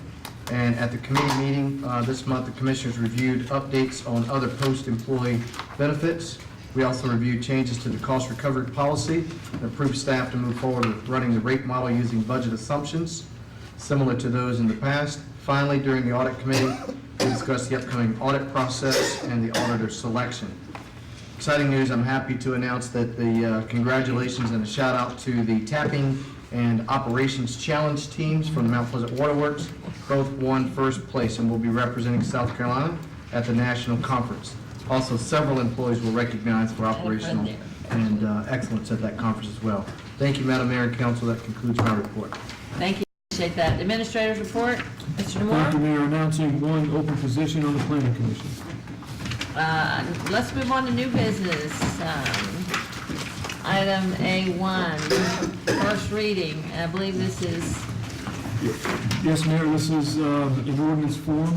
And at the committee meeting this month, the commissioners reviewed updates on other post-employee benefits. We also reviewed changes to the cost recovery policy and approved staff to move forward with running the rate model using budget assumptions similar to those in the past. Finally, during the audit committee, we discussed the upcoming audit process and the auditor selection. Exciting news, I'm happy to announce that the congratulations and a shout out to the tapping and operations challenge teams from the Mount Pleasant Waterworks. Both won first place and will be representing South Carolina at the national conference. Also, several employees were recognized for operational and excellence at that conference as well. Thank you, Madam Mayor and Council. That concludes my report. Thank you. Appreciate that. Administrator's report. Mr. Thank you, Demore. Mayor. Announcing one open position on the Planning Commission. Let's move on to new business. Item A1, first reading. I believe this is, Yes, Mayor, this is in ordinance form,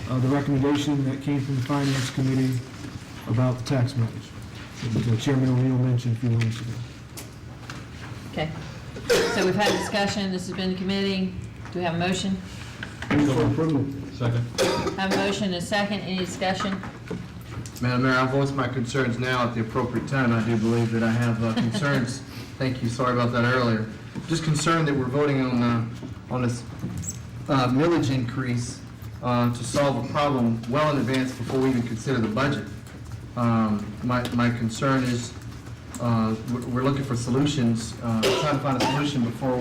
the recommendation that came from the Finance Committee about the tax matters. that Chairman O'Neill mentioned a few moments ago. okay. So we've had discussion. This has been committee. Do we have a motion? Move for approval. Second. Have a motion and a second. Any discussion? Madam Mayor, I'll voice my concerns now at the appropriate time. I do believe that I have concerns. Thank you, sorry about that earlier. Just concerned that we're voting on this millage increase to solve a problem well in advance before we even consider the budget. My concern is we're looking for solutions, trying to find a solution before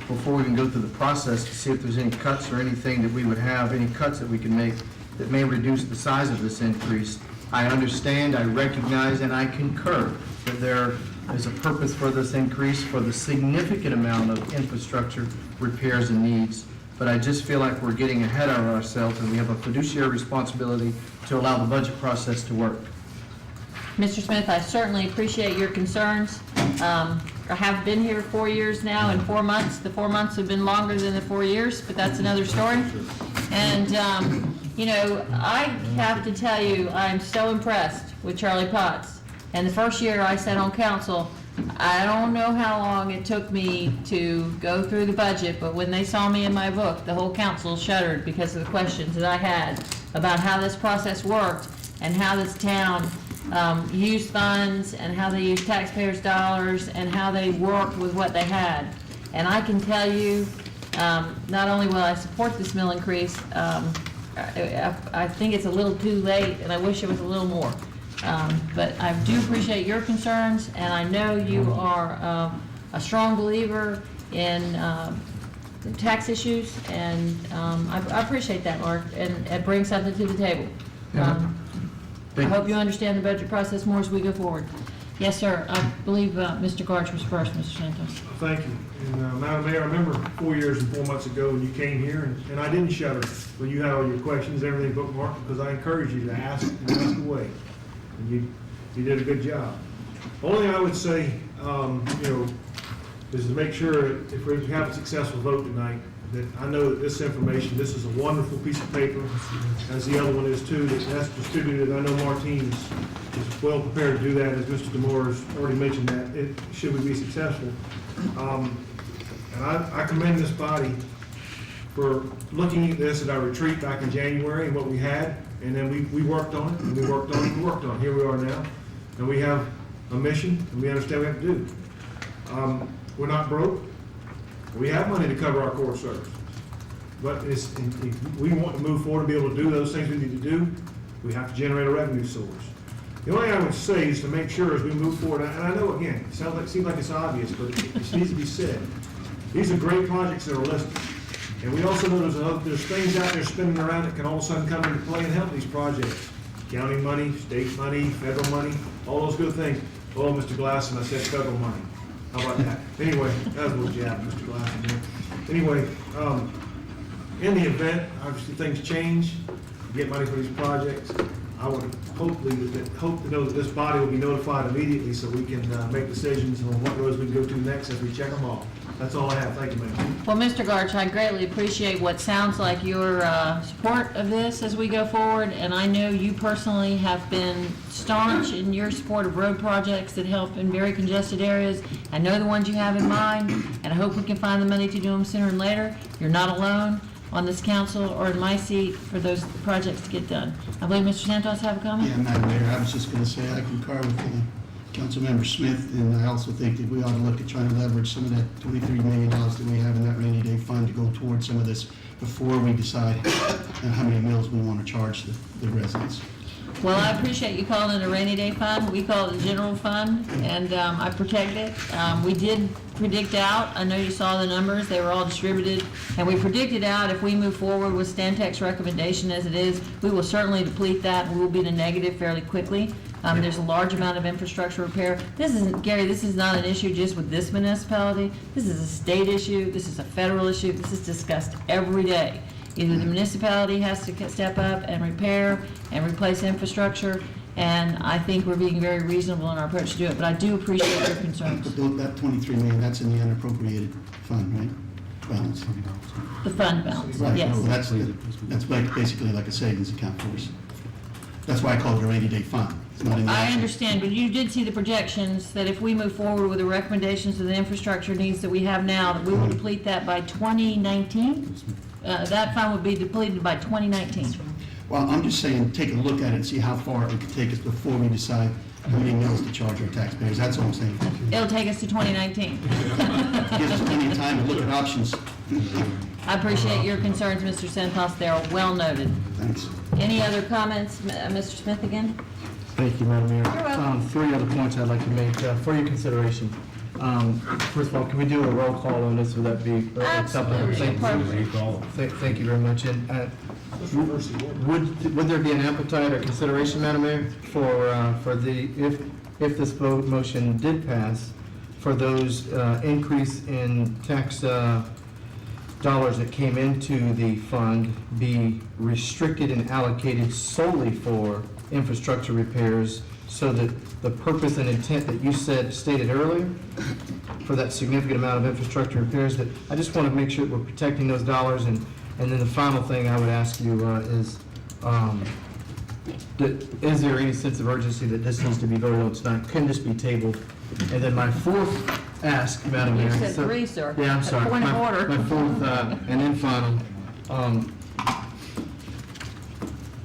we even go through the process to see if there's any cuts or anything that we would have, any cuts that we can make that may reduce the size of this increase. I understand, I recognize, and I concur that there is a purpose for this increase for the significant amount of infrastructure repairs and needs, but I just feel like we're getting ahead of ourselves and we have a fiduciary responsibility to allow the budget process to work. Mr. Smith, I certainly appreciate your concerns. I have been here 4 years now and 4 months. The 4 months have been longer than the 4 years, but that's another story. And, you know, I have to tell you, I'm so impressed with Charlie Potts. And the first year I sat on council, I don't know how long it took me to go through the budget, but when they saw me in my book, the whole council shuddered because of the questions that I had about how this process worked and how this town use funds and how they use taxpayers' dollars and how they worked with what they had. And I can tell you, not only will I support this mill increase, I think it's a little too late, and I wish it was a little more. But I do appreciate your concerns, and I know you are a strong believer in tax issues, and I appreciate that, Mark, and bring something to the table. I hope you understand the budget process more as we go forward. Yes, sir. I believe Mr. Garch was first, Mr. Santos. Thank you. And Madam Mayor, I remember 4 years and 4 months ago when you came here, and I didn't shudder when you had all your questions, everything bookmarked, because I encouraged you to ask and ask away. And you did a good job. Only thing I would say, is to make sure if we have a successful vote tonight, that I know that this information, this is a wonderful piece of paper, as the other one is too, that's distributed. I know Martine is well prepared to do that, as Mr. Demore has already mentioned that, should we be successful. And I commend this body for looking at this at our retreat back in January and what we had, and then we worked on it, and we worked on it, and we worked on it. Here we are now, and we have a mission, and we understand what we have to do. We're not broke. We have money to cover our core services. But if we want to move forward and be able to do those things we need to do, we have to generate a revenue source. The only thing I would say is to make sure as we move forward, and I know, again, it seems like it's obvious, but it needs to be said. These are great projects that are listed. And we also know there's things out there spinning around that can all of a sudden come into play and help these projects. County money, state money, federal money, all those good things. Oh, Mr. Glasson, I said federal money. How about that? Anyway, that was a little jab, Mr. Glasson. Anyway, in the event, obviously things change, you get money for these projects. I would hope to know that this body will be notified immediately so we can make decisions on what roads we can go to next as we check them off. That's all I have. Thank you, ma'am. Well, Mr. Garch, I greatly appreciate what sounds like your support of this as we go forward, and I know you personally have been staunch in your support of road projects that help in very congested areas. I know the ones you have in mind, and I hope we can find the money to do them sooner and later. You're not alone on this council or in my seat for those projects to get done. I believe Mr. Santos have a comment? Yeah, Madam Mayor, I was just going to say I concur with Councilmember Smith, and I also think that we ought to look at trying to leverage some of that $23 million that we have in that rainy day fund to go towards some of this before we decide how many mills we want to charge the residents. Well, I appreciate you calling it a rainy day fund. We call it a general fund, and I protect it. We did predict out, I know you saw the numbers, they were all distributed, and we predicted out if we move forward with Stantec's recommendation as it is, we will certainly deplete that, and we will be in a negative fairly quickly. There's a large amount of infrastructure repair. This isn't, Gary, this is not an issue just with this municipality. This is a state issue, this is a federal issue, this is discussed every day. Either the municipality has to step up and repair and replace infrastructure, and I think we're being very reasonable in our approach to do it, but I do appreciate your concerns. But that $23 million, that's in the unappropriated fund, right? Balance. The fund balance, Right, yes. no, that's basically like a savings account for us. That's why I call it a rainy day fund. It's not in the I actual- understand, but you did see the projections that if we move forward with the recommendations of the infrastructure needs that we have now, that we will deplete that by 2019? That fund would be depleted by 2019. Well, I'm just saying, take a look at it and see how far it could take us before we decide how many mills to charge our taxpayers. That's all I'm saying. It'll take us to 2019. Gives us plenty of time to look at options. I appreciate your concerns, Mr. Santos. They're well noted. Thanks. Any other comments? Mr. Smith again? Thank you, Madam Mayor. You're welcome. 3 other points I'd like to make for your consideration. First of all, can we do a roll call on this? Would that be acceptable? Thank you very much. And would there be an appetite or consideration, Madam Mayor, for the if this vote motion did pass, for those increase in tax dollars that came into the fund be restricted and allocated solely for infrastructure repairs, so that the purpose and intent that you stated earlier for that significant amount of infrastructure repairs, that I just want to make sure that we're protecting those dollars. And then the final thing I would ask you is there any sense of urgency that this needs to be voted on tonight? Can this be tabled? And then my fourth ask, Madam Mayor. You said 3, sir. Yeah, I'm sorry. Point of order. My fourth and then final.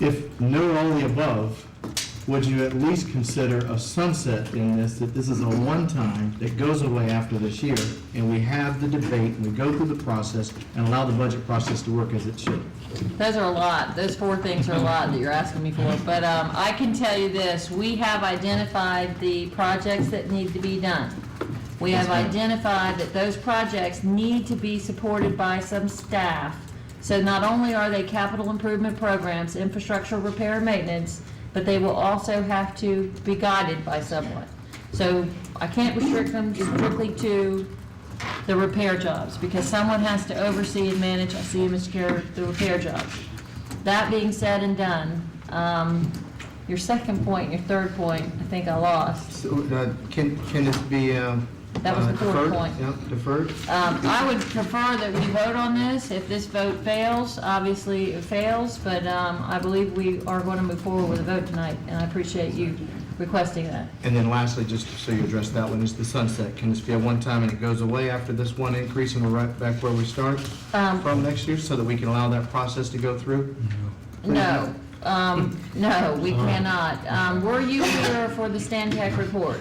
If no to all the above, would you at least consider a sunset in this, that this is a one-time that goes away after this year, and we have the debate, and we go through the process, and allow the budget process to work as it should? Those are a lot. Those 4 things are a lot that you're asking me for. But I can tell you this, we have identified the projects that need to be done. We have identified that those projects need to be supported by some staff. So not only are they capital improvement programs, infrastructure repair and maintenance, but they will also have to be guided by someone. So I can't restrict them strictly to the repair jobs, because someone has to oversee and manage, I see you, Mr. Carey, the repair jobs. That being said and done, your second point, your third point, I think I lost. So, can this be That was the fourth deferred? point. Yeah, deferred? I would prefer that we vote on this. If this vote fails, obviously it fails, but I believe we are going to move forward with a vote tonight, and I appreciate you requesting that. And then lastly, just so you address that one, is the sunset. Can this be a one-time and it goes away after this one increase and we're right back where we start from next year, so that we can allow that process to go through? No, no, we cannot. Were you here for the Stantec report?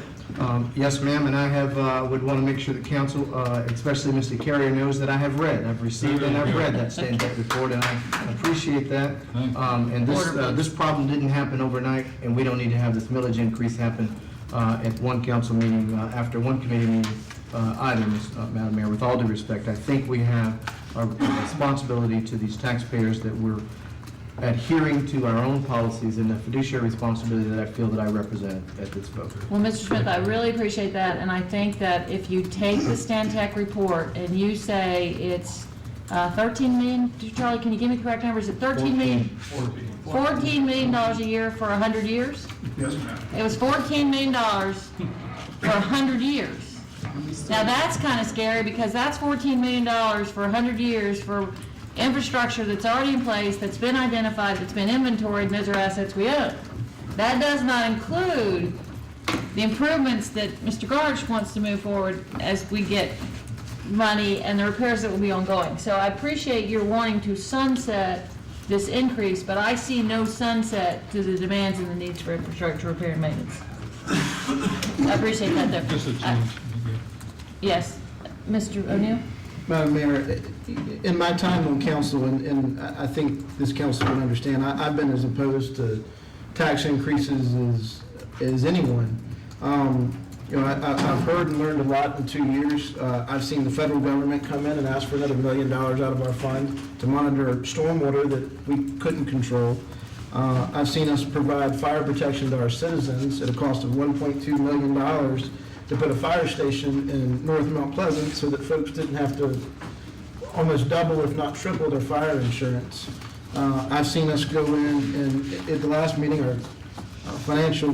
Yes, ma'am, and I would want to make sure the council, especially Mr. Carrier, knows that I've received and I've read that Stantec report, and I appreciate that. And this problem didn't happen overnight, and we don't need to have this millage increase happen at one council meeting, after one committee meeting items, Madam Mayor. With all due respect, I think we have a responsibility to these taxpayers that we're adhering to our own policies and the fiduciary responsibility that I feel that I represent at this vote. Well, Mr. Smith, I really appreciate that, and I think that if you take the Stantec report and you say it's 13 million, Charlie, can you give me the correct number? Is it 13 million? 14 million dollars a year for 100 years? Yes, ma'am. It was $14 million for 100 years. Now, that's kind of scary, because that's $14 million for 100 years for infrastructure that's already in place, that's been identified, that's been inventoried, and those are assets we own. That does not include the improvements that Mr. Garch wants to move forward as we get money and the repairs that will be ongoing. So I appreciate your wanting to sunset this increase, but I see no sunset to the demands and the needs for infrastructure repair and maintenance. I appreciate that, though. Just a change. Yes, Mr. O'Neill? Madam Mayor, in my time on council, and I think this council would understand, I've been as opposed to tax increases as anyone. I've heard and learned a lot in 2 years. I've seen the federal government come in and ask for another $1 million out of our fund to monitor stormwater that we couldn't control. I've seen us provide fire protection to our citizens at a cost of $1.2 million to put a fire station in North Mount Pleasant so that folks didn't have to almost double, if not triple, their fire insurance. I've seen us go in, and at the last meeting, our financial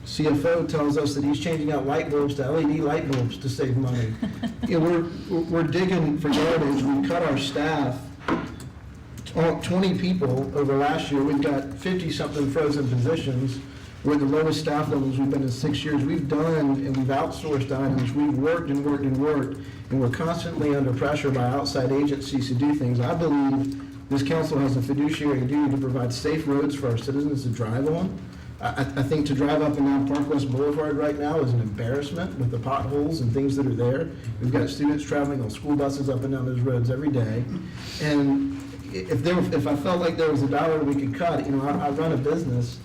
CFO tells us that he's changing out light bulbs to LED light bulbs to save money. We're digging for yardage. We cut our staff, 20 people over last year. We've got 50-something frozen positions. We're at the lowest staff levels we've been in 6 years. We've done and we've outsourced items. We've worked and worked and worked, and we're constantly under pressure by outside agencies to do things. I believe this council has a fiduciary duty to provide safe roads for our citizens to drive on. I think to drive up and down Park West Boulevard right now is an embarrassment with the potholes and things that are there. We've got students traveling on school buses up and down those roads every day. And if I felt like there was a dollar we could cut, I run a business.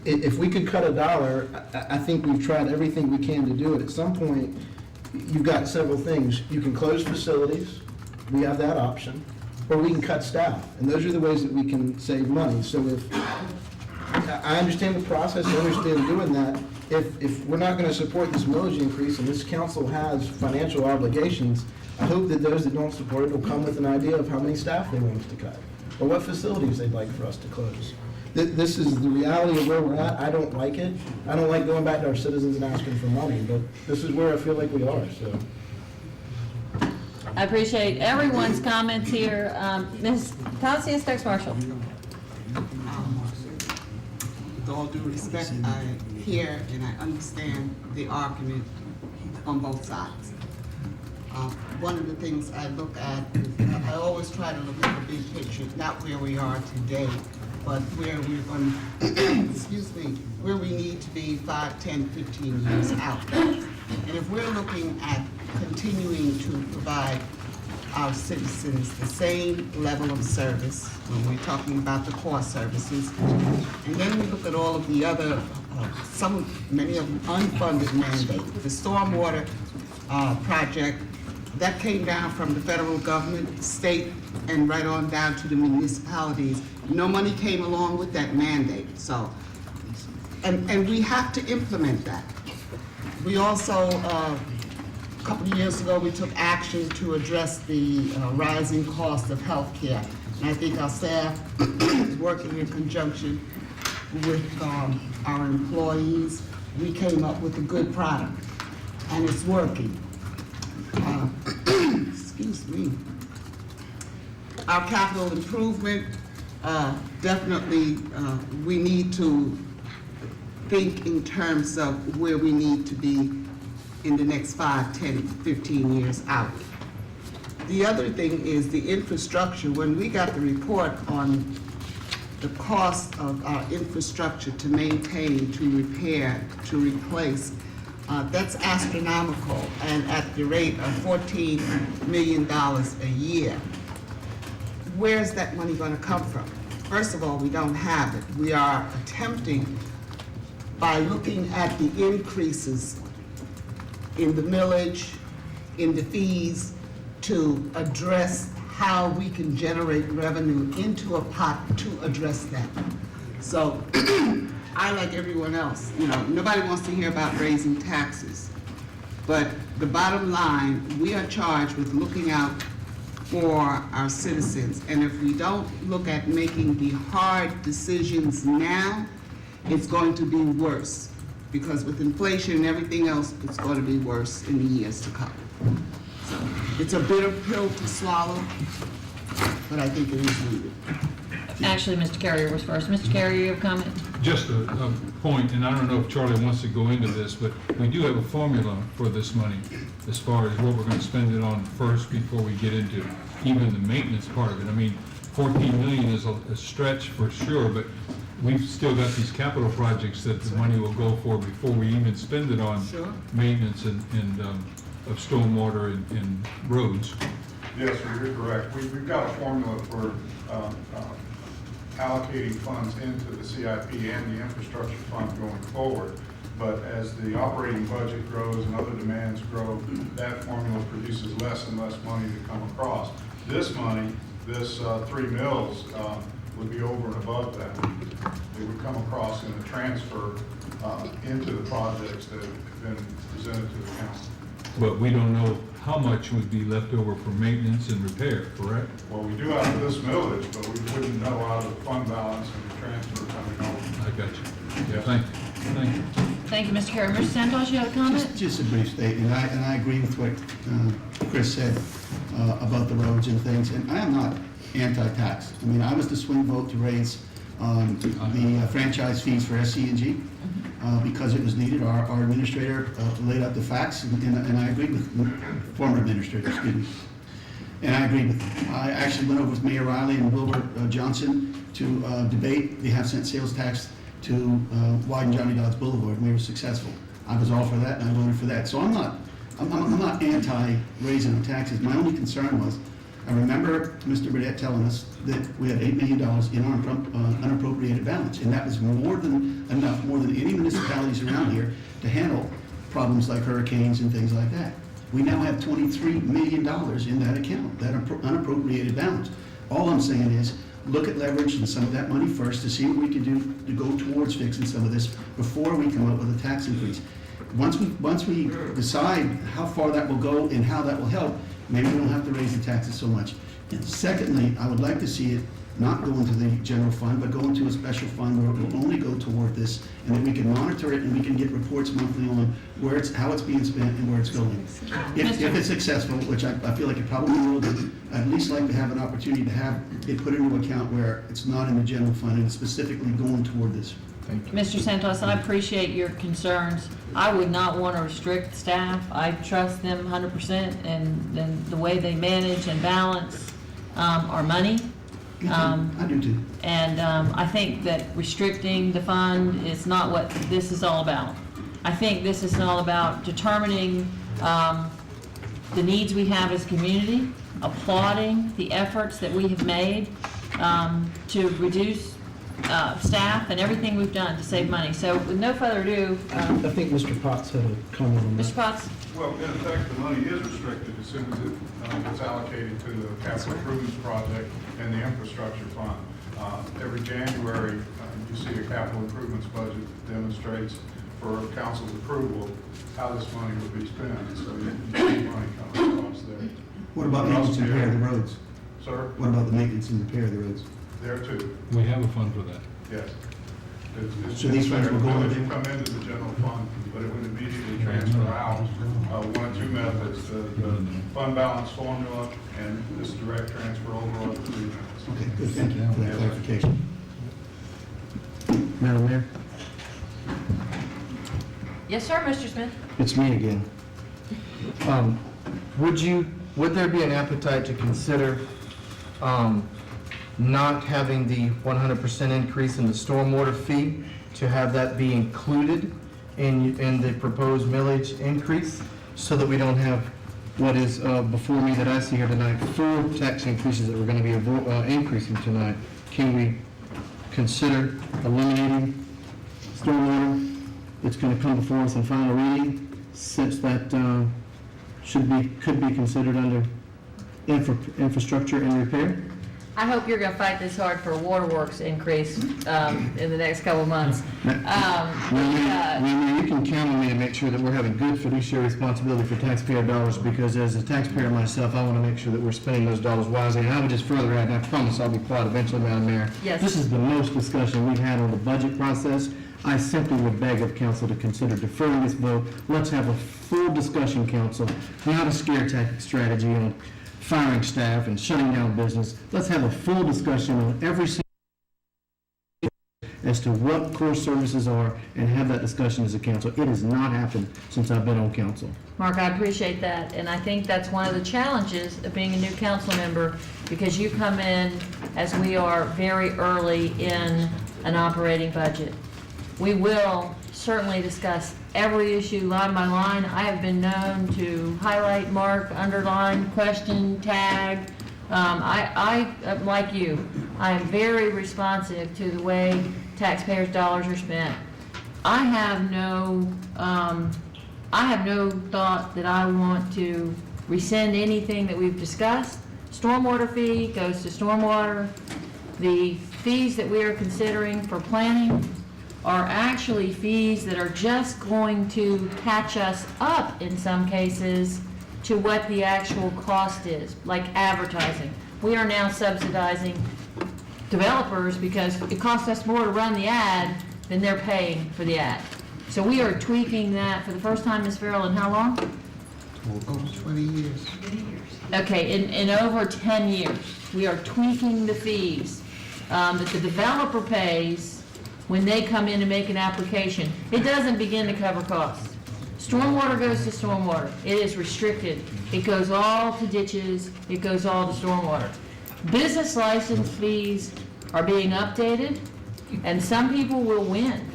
If we could cut a dollar, I think we've tried everything we can to do it. At some point, you've got several things. You can close facilities, we have that option, or we can cut staff. And those are the ways that we can save money. So I understand the process, I understand doing that. If we're not going to support this millage increase, and this council has financial obligations, I hope that those that don't support it will come with an idea of how many staff they want us to cut, or what facilities they'd like for us to close. This is the reality of where we're at. I don't like it. I don't like going back to our citizens and asking for money, but this is where I feel like we are, so. I appreciate everyone's comments here. Ms. Tasia Stokes Marshall. With all due respect, I hear and I understand the argument on both sides. One of the things I look at is I always try to look at the big picture, not where we are today, but where we're going, excuse me, where we need to be 5, 10, 15 years out. And if we're looking at continuing to provide our citizens the same level of service, when we're talking about the core services, and then we look at all of the other, many of them unfunded mandates, the stormwater project, that came down from the federal government, state, and right on down to the municipalities. No money came along with that mandate, so, and we have to implement that. We also, a couple of years ago, we took action to address the rising cost of healthcare. And I think our staff is working in conjunction with our employees. We came up with a good product, and it's working. Excuse me. Our capital improvement, definitely, we need to think in terms of where we need to be in the next 5, 10, 15 years out. The other thing is the infrastructure. When we got the report on the cost of our infrastructure to maintain, to repair, to replace, that's astronomical, and at the rate of $14 million a year. Where's that money going to come from? First of all, we don't have it. We are attempting, by looking at the increases in the millage, in the fees, to address how we can generate revenue into a pot to address that. So I, like everyone else, nobody wants to hear about raising taxes. But the bottom line, we are charged with looking out for our citizens. And if we don't look at making the hard decisions now, it's going to be worse. Because with inflation and everything else, it's going to be worse in the years to come. So it's a bitter pill to swallow, but I think it is needed. Actually, Mr. Carrier was first. Mr. Carrier, you have a comment? Just a point, and I don't know if Charlie wants to go into this, but we do have a formula for this money as far as what we're going to spend it on first before we get into even the maintenance part of it. I mean, 14 million is a stretch for sure, but we've still got these capital projects that the money will go for before we even spend it on maintenance and of stormwater and roads. Yes, sir, you're correct. We've got a formula for allocating funds into the CIP and the infrastructure fund going forward. But as the operating budget grows and other demands grow, that formula produces less and less money to come across. This money, this 3 mills, would be over and above that. It would come across in a transfer into the projects that have been presented to the council. But we don't know how much would be left over for maintenance and repair, correct? Well, we do out of this millage, but we wouldn't know out of the fund balance and the transfer coming over. I got you. Yeah, thank you. Thank you. Thank you, Mr. Carrier. Mr. Santos, you have a comment? Just a brief statement, and I agree with what Chris said about the roads and things, and I am not anti-tax. I mean, I was the swing vote to raise the franchise fees for SC&G because it was needed. Our administrator laid out the facts, and I agreed with former administrator, excuse me. And I agreed with them. I actually went over with Mayor Riley and Wilbur Johnson to debate the half-cent sales tax to widen Johnny Dodds Boulevard, and we were successful. I was all for that, and I voted for that. So I'm not anti-raising the taxes. My only concern was, I remember Mr. Burdette telling us that we had $8 million in our unappropriated balance, and that was more than enough, more than any municipalities around here to handle problems like hurricanes and things like that. We now have $23 million in that account, that unappropriated balance. All I'm saying is, look at leverage and some of that money first to see what we can do to go towards fixing some of this before we come up with a tax increase. Once we decide how far that will go and how that will help, maybe we don't have to raise the taxes so much. And secondly, I would like to see it not go into the general fund, but go into a special fund where it will only go toward this, and that we can monitor it and we can get reports monthly on how it's being spent and where it's going. If it's successful, which I feel like it probably will be, I'd at least like to have an opportunity to have it put into account where it's not in the general fund and it's specifically going toward this. Thank you. Mr. Santos, I appreciate your concerns. I would not want to restrict staff. I trust them 100% and the way they manage and balance our money. I do too. And I think that restricting the fund is not what this is all about. I think this is all about determining the needs we have as a community, applauding the efforts that we have made to reduce staff and everything we've done to save money. So with no further ado, I think Mr. Potts had a comment on that. Mr. Potts? Well, in effect, the money is restricted as soon as it gets allocated to the capital improvements project and the infrastructure fund. Every January, you see a capital improvements budget that demonstrates for council's approval how this money would be spent. So you see money coming across there. What about maintenance and repair of the roads? Sir? What about the maintenance and repair of the roads? There too, We have a fund for that. yes. So these funds will go It in would come into the general fund, but it would immediately transfer out. One of two methods, the fund balance formula and this direct transfer over of the 3 minutes. Okay, good, thank you for that clarification. Madam Mayor, Yes, sir, Mr. Smith? it's me again. Would there be an appetite to consider not having the 100% increase in the stormwater fee, to have that be included in the proposed millage increase, so that we don't have What is before me that I see here tonight, 4 tax increases that we're going to be increasing tonight. Can we consider eliminating stormwater? It's going to come before us in final reading, since that could be considered under infrastructure and repair. I hope you're gonna fight this hard for a waterworks increase in the next couple of months. Mayor, you can count on me to make sure that we're having good fiduciary responsibility for taxpayer dollars, because as a taxpayer myself, I want to make sure that we're spending those dollars wisely. And I would just further add, and I promise I'll be quiet eventually, Madam Mayor. Yes. This is the most discussion we've had on the budget process. I simply would beg of council to consider deferring this vote. Let's have a full discussion, council, not a scare tactic strategy on firing staff and shutting down business. Let's have a full discussion on every single as to what core services are, and have that discussion as a council. It has not happened since I've been on council. Mark, I appreciate that, and I think that's one of the challenges of being a new council member, because you come in, as we are, very early in an operating budget. We will certainly discuss every issue line by line. I have been known to highlight, mark, underline, question, tag. I like you, I am very responsive to the way taxpayers' dollars are spent. I have no thought that I want to rescind anything that we've discussed. Stormwater fee goes to stormwater. The fees that we are considering for planning are actually fees that are just going to catch us up in some cases to what the actual cost is, like advertising. We are now subsidizing developers because it costs us more to run the ad than they're paying for the ad. So we are tweaking that for the first time, Ms. Farrell, in how long? Over 20 years. Okay, in over 10 years. We are tweaking the fees that the developer pays when they come in to make an application. It doesn't begin to cover costs. Stormwater goes to stormwater. It is restricted. It goes all to ditches. It goes all to stormwater. Business license fees are being updated, and some people will win.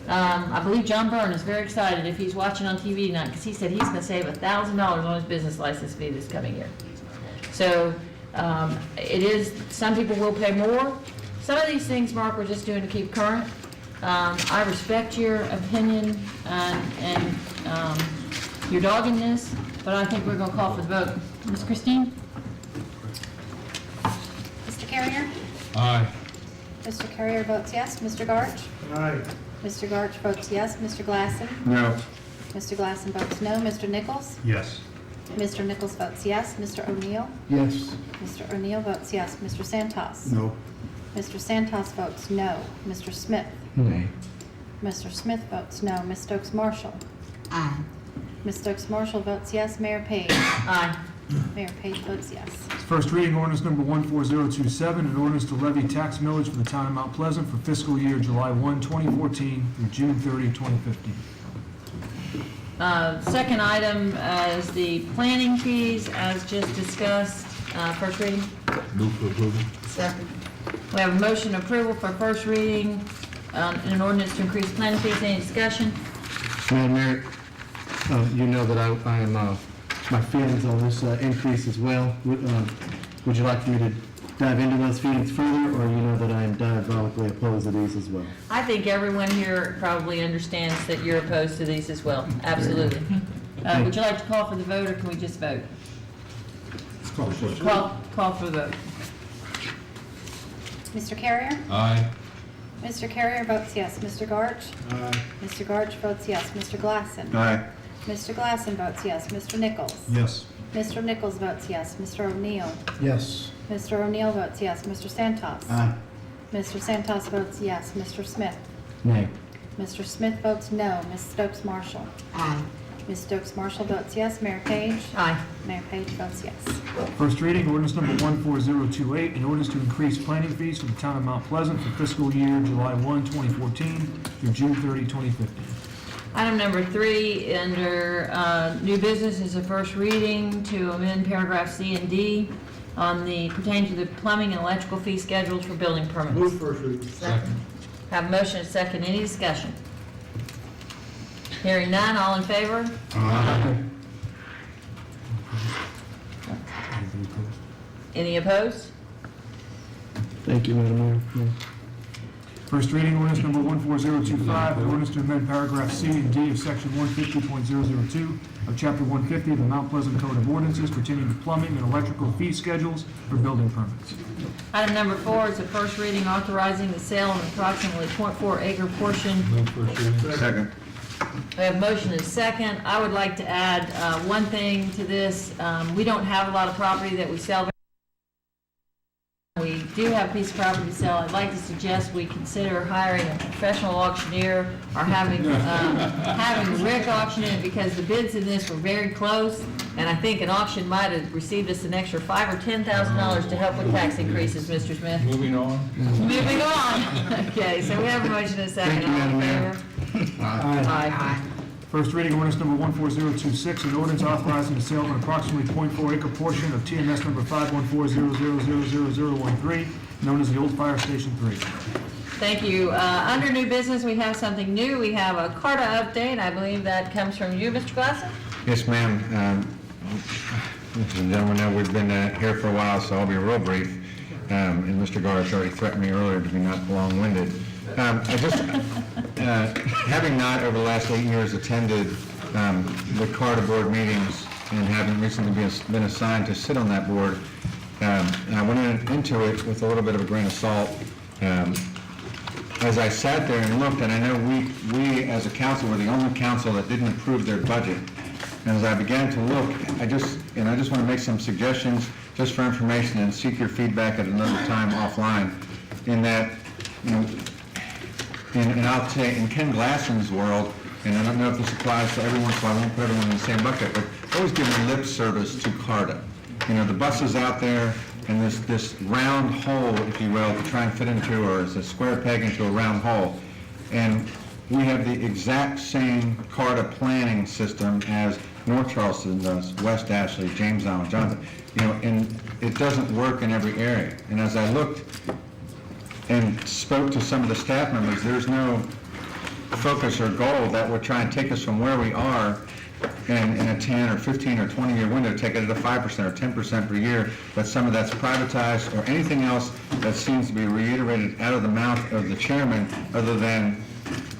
I believe John Byrne is very excited if he's watching on TV tonight, because he said he's going to save $1,000 on his business license fee this coming year. So it is, some people will pay more. Some of these things, Mark, we're just doing to keep current. I respect your opinion and your doggedness, but I think we're going to call for the vote. Ms. Christine? Mr. Carrier? Aye. Mr. Carrier votes yes. Mr. Garch? Aye. Mr. Garch votes yes. Mr. Glassen? No. Mr. Glassen votes no. Mr. Nichols? Yes. Mr. Nichols votes yes. Mr. O'Neill? Yes. Mr. O'Neill votes yes. Mr. Santos? No. Mr. Santos votes no. Mr. Smith? Nay. Mr. Smith votes no. Ms. Stokes Marshall? Aye. Ms. Stokes Marshall votes yes. Mayor Payne? Aye. Mayor Page votes yes. First reading ordinance number 14027, an ordinance to levy tax millage for the town of Mount Pleasant for fiscal year July 1, 2014 through June 30, 2015. Second item is the planning fees, as just discussed. First reading. Move for approval. Second. We have a motion to approval for first reading in an ordinance to increase planning fees. Any discussion? Madam Mayor, you know that I am, my feelings on this increase as well. Would you like for me to dive into those feelings further, or you know that I am diabolically opposed to these as well? I think everyone here probably understands that you're opposed to these as well. Absolutely. Would you like to call for the vote, or can we just vote? Call for the vote. Mr. Carrier? Aye. Mr. Carrier votes yes. Mr. Garch? Aye. Mr. Garch votes yes. Mr. Glasson? Aye. Mr. Glasson votes yes. Mr. Nichols? Yes. Mr. Nichols votes yes. Mr. O'Neill? Yes. Mr. O'Neill votes yes. Mr. Santos? Aye. Mr. Santos votes yes. Mr. Smith? Nay. Mr. Smith votes no. Ms. Stokes Marshall? Aye. Ms. Stokes Marshall votes yes. Mayor Page? Aye. Mayor Page votes yes. First reading, ordinance number 14028, an ordinance to increase planning fees for the town of Mount Pleasant for fiscal year July 1, 2014 through June 30, 2015. Item number 3, under new business, is a first reading to amend paragraph C and D on the pertaining to the plumbing and electrical fee schedules for building permits. Move first reading. Second. Have a motion and second. Any discussion? Hearing none, all in favor? Any opposed? Thank you, Madam Mayor. Yeah. First reading, ordinance number 14025, an ordinance to amend paragraph C and D of section 150.002 of chapter 150 of the Mount Pleasant Code of Ordinances pertaining to plumbing and electrical fee schedules for building permits. Item number 4 is a first reading authorizing the sale of an approximately .4 acre portion. Move first reading. Second. We have motion and second. I would like to add one thing to this. We don't have a lot of property that we sell. We do have a piece of property to sell. I'd like to suggest we consider hiring a professional auctioneer or having Rick auction it, because the bids in this were very close, and I think an auction might have received us an extra $5,000 or $10,000 to help with tax increases, Mr. Smith. Moving on. Moving on. Okay, so we have a motion and a second. Thank you, Madam Mayor. Aye. First reading, ordinance number 14026, an ordinance authorizing the sale of an approximately .4 acre portion of TMS number 51400000013, known as the old Fire Station 3. Thank you. Under new business, we have something new. We have a CARTA update. I believe that comes from you, Mr. Glasson. Yes, ma'am. Ladies and gentlemen, now we've been here for a while, so I'll be real brief. And Mr. Garch already threatened me earlier to be not long-winded. I just, having not over the last 8 years attended the CARTA board meetings and having recently been assigned to sit on that board, I went into it with a little bit of a grain of salt. As I sat there and looked, and I know we as a council were the only council that didn't approve their budget. And as I began to look, I just want to make some suggestions just for information and seek your feedback at another time offline. In that, and I'll say, in Ken Glasson's world, and I don't know if this applies to everyone, so I won't put everyone in the same bucket, but always giving lip service to CARTA. The buses out there, and this round hole, if you will, to try and fit into, or it's a square peg into a round hole. And we have the exact same CARTA planning system as North Charleston does, West Ashley, James Island, Johnson, and it doesn't work in every area. And as I looked and spoke to some of the staff members, there's no focus or goal that would try and take us from where we are and in a 10 or 15 or 20-year window, take it at a 5% or 10% per year, but some of that's privatized or anything else that seems to be reiterated out of the mouth of the chairman other than,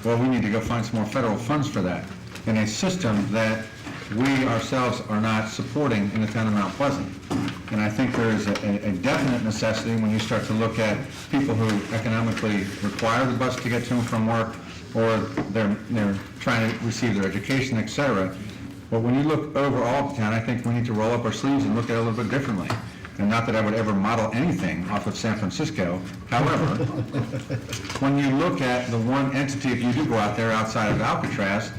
well, we need to go find some more federal funds for that, in a system that we ourselves are not supporting in the town of Mount Pleasant. And I think there is a definite necessity when you start to look at people who economically require the bus to get to and from work, or they're trying to receive their education, et cetera. But when you look overall at the town, I think we need to roll up our sleeves and look at it a little bit differently. And not that I would ever model anything off of San Francisco. However, when you look at the one entity, if you do go out there outside of Alcatraz,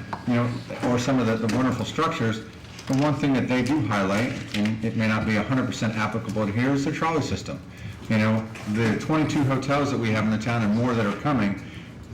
or some of the wonderful structures, the one thing that they do highlight, and it may not be 100% applicable to here, is the trolley system. The 22 hotels that we have in the town and more that are coming,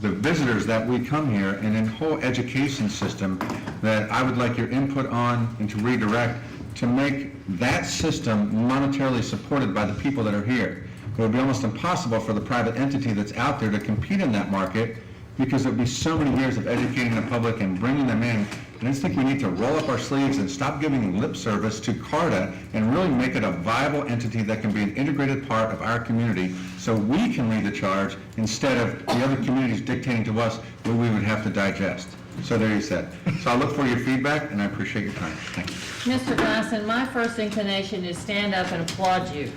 the visitors that we come here, and in whole education system that I would like your input on and to redirect to make that system monetarily supported by the people that are here. it would be almost impossible for the private entity that's out there to compete in that market because it would be so many years of educating the public and bringing them in. And I just think we need to roll up our sleeves and stop giving lip service to CARTA and really make it a viable entity that can be an integrated part of our community so we can lead the charge instead of the other communities dictating to us what we would have to digest. So there you said. So I look for your feedback, and I appreciate your time. Thank you. Mr. Glasson, my first inclination is stand up and applaud you,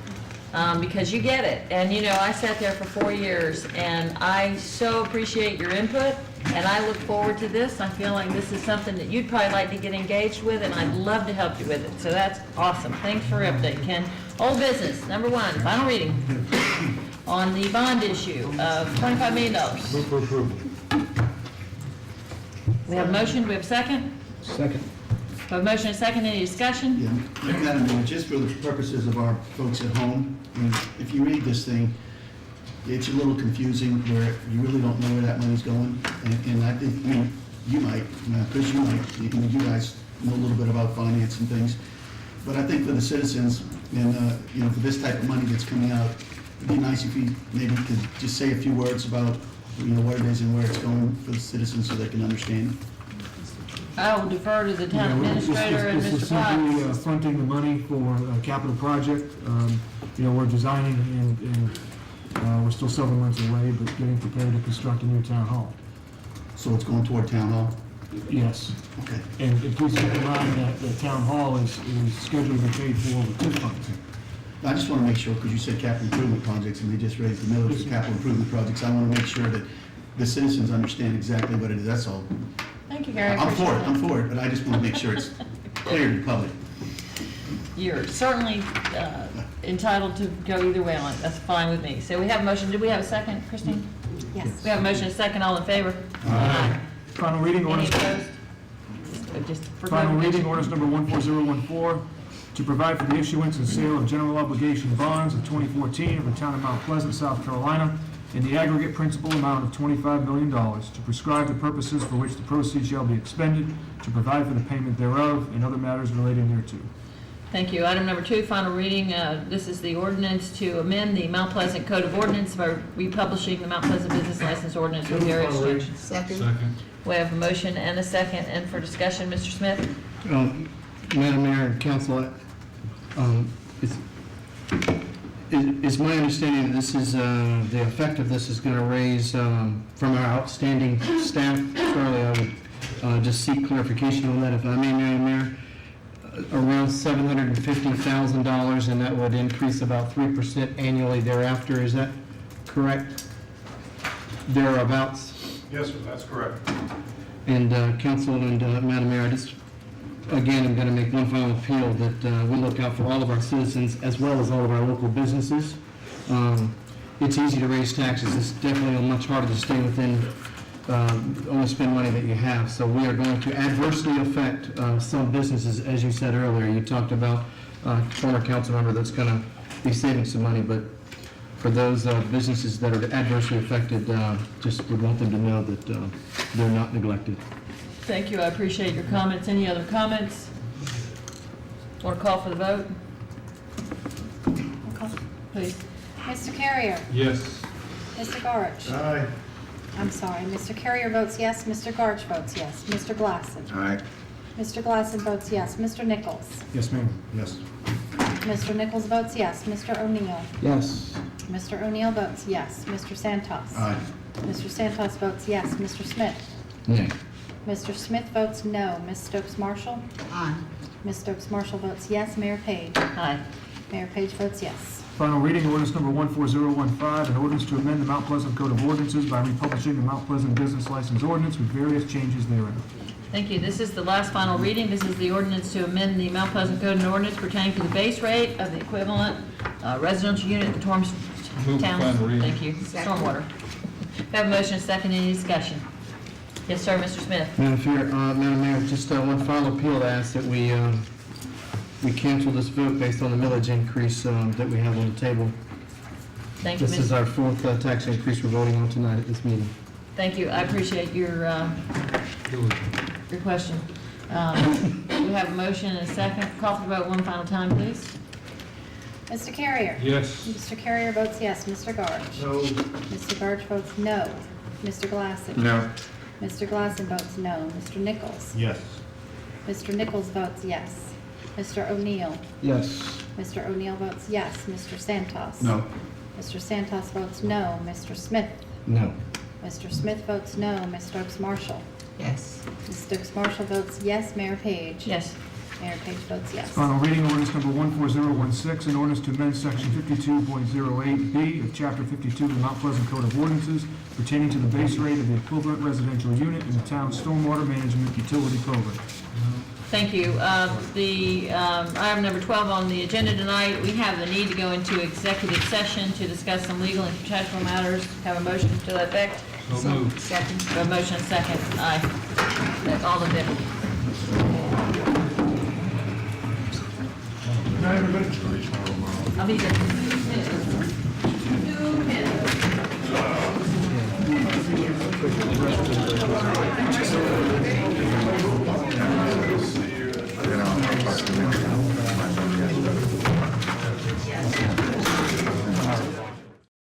because you get it. And, you know, I sat there for 4 years, and I so appreciate your input, and I look forward to this. I feel like this is something that you'd probably like to get engaged with, and I'd love to help you with it. So that's awesome. Thanks for your update, Ken. Old business, number 1, final reading on the bond issue of $25 million. Move for approval. We have a motion, do we have a second? Second. We have a motion and a second, any discussion? Yeah, Madam Mayor, just for the purposes of our folks at home, I mean, if you read this thing, it's a little confusing where you really don't know where that money's going. And I think, I mean, you might, Chris, you might, you guys know a little bit about finance and things. But I think for the citizens and, you know, for this type of money that's coming out, it'd be nice if we maybe could just say a few words about, you know, what it is and where it's going for the citizens so they can understand. I will defer to the town administrator and This is Mr. Potts. simply fronting the money for a capital project. You know, we're designing and we're still several months away, but getting prepared to construct a new town hall. So it's going toward town hall? Yes. Okay. And please keep in mind that the town hall is scheduled to be paid for with TIF funds. I just want to make sure, because you said capital improvement projects, and they just raised the millage for capital improvement projects. I want to make sure that the citizens understand exactly what it is, that's all. Thank you, Gary. I'm for it, but I just want to make sure it's clear to the public. You're certainly entitled to go either way on it. That's fine with me. So we have a motion. Do we have a second, Christine? Yes. We have a motion and a second. All in favor? Aye. Final reading, Any ordinance. opposed? Just for Final reading, clarification. ordinance number 14014, to provide for the issuance and sale of general obligation bonds of 2014 of the town of Mount Pleasant, South Carolina, in the aggregate principal amount of $25 million, to prescribe the purposes for which the proceeds shall be expended, to provide for the payment thereof, and other matters relating thereto. Thank you. Item number 2, final reading. This is the ordinance to amend the Mount Pleasant Code of Ordinance by republishing the Mount Pleasant Business License Ordinance with various changes. Second. We have a motion and a second. And for discussion, Mr. Smith? Madam Mayor and Council, it's my understanding that this is, the effect of this is going to raise, from our outstanding staff, Charlie, I would just seek clarification on that, if I may, Madam Mayor, around $750,000, and that would increase about 3% annually thereafter. Is that correct? Thereabouts? Yes, sir, that's correct. And Council and Madam Mayor, I just, again, I'm going to make one final appeal that we look out for all of our citizens as well as all of our local businesses. It's easy to raise taxes. It's definitely much harder to stay within, only spend money that you have. So we are going to adversely affect some businesses, as you said earlier. You talked about former council member that's going to be saving some money, but for those businesses that are adversely affected, just would want them to know that they're not neglected. Thank you. I appreciate your comments. Any other comments? Want to call for the vote? Please. Mr. Carrier? Yes. Mr. Garch? Aye. I'm sorry, Mr. Carrier votes yes, Mr. Garch votes yes. Mr. Glasson? Aye. Mr. Glasson votes yes. Mr. Nichols? Yes, ma'am. Yes. Mr. Nichols votes yes. Mr. O'Neill? Yes. Mr. O'Neill votes yes. Mr. Santos? Aye. Mr. Santos votes yes. Mr. Smith? Nay. Mr. Smith votes no. Ms. Stokes Marshall? Aye. Ms. Stokes Marshall votes yes. Mayor Page? Aye. Mayor Page votes yes. Final reading, ordinance number 14015, an ordinance to amend the Mount Pleasant Code of Ordinances by republishing the Mount Pleasant Business License Ordinance with various changes therein. Thank you. This is the last final reading. This is the ordinance to amend the Mount Pleasant Code and Ordinance pertaining to the base rate of the equivalent residential unit in Torrance Move for Town. final reading. Thank you. Stormwater. We have a motion and a second. Any discussion? Yes, sir, Mr. Smith. Madam Mayor, just one final appeal to ask that we cancel this vote based on the millage increase that we have on the table. Thank you, This is Ms. our fourth tax increase we're voting on tonight at this meeting. Thank you. I appreciate your question. We have a motion and a second. Call for the vote one final time, please. Mr. Carrier? Yes. Mr. Carrier votes yes. Mr. Garge? No. Mr. Garge votes no. Mr. Glassman? No. Mr. Glassman votes no. Mr. Nichols? Yes. Mr. Nichols votes yes. Mr. O'Neill? Yes. Mr. O'Neill votes yes. Mr. Santos? No. Mr. Santos votes no. Mr. Smith? No. Mr. Smith votes no. Ms. Stokes Marshall? Yes. Ms. Stokes Marshall votes yes. Mayor Page? Yes. Mayor Page votes yes. Final reading, ordinance number 14016, an ordinance to amend section 52.08B of chapter 52 of the Mount Pleasant Code of Ordinances pertaining to the base rate of the equivalent residential unit in the town's stormwater management utility program. Thank you. Item number 12 on the agenda tonight, we have the need to go into executive session to discuss some legal and contractual matters. Have a motion to that effect? So moved. Second. A motion, second. Aye. That's all in favor. Good night, everybody. I'll be there. 2 minutes.